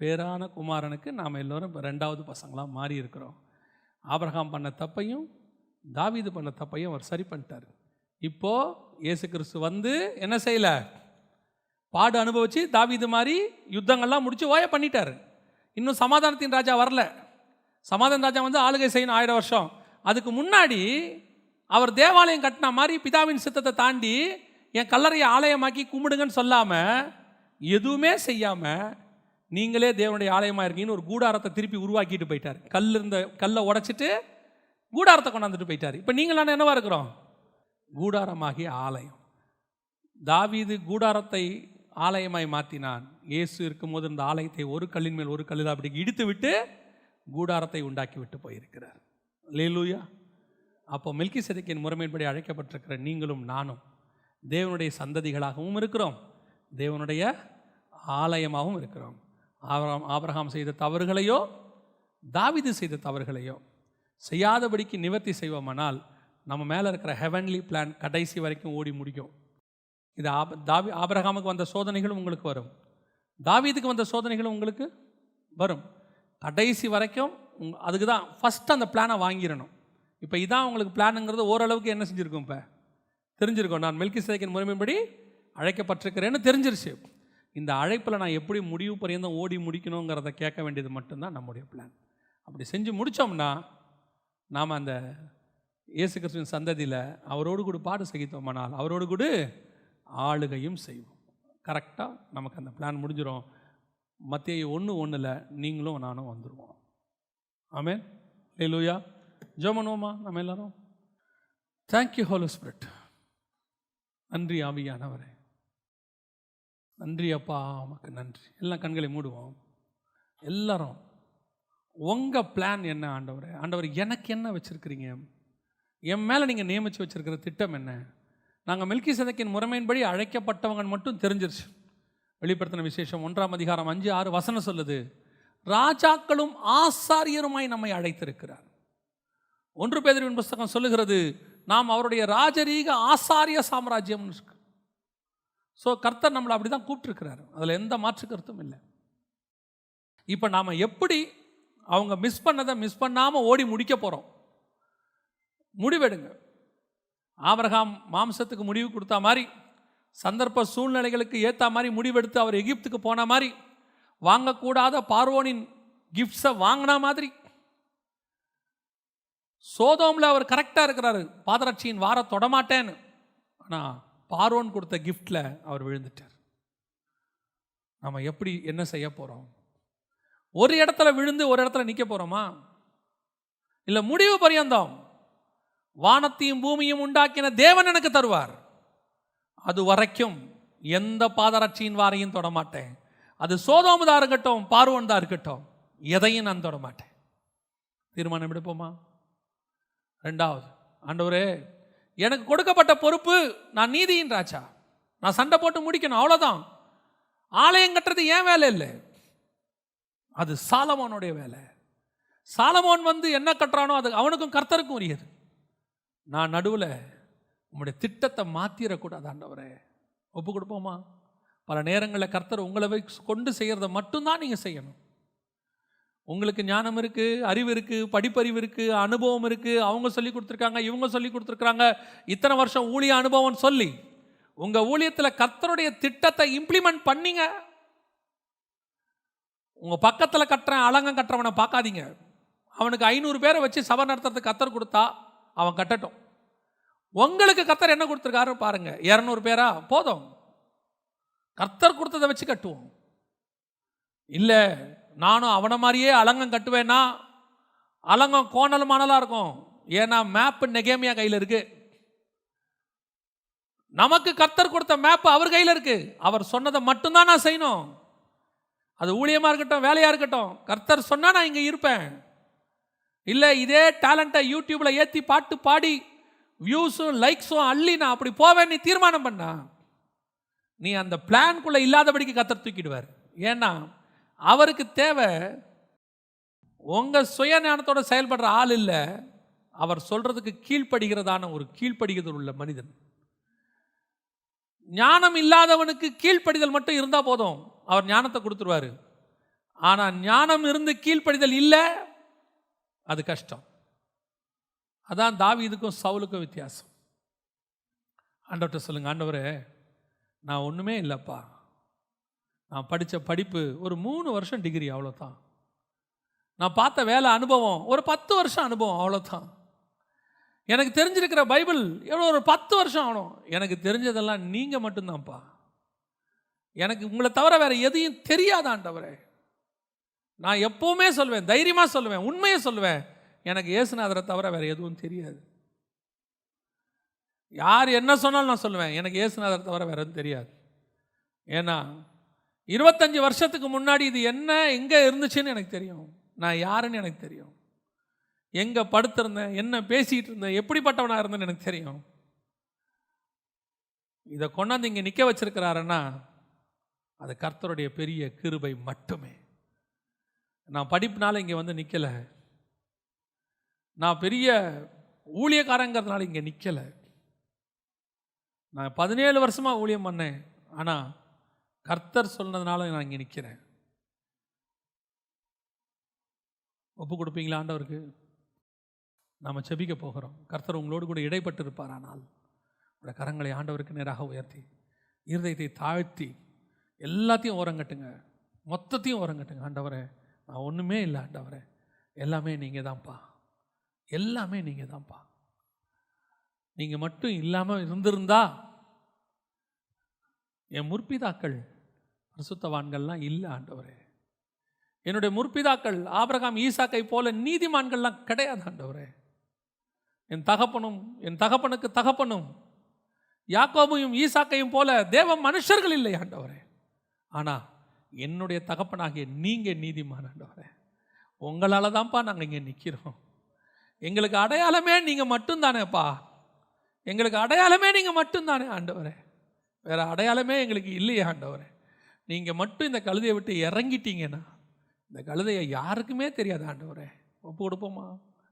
பேரான குமாரனுக்கு நாம் எல்லோரும் 2வது பசங்களாக மாறி இருக்கிறோம். ஆபிரகாம் பண்ண தப்பையும் தாவீது பண்ண தப்பையும் அவர் சரி பண்ணிட்டார். இப்போது இயேசு கிறிஸ்து வந்து என்ன செய்யலை? பாடு அனுபவிச்சு தாவீது மாதிரி யுத்தங்கள்லாம் முடிச்சு ஓய பண்ணிட்டார். இன்னும் சமாதானத்தின் ராஜா வரல. சமாதான ராஜா வந்து ஆளுகை செய்யணும் 1000 வருஷம். அதுக்கு முன்னாடி அவர் தேவாலயம் கட்டின மாதிரி பிதாவின் சித்தத்தை தாண்டி என் கல்லறையை ஆலயமாக்கி கும்பிடுங்கன்னு சொல்லாமல், எதுவுமே செய்யாமல் நீங்களே தேவனுடைய ஆலயமாக இருக்கீங்கன்னு ஒரு கூடாரத்தை திருப்பி உருவாக்கிட்டு போயிட்டார். கல்லை உடைச்சிட்டு கூடாரத்தை கொண்டாந்துட்டு போயிட்டார். இப்போ நீங்களான என்னவா இருக்கிறோம்? கூடாரமாகிய ஆலயம். தாவீது கூடாரத்தை ஆலயமாய் மாற்றினான். இயேசு இருக்கும்போது இந்த ஆலயத்தை ஒரு கல்லின் மேல் ஒரு கல்லில் அப்படி இடித்து விட்டு கூடாரத்தை உண்டாக்கி விட்டு போயிருக்கிறார். அல்லேலூயா. அப்போ மெல்கிசேதேக்கின் முறைமையின்படி அழைக்கப்பட்டிருக்கிற நீங்களும் நானும் தேவனுடைய சந்ததிகளாகவும் இருக்கிறோம், தேவனுடைய ஆலயமாகவும் இருக்கிறோம். ஆபிரகாம் செய்த தவறுகளையோ தாவீது செய்த தவறுகளையோ செய்யாதபடிக்கு நிவர்த்தி செய்வோமானால் நம்ம மேலே இருக்கிற ஹெவன்லி பிளான் கடைசி வரைக்கும் ஓடி முடிக்கும். இது ஆபிரகாமுக்கு வந்த சோதனைகளும் உங்களுக்கு வரும், தாவீதுக்கு வந்த சோதனைகளும் உங்களுக்கு வரும். கடைசி வரைக்கும் அதுக்கு தான் ஃபஸ்ட்டு அந்த பிளானை வாங்கிடணும். இப்போ இதான் உங்களுக்கு பிளானுங்கிறது ஓரளவுக்கு என்ன செஞ்சுருக்கும், இப்போ தெரிஞ்சிருக்கோம். நான் மெல்கிசேதேக்கின் முறைமைப்படி அழைக்கப்பட்டிருக்கிறேன்னு தெரிஞ்சிருச்சு. இந்த அழைப்பில் நான் எப்படி முடிவு பரியந்தம் ஓடி முடிக்கணுங்கிறத கேட்க வேண்டியது மட்டும்தான் நம்முடைய பிளான். அப்படி செஞ்சு முடித்தோம்னா நாம் அந்த இயேசு கிறிஸ்துவின் சந்ததியில் அவரோடு கூட பாடு சகித்தோமானால் அவரோடு கூட ஆளுகையும் செய்வோம். கரெக்டாக நமக்கு அந்த பிளான் முடிஞ்சிடும். மத்தேயு 1:1 நீங்களும் நானும் வந்துடுவோம். ஆமென். அல்லேலூயா. ஜெபம் பண்ணுவோமா நம்ம எல்லாரும்? Thank you Holy Spirit. நன்றி ஆவியானவரே, நன்றி அப்பா, உமக்கு நன்றி. எல்லாம் கண்களை மூடுவோம் எல்லாரும். உங்கள் பிளான் என்ன ஆண்டவரே? ஆண்டவர் எனக்கு என்ன வச்சுருக்கிறீங்க? என் மேலே நீங்கள் நியமித்து வச்சுருக்கிற திட்டம் என்ன? நாங்கள் மெல்கிசேதேக்கின் முறைமையின்படி அழைக்கப்பட்டவங்க மட்டும் தெரிஞ்சிருச்சு. வெளிப்படுத்தின விசேஷம் 1ஆம் அதிகாரம் 5-6 வசனம் சொல்லுது, ராஜாக்களும் ஆசாரியருமாய் நம்மை அழைத்திருக்கிறார். 1 பேதுருவின் புஸ்தகம் சொல்லுகிறது, நாம் அவருடைய ராஜரீக ஆசாரிய சாம்ராஜ்யம். ஸோ கர்த்தர் நம்மளை அப்படி தான் கூப்பிட்டுருக்கிறார், அதில் எந்த மாற்று கருத்தும் இல்லை. இப்போ நாம் எப்படி அவங்க மிஸ் பண்ணதை மிஸ் பண்ணாமல் ஓடி முடிக்க போகிறோம்? முடிவெடுங்க. ஆபிரகாம் மாம்சத்துக்கு முடிவு கொடுத்தா மாதிரி, சந்தர்ப்ப சூழ்நிலைகளுக்கு ஏற்ற மாதிரி முடிவெடுத்து அவர் எகிப்துக்கு போன மாதிரி, வாங்கக்கூடாத பார்வோனின் கிஃப்ட்ஸை வாங்கின மாதிரி, சோதோமில் அவர் கரெக்டாக இருக்கிறாரு, பாதரட்சியின் வார தொடமாட்டேன்னு. ஆனால் பார்வோன் கொடுத்த கிஃப்டில் அவர் விழுந்துட்டார். நம்ம எப்படி என்ன செய்ய போகிறோம்? ஒரு இடத்துல விழுந்து ஒரு இடத்துல நிற்க போகிறோமா? இல்லை முடிவு பரியந்தம் வானத்தையும் பூமியும் உண்டாக்கின தேவன் எனக்கு தருவார், அது வரைக்கும் எந்த பாதரட்சியின் வாரையும் தொடமாட்டேன். அது சோதோம் தான் இருக்கட்டும், பார்வோன் தான் இருக்கட்டும், எதையும் நான் தொடமாட்டேன். தீர்மானம் எடுப்போமா? 2வது, ஆண்டவரே எனக்கு கொடுக்கப்பட்ட பொறுப்பு, நான் நீதியின் ராஜா, நான் சண்டை போட்டு முடிக்கணும், அவ்வளோதான். ஆலயம் கட்டுறது ஏன் வேலை இல்லை, அது சாலமோனுடைய வேலை. சாலமோன் என்ன கட்டுறானோ அது அவனுக்கும் கர்த்தருக்கும் உரியது. நான் நடுவில் உங்களுடைய திட்டத்தை மாற்றிடக்கூடாது. ஆண்டவரே ஒப்பு கொடுப்போமா? பல நேரங்களில் கர்த்தர் உங்களை கொண்டு செய்கிறத மட்டும்தான் நீங்கள் செய்யணும். உங்களுக்கு ஞானம் இருக்குது, அறிவு இருக்குது, படிப்பறிவு இருக்குது, அனுபவம் இருக்குது, அவங்க சொல்லி கொடுத்துருக்காங்க, இவங்க சொல்லி கொடுத்துருக்குறாங்க, இத்தனை வருஷம் ஊழிய அனுபவம் சொல்லி உங்கள் ஊழியத்தில் கர்த்தருடைய திட்டத்தை இம்ப்ளிமெண்ட் பண்ணிங்க. உங்கள் பக்கத்தில் கட்டுறேன் அலங்கம் கட்டுறவனை பார்க்காதீங்க. அவனுக்கு 500 பேரை வச்சு சபை நடத்துறதுக்கு கர்த்தர் கொடுத்தா அவன் கட்டட்டும். உங்களுக்கு கர்த்தர் என்ன கொடுத்துருக்காரு பாருங்க. 200 பேரா போதும், கர்த்தர் கொடுத்ததை வச்சு கட்டுவோம். இல்லை நானும் அவனை மாதிரியே அலங்கம் கட்டுவேன்னா அலங்கம் கோணல் மாணலாக இருக்கும். ஏன்னா மேப்பு நெகேமியா கையில் இருக்கு. நமக்கு கர்த்தர் கொடுத்த மேப்பு அவர் கையில் இருக்கு. அவர் சொன்னதை மட்டும்தான் நான் செய்யணும். அது ஊழியமாக இருக்கட்டும், வேலையாக இருக்கட்டும், கர்த்தர் சொன்னால் நான் இங்கே இருப்பேன். இல்லை இதே டேலண்ட்டை யூடியூப்பில் ஏற்றி பாட்டு பாடி வியூஸும் லைக்ஸும் அள்ளி நான் அப்படி போவேன் நீ தீர்மானம் பண்ணா, நீ அந்த பிளான்குள்ளே இல்லாதபடிக்கு கர்த்தர் தூக்கிடுவார். ஏன்னா அவருக்கு தேவை உங்கள் சுயஞானத்தோட செயல்படுற ஆள் இல்லை, அவர் சொல்கிறதுக்கு கீழ்ப்படுகிறதான ஒரு கீழ்ப்படுகிறது உள்ள மனிதன். ஞானம் இல்லாதவனுக்கு கீழ்ப்படிதல் மட்டும் இருந்தால் போதும், அவர் ஞானத்தை கொடுத்துருவார். ஆனால் ஞானம் இருந்து கீழ்ப்படிதல் இல்லை, அது கஷ்டம். அதான் தாவீதுக்கும் சவுலுக்கும் வித்தியாசம். ஆண்டவர்கிட்ட சொல்லுங்க, ஆண்டவரே நான் ஒன்றுமே இல்லைப்பா, நான் படித்த படிப்பு ஒரு 3 வருஷம் டிகிரி அவ்வளோதான், நான் பார்த்த வேலை அனுபவம் ஒரு 10 வருஷம் அனுபவம் அவ்வளோதான், எனக்கு தெரிஞ்சிருக்கிற பைபிள் எவ்வளோ ஒரு 10 வருஷம் ஆகணும், எனக்கு தெரிஞ்சதெல்லாம் நீங்கள் மட்டும்தான்ப்பா, எனக்கு உங்களை தவிர வேறு எதையும் தெரியாத ஆண்டவரே. நான் எப்போவுமே சொல்வேன், தைரியமாக சொல்லுவேன், உண்மையை சொல்லுவேன், எனக்கு இயேசுநாதரை தவிர வேறு எதுவும் தெரியாது. யார் என்ன சொன்னாலும் நான் சொல்லுவேன், எனக்கு இயேசுநாதரை தவிர வேறு எதுவும் தெரியாது. ஏன்னா 25 வருஷத்துக்கு முன்னாடி இது என்ன எங்கே இருந்துச்சுன்னு எனக்கு தெரியும். நான் யாருன்னு எனக்கு தெரியும். எங்கே படுத்திருந்தேன், என்ன பேசிகிட்டு இருந்தேன், எப்படிப்பட்டவனாக இருந்தேன்னு எனக்கு தெரியும். இதை கொண்டாந்து இங்கே நிற்க வச்சிருக்கிறாருன்னா அது கர்த்தருடைய பெரிய கிருபை மட்டுமே. நான் படிப்புனால இங்கே வந்து நிற்கலை, நான் பெரிய ஊழியக்காரங்கிறதுனால இங்கே நிற்கலை. நான் 17 வருஷமாக ஊழியம் பண்ணேன், ஆனால் கர்த்தர் சொன்னதுனால நான் இங்கே நிற்கிறேன். ஒப்பு கொடுப்பீங்களா ஆண்டவருக்கு? நாம் செபிக்க போகிறோம். கர்த்தர் உங்களோடு கூட இடைப்பட்டு இருப்பார். ஆனால் உடைய கரங்களை ஆண்டவருக்கு நேராக உயர்த்தி இருதயத்தை தாழ்த்தி எல்லாத்தையும் ஓரங்கட்டுங்க, மொத்தத்தையும் ஓரங்கட்டுங்க. ஆண்டவரே, நான் ஒன்றுமே இல்லை ஆண்டவரே, எல்லாமே நீங்கள் தான்ப்பா, எல்லாமே நீங்கள் தான்ப்பா. நீங்கள் மட்டும் இல்லாமல் இருந்திருந்தா என் முற்பிதாக்கள் பரிசுத்தவான்கள்லாம் இல்லை ஆண்டவரே. என்னுடைய முற்பிதாக்கள் ஆபிரகாம் ஈசாக்கை போல நீதிமான்கள்லாம் கிடையாது ஆண்டவரே. என் தகப்பனுக்கு தகப்பனும் யாக்கோபையும் ஈசாக்கையும் போல தேவ மனுஷர்கள் இல்லை ஆண்டவரே. ஆனால் என்னுடைய தகப்பனாகிய நீங்கள் நீதிமான் ஆண்டவரே. உங்களால் தான்ப்பா நாங்கள் இங்கே நிற்கிறோம். எங்களுக்கு அடையாளமே நீங்கள் மட்டும்தானேப்பா, எங்களுக்கு அடையாளமே நீங்கள் மட்டும்தானே ஆண்டவரே. வேறு அடையாளமே எங்களுக்கு இல்லையே ஆண்டவரே. நீங்கள் மட்டும் இந்த கழுதையை விட்டு இறங்கிட்டீங்கன்னா இந்த கழுதையை யாருக்குமே தெரியாது ஆண்டவரே. ஒப்பு கொடுப்போமா?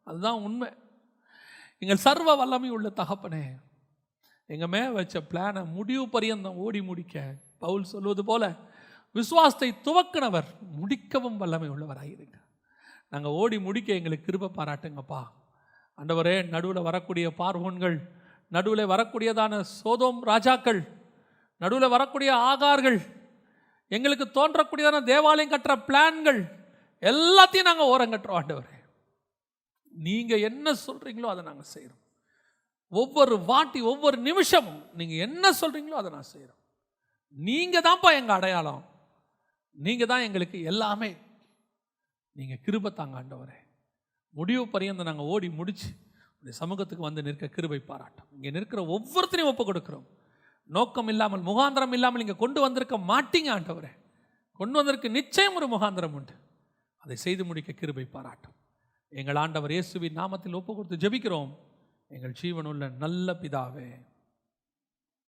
அதுதான் உண்மை. எங்கள் சர்வ வல்லமை உள்ள தகப்பனே, எங்கள் மேலே வச்ச பிளானை முடிவு பரியந்தம் ஓடி முடிக்க பவுல் சொல்வது போல விசுவாசத்தை துவக்கினவர் முடிக்கவும் வல்லமை உள்ளவராயிருங்க. நாங்கள் ஓடி முடிக்க எங்களுக்கு கிருபை பாராட்டுங்கப்பா ஆண்டவரே. நடுவில் வரக்கூடிய பார்வோன்கள், நடுவில் வரக்கூடியதான சோதோம் ராஜாக்கள், நடுவில் வரக்கூடிய ஆகார்கள், எங்களுக்கு தோன்றக்கூடியதான தேவாலயம் கட்டுற பிளான்கள் எல்லாத்தையும் நாங்கள் ஓரங்கட்டுறோம் ஆண்டவரே. நீங்கள் என்ன சொல்கிறீங்களோ அதை நாங்கள் செய்கிறோம். ஒவ்வொரு வாட்டி ஒவ்வொரு நிமிஷமும் நீங்கள் என்ன சொல்கிறீங்களோ அதை நான் செய்கிறோம். நீங்கள் தான்ப்பா எங்கள் அடையாளம், நீங்கள் தான் எங்களுக்கு எல்லாமே. நீங்கள் கிருபை தாங்க ஆண்டவரே. முடிவு பரியந்த நாங்கள் ஓடி முடிச்சு உடைய சமூகத்துக்கு வந்து நிற்க கிருபை பாராட்டும். இங்கே நிற்கிற ஒவ்வொருத்தரையும் ஒப்பு கொடுக்குறோம். நோக்கம் இல்லாமல் முகாந்திரம் இல்லாமல் இங்கே கொண்டு வந்திருக்க மாட்டீங்க ஆண்டவரே. கொண்டு வந்திருக்க நிச்சயம் ஒரு முகாந்திரம் உண்டு. அதை செய்து முடிக்க கிருபை பாராட்டும். எங்கள் ஆண்டவர் இயேசுவின் நாமத்தில் ஒப்பு கொடுத்து ஜெபிக்கிறோம் எங்கள் ஜீவனுள்ள நல்ல பிதாவே.